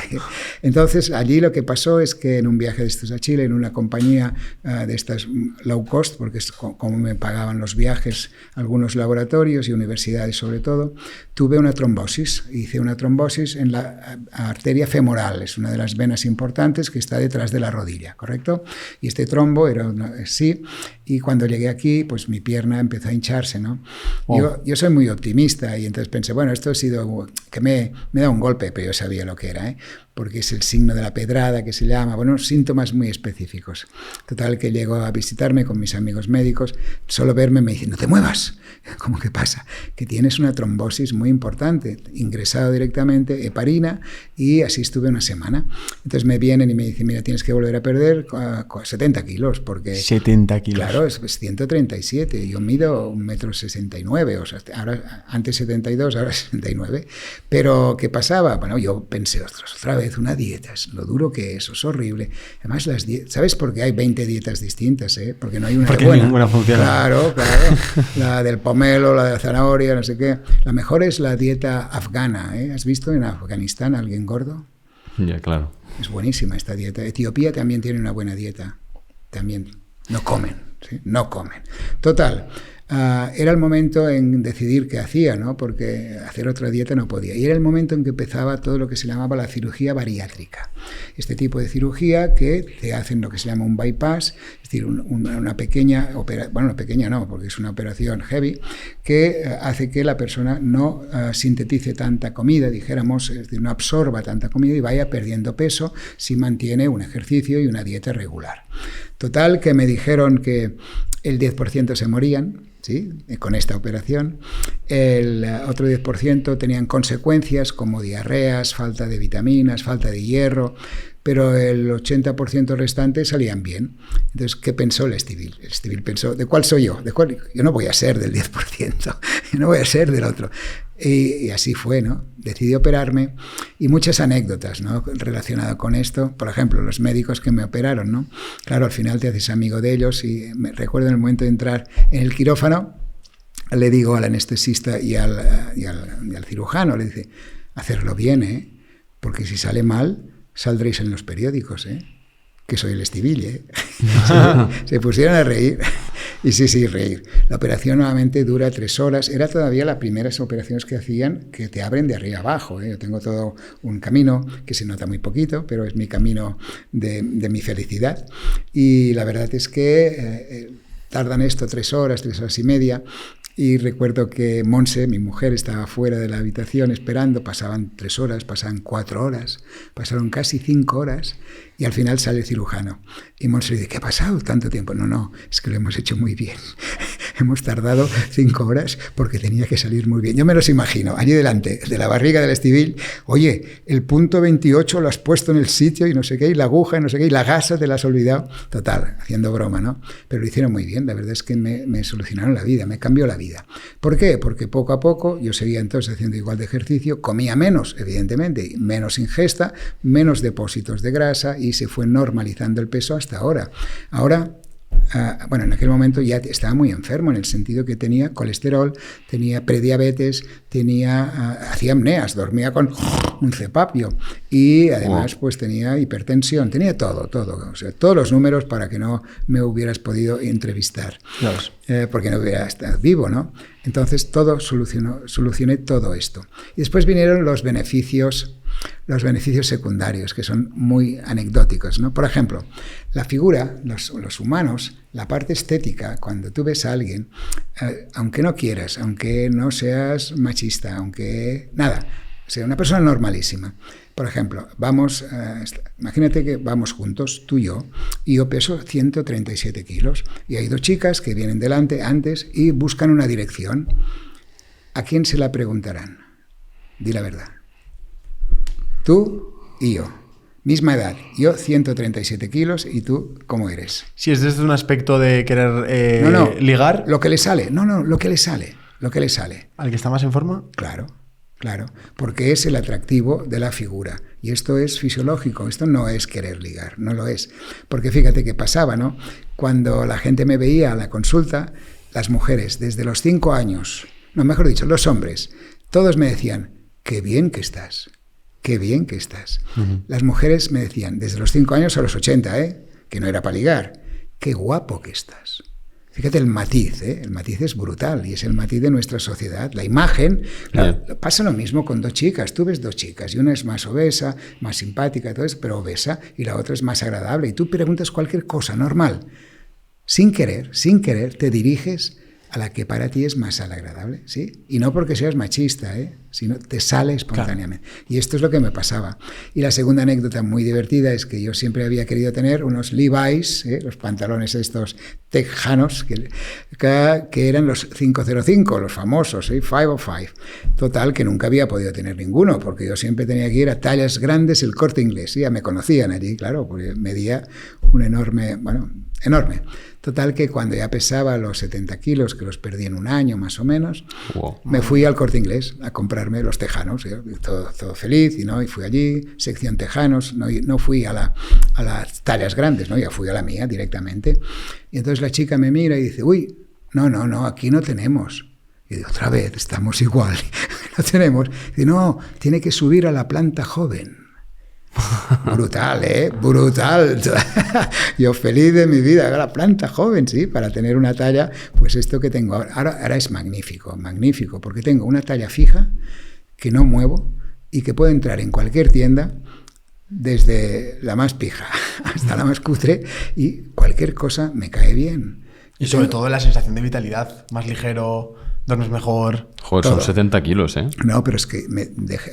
Entonces, allí lo que pasó es que en un viaje de estos a Chile, en una compañía de estas low cost, porque es como me pagaban los viajes algunos laboratorios y universidades sobre todo, tuve una trombosis. Hice una trombosis en la arteria femoral, es una de las venas importantes que está detrás de la rodilla, ¿correcto? Y este trombo era así, y cuando llegué aquí, pues mi pierna empezó a hincharse, ¿no? Oh. Yo soy muy optimista, y entonces pensé, bueno, esto ha sido que me da un golpe, pero yo sabía lo que era, porque es el signo de la pedrada que se llama, bueno, síntomas muy específicos. Total, que llego a visitarme con mis amigos médicos, solo verme me dicen, no te muevas. ¿Cómo que pasa? Que tienes una trombosis muy importante, ingresado directamente, heparina, y así estuve una semana. Entonces me vienen y me dicen, mira, tienes que volver a perder 70 kilos, porque... 70 kilos. Claro, es 137, yo mido 1,69 m, o sea, ahora, antes 72, ahora 69. Pero, ¿qué pasaba? Bueno, yo pensé, ostras, otra vez una dieta, es lo duro que es horrible. Además, las dietas, ¿sabes por qué hay 20 dietas distintas? Porque no hay una porque buena. Ninguna funciona. Claro. La del pomelo, la de la zanahoria, no sé qué. La mejor es la dieta afgana. ¿Has visto en Afganistán a alguien gordo? Ya, claro. Es buenísima esta dieta. Etiopía también tiene una buena dieta. También no comen, ¿sí? No comen. Total. Era el momento en decidir qué hacía, ¿no? Porque hacer otra dieta no podía. Y era el momento en que empezaba todo lo que se llamaba la cirugía bariátrica. Este tipo de cirugía que te hacen lo que se llama un bypass, es decir, una pequeña operación, bueno, pequeña no, porque es una operación heavy, que hace que la persona no sintetice tanta comida, dijéramos, es decir, no absorba tanta comida y vaya perdiendo peso si mantiene un ejercicio y una dieta regular. Total, que me dijeron que el 10% se morían, ¿sí?, con esta operación. El otro 10% tenían consecuencias como diarreas, falta de vitaminas, falta de hierro, pero el 80% restante salían bien. Entonces, ¿qué pensó el Estivil? El Estivil pensó, ¿de cuál soy yo? Yo no voy a ser del 10%, yo no voy a ser del otro. Y así fue, ¿no? Decidí operarme y muchas anécdotas, ¿no?, relacionadas con esto. Por ejemplo, los médicos que me operaron, ¿no? Claro, al final te haces amigo de ellos y me recuerdo en el momento de entrar en el quirófano, le digo al anestesista y al cirujano, le dice, hacerlo bien, ¿eh? Porque si sale mal, saldréis en los periódicos, ¿eh? Que soy el Estivil, ¿eh? Se pusieron a reír. Y sí, reír. La operación nuevamente dura 3 horas. Era todavía las primeras operaciones que hacían que te abren de arriba abajo, ¿eh? Yo tengo todo un camino que se nota muy poquito, pero es mi camino de mi felicidad. Y la verdad es que tardan esto 3 horas y media. Y recuerdo que Monse, mi mujer, estaba fuera de la habitación esperando. Pasaban 3 horas, pasaban 4 horas, pasaron casi 5 horas y al final sale el cirujano. Y Monse le dice, ¿qué ha pasado tanto tiempo? No, es que lo hemos hecho muy bien. Hemos tardado 5 horas porque tenía que salir muy bien. Yo me los imagino, allí delante de la barriga del Estivil, oye, el punto 28 lo has puesto en el sitio y no sé qué, y la aguja y no sé qué, y la gasa te la has olvidado. Total, haciendo broma, ¿no? Pero lo hicieron muy bien, la verdad es que me solucionaron la vida, me cambió la vida. ¿Por qué? Porque poco a poco yo seguía entonces haciendo igual de ejercicio, comía menos, evidentemente, menos ingesta, menos depósitos de grasa y se fue normalizando el peso hasta ahora. Ahora, bueno, en aquel momento ya estaba muy enfermo en el sentido que tenía colesterol, tenía prediabetes, hacía apneas, dormía con un cepapio y además pues tenía hipertensión, tenía todo, o sea, todos los números para que no me hubieras podido entrevistar, porque no hubiera estado vivo, ¿no? Entonces solucioné todo esto. Y después vinieron los beneficios secundarios, que son muy anecdóticos, ¿no? Por ejemplo, la figura, los humanos, la parte estética, cuando tú ves a alguien, aunque no quieras, aunque no seas machista, aunque nada, sea una persona normalísima. Por ejemplo, imagínate que vamos juntos, tú y yo peso 137 kilos, y hay 2 chicas que vienen delante antes y buscan una dirección. ¿A quién se la preguntarán? Di la verdad. Tú y yo, misma edad, yo 137 kilos y tú, ¿cómo eres? Si es desde un aspecto de querer ligar. Lo que le sale, lo que le sale. ¿Al que está más en forma? Claro, porque es el atractivo de la figura. Y esto es fisiológico, esto no es querer ligar, no lo es. Porque fíjate qué pasaba, ¿no? Cuando la gente me veía a la consulta, las mujeres, desde los 5 años, mejor dicho, los hombres, todos me decían, qué bien que estás. Qué bien que estás. Uh-huh. Las mujeres me decían, desde los 5 años a los 80, que no era para ligar, qué guapo que estás. Fíjate el matiz, el matiz es brutal y es el matiz de nuestra sociedad. La imagen, pasa lo mismo con 2 chicas. Tú ves 2 chicas y una es más obesa, más simpática, todo eso, pero obesa, y la otra es más agradable. Y tú preguntas cualquier cosa normal. Sin querer, te diriges a la que para ti es más agradable, ¿sí? Y no porque seas machista, sino te sale espontáneamente. Claro. Y esto es lo que me pasaba. Y la segunda anécdota muy divertida es que yo siempre había querido tener unos Levi's, los pantalones estos tejanos, que eran los 505, los famosos, 505. Total, que nunca había podido tener ninguno, porque yo siempre tenía que ir a tallas grandes, el Corte Inglés. Ya me conocían allí, claro, porque medía un enorme. Total, que cuando ya pesaba los 70 kilos, que los perdí en un año más o menos, me fui al Corte Inglés a comprarme los tejanos, todo feliz, y fui allí, sección tejanos, no fui a las tallas grandes, ya fui a la mía directamente. Y entonces la chica me mira y dice, uy, no, aquí no tenemos. Y digo, otra vez, estamos igual, no tenemos. Y dice, no, tiene que subir a la planta joven. Brutal, brutal. Yo feliz de mi vida, la planta joven, sí, para tener una talla, pues esto que tengo ahora es magnífico, porque tengo una talla fija que no muevo y que puedo entrar en cualquier tienda, desde la más pija hasta la más cutre, y cualquier cosa me cae bien. Y sobre todo la sensación de vitalidad, más ligero, Duermes mejor. Joder, Todo. son 70 kilos, ¿eh? No, pero es que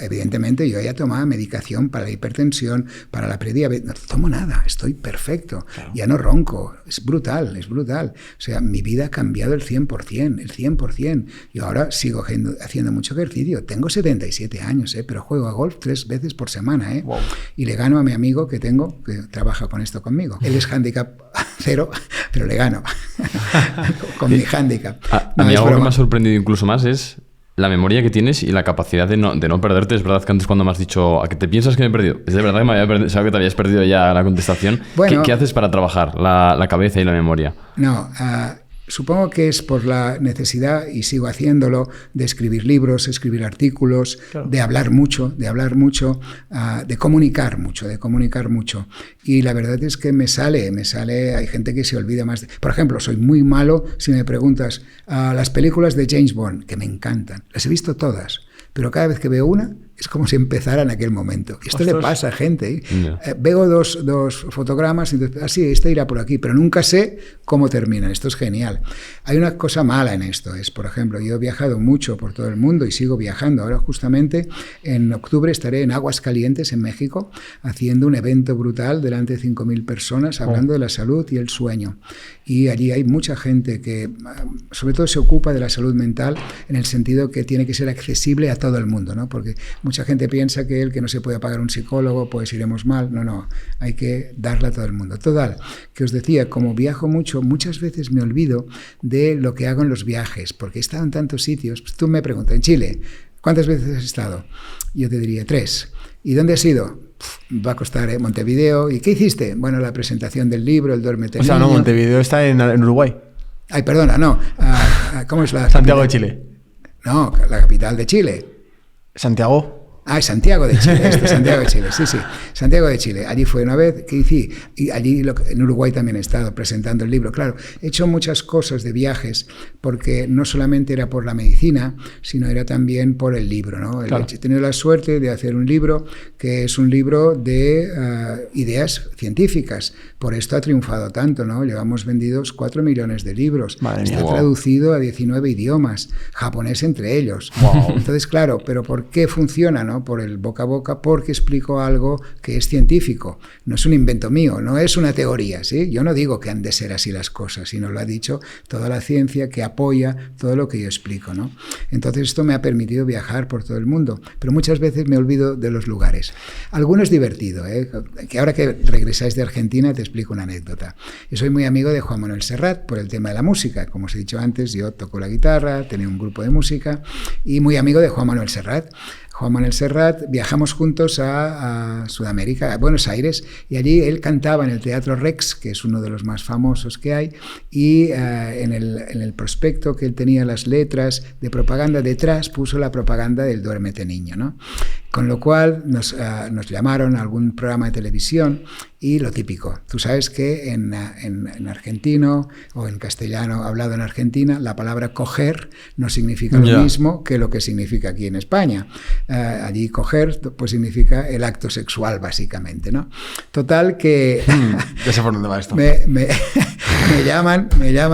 evidentemente yo ya tomaba medicación para la hipertensión, para la prediabetes. No tomo nada, estoy perfecto. Claro. Ya no ronco. Es brutal, es brutal. O sea, mi vida ha cambiado el 100%, el 100%. Yo ahora sigo haciendo mucho ejercicio. Tengo 77 años, pero juego a golf 3 veces por semana, ¿eh? Wow. Y le gano a mi amigo que tengo, que trabaja con esto conmigo. Él es handicap 0, pero le gano con mi handicap. A mí algo que me ha sorprendido incluso más es la memoria que tienes y la capacidad de no perderte. Es verdad que antes cuando me has dicho ¿a que te piensas que me he perdido? Es de verdad que me había pensado que te habías perdido ya la contestación. Bueno, ¿Qué haces para trabajar la cabeza y la memoria? No, supongo que es por la necesidad, y sigo haciéndolo, de escribir libros, escribir artículos, claro, de hablar mucho, de comunicar mucho. Y la verdad es que me sale, hay gente que se olvida más. Por ejemplo, soy muy malo si me preguntas las películas de James Bond, que me encantan. Las he visto todas, pero cada vez que veo una, es como si empezara en aquel momento. Esto le pasa a gente, ¿eh? Yeah. Veo dos fotogramas y entonces, sí, este irá por aquí, pero nunca sé cómo terminan. Esto es genial. Hay una cosa mala en esto, por ejemplo, yo he viajado mucho por todo el mundo y sigo viajando. Ahora justamente en octubre estaré en Aguascalientes, en México, haciendo un evento brutal delante de 5.000 personas, hablando de la salud y el sueño. Y allí hay mucha gente que sobre todo se ocupa de la salud mental en el sentido que tiene que ser accesible a todo el mundo, ¿no? Porque mucha gente piensa que el que no se puede pagar un psicólogo, pues iremos mal. No, hay que darle a todo el mundo. Total, que os decía, como viajo mucho, muchas veces me olvido de lo que hago en los viajes, porque he estado en tantos sitios. Pues tú me preguntas, en Chile, ¿cuántas veces has estado? Yo te diría 3. ¿Y dónde has ido? Va a costar, Montevideo. ¿Y qué hiciste? Bueno, la presentación del libro, el Duérmete Niño. O sea, no, Montevideo está en Uruguay. Ay, perdona, no. ¿Cómo es la Santiago de Chile. No, la capital de Chile. Santiago. Es Santiago de Chile, Santiago de Chile, sí, Santiago de Chile. Allí fue una vez que hice, y allí en Uruguay también he estado presentando el libro. Claro, he hecho muchas cosas de viajes, porque no solamente era por la medicina, sino era también por el libro, ¿no? Claro. He tenido la suerte de hacer un libro que es un libro de ideas científicas. Por esto ha triunfado tanto, ¿no? Llevamos vendidos 4 millones de libros. Está traducido a 19 idiomas, japonés entre ellos. Wow. Entonces, claro, pero ¿por qué funciona, no? Por el boca a boca, porque explico algo que es científico. No es un invento mío, no es una teoría, ¿sí? Yo no digo que han de ser así las cosas, sino lo ha dicho toda la ciencia que apoya todo lo que yo explico, ¿no? Entonces esto me ha permitido viajar por todo el mundo, pero muchas veces me olvido de los lugares. Alguno es divertido, ¿eh? Que ahora que regresáis de Argentina te explico una anécdota. Yo soy muy amigo de Juan Manuel Serrat por el tema de la música. Como os he dicho antes, yo toco la guitarra, tenía un grupo de música y muy amigo de Juan Manuel Serrat. Juan Manuel Serrat, viajamos juntos a Sudamérica, a Buenos Aires, y allí él cantaba en el Teatro Rex, que es uno de los más famosos que hay, y en el prospecto que él tenía las letras de propaganda, detrás puso la propaganda del Duérmete Niño, ¿no? Con lo cual nos llamaron a algún programa de televisión y lo típico. Tú sabes que en argentino o en castellano hablado en Argentina, la palabra coger no significa lo mismo que lo que significa aquí en España. Allí coger pues significa el acto sexual, básicamente, ¿no? Total que... Ya sé por dónde va esto. me llaman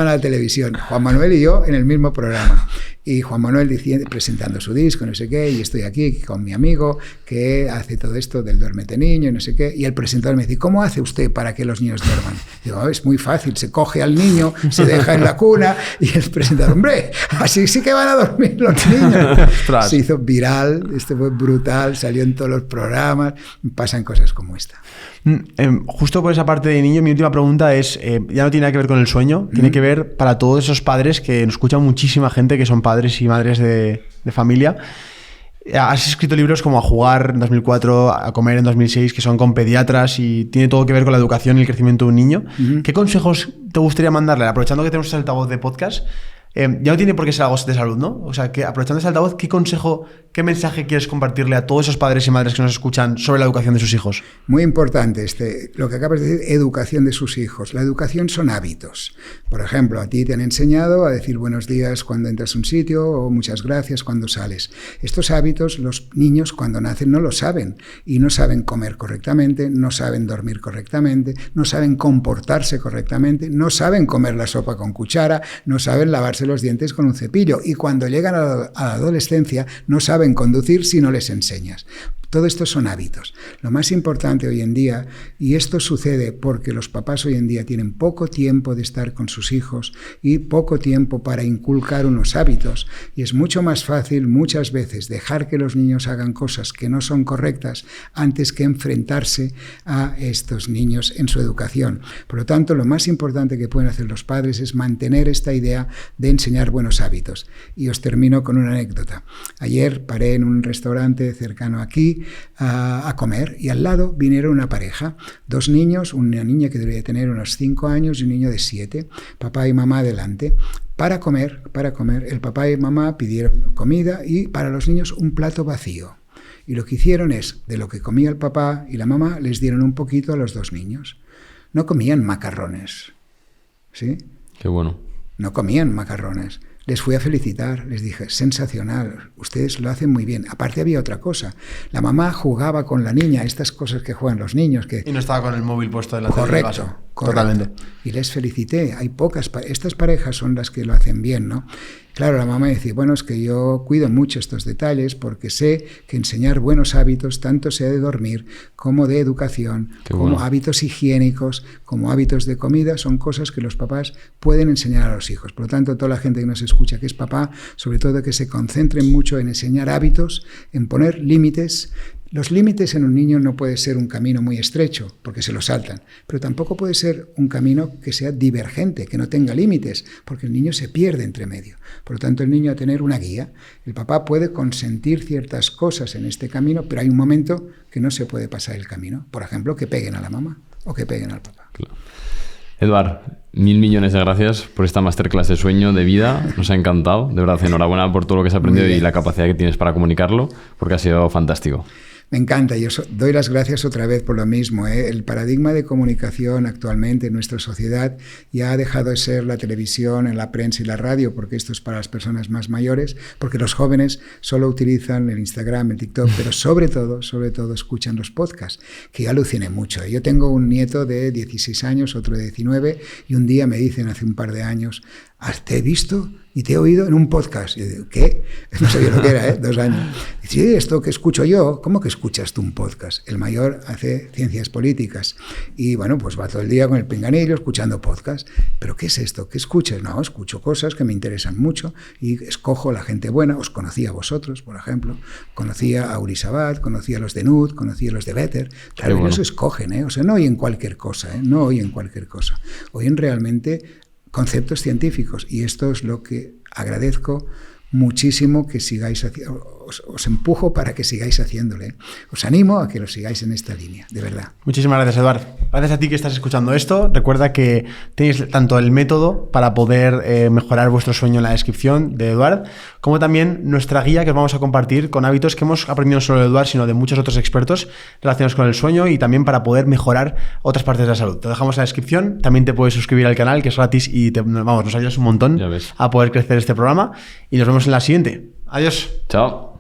a la televisión, Juan Manuel y yo en el mismo programa. Y Juan Manuel presentando su disco, no sé qué, y estoy aquí con mi amigo que hace todo esto del Duérmete Niño y no sé qué, y el presentador me dice, ¿cómo hace usted para que los niños duerman? Digo, es muy fácil, se coge al niño, se deja en la cuna, y el presentador, hombre, así sí que van a dormir los niños. Se hizo viral, fue brutal, salió en todos los programas, pasan cosas como esta. Justo por esa parte de niño, mi última pregunta es, ya no tiene nada que ver con el sueño, tiene que ver para todos esos padres que nos escuchan muchísima gente que son padres y madres de familia. Has escrito libros como A jugar en 2004, A comer en 2006, que son con pediatras y tiene todo que ver con la educación y el crecimiento de un niño. ¿Qué consejos te gustaría mandarle? Aprovechando que tenemos este altavoz de podcast, ya no tiene por qué ser algo de salud, ¿no? O sea, que aprovechando ese altavoz, ¿qué consejo, qué mensaje quieres compartirle a todos esos padres y madres que nos escuchan sobre la educación de sus hijos? Muy importante lo que acabas de decir, educación de sus hijos. La educación son hábitos. Por ejemplo, a ti te han enseñado a decir buenos días cuando entras a un sitio o muchas gracias cuando sales. Estos hábitos los niños cuando nacen no lo saben y no saben comer correctamente, no saben dormir correctamente, no saben comportarse correctamente, no saben comer la sopa con cuchara, no saben lavarse lavarse los dientes con un cepillo. Y cuando llegan a la adolescencia no saben conducir si no les enseñas. Todo esto son hábitos. Lo más importante hoy en día, y esto sucede porque los papás hoy en día tienen poco tiempo de estar con sus hijos y poco tiempo para inculcar unos hábitos, y es mucho más fácil muchas veces dejar que los niños hagan cosas que no son correctas antes que enfrentarse a estos niños en su educación. Por lo tanto, lo más importante que pueden hacer los padres es mantener esta idea de enseñar buenos hábitos. Y os termino con una anécdota. Ayer paré en un restaurante cercano aquí a comer, y al lado vinieron una pareja, 2 niños, una niña que debería tener unos 5 años y un niño de 7, papá y mamá delante. Para comer, el papá y mamá pidieron comida y para los niños un plato vacío. Y lo que hicieron es, de lo que comía el papá y la mamá, les dieron un poquito a los 2 niños. No comían macarrones, ¿sí? Qué bueno. No comían macarrones. Les fui a felicitar, les dije, sensacional, ustedes lo hacen muy bien. Aparte había otra cosa, la mamá jugaba con la niña, estas cosas que juegan los niños. Y no estaba con el móvil puesto delante del vaso. Correcto. Totalmente. Y les felicité, hay pocas, estas parejas son las que lo hacen bien, ¿no? Claro, la mamá decía, bueno, es que yo cuido mucho estos detalles porque sé que enseñar buenos hábitos, tanto sea de dormir como de educación, como hábitos higiénicos, como hábitos de comida, son cosas que los papás pueden enseñar a los hijos. Por lo tanto, toda la gente que nos escucha que es papá, sobre todo que se concentren mucho en enseñar hábitos, en poner límites. Los límites en un niño no puede ser un camino muy estrecho, porque se lo saltan, pero tampoco puede ser un camino que sea divergente, que no tenga límites, porque el niño se pierde entre medio. Por lo tanto, el niño a tener una guía. El papá puede consentir ciertas cosas en este camino, pero hay un momento que no se puede pasar el camino. Por ejemplo, que peguen a la mamá o que peguen al papá. Claro. Eduard, 1000 millones de gracias por esta masterclass de sueño, de vida. Nos ha encantado. De verdad, enhorabuena por todo lo que has aprendido y la capacidad que tienes para comunicarlo, porque ha sido fantástico. Me encanta, yo doy las gracias otra vez por lo mismo. El paradigma de comunicación actualmente en nuestra sociedad ya ha dejado de ser la televisión, la prensa y la radio, porque esto es para las personas más mayores, porque los jóvenes solo utilizan el Instagram, el TikTok, pero sobre todo escuchan los podcasts, que yo aluciné mucho. Yo tengo un nieto de 16 años, otro de 19, y un día me dicen hace un par de años, te he visto y te he oído en un podcast. Y yo digo, ¿qué? No sabía lo que era, 2 años. Y dice, sí, esto que escucho yo, ¿cómo que escuchas tú un podcast? El mayor hace ciencias políticas y, bueno, pues va todo el día con el pinganillo escuchando podcast. ¿Pero qué es esto? ¿Qué escuchas? No, escucho cosas que me interesan mucho y escojo la gente buena. Os conocí a vosotros, por ejemplo. Conocía a Uri Sabat, conocía a los de Nud, conocía a los de Better. Claro, bueno. Eso escogen, O sea, no oyen cualquier cosa, no oyen cualquier cosa. Oyen realmente conceptos científicos, y esto es lo que agradezco muchísimo que sigáis haciendo. Os empujo para que sigáis haciéndole. Os animo a que lo sigáis en esta línea, de verdad. Muchísimas gracias, Eduard. Gracias a ti que estás escuchando esto. Recuerda que tenéis tanto el método para poder mejorar vuestro sueño en la descripción de Eduard, como también nuestra guía que os vamos a compartir con hábitos que hemos aprendido no solo de Eduard, sino de muchos otros expertos relacionados con el sueño y también para poder mejorar otras partes de la salud. Te dejamos en la descripción. También te puedes suscribir al canal, que es gratis y nos ayudas un montón a poder crecer este programa. Y nos vemos en la siguiente. Adiós. Chao.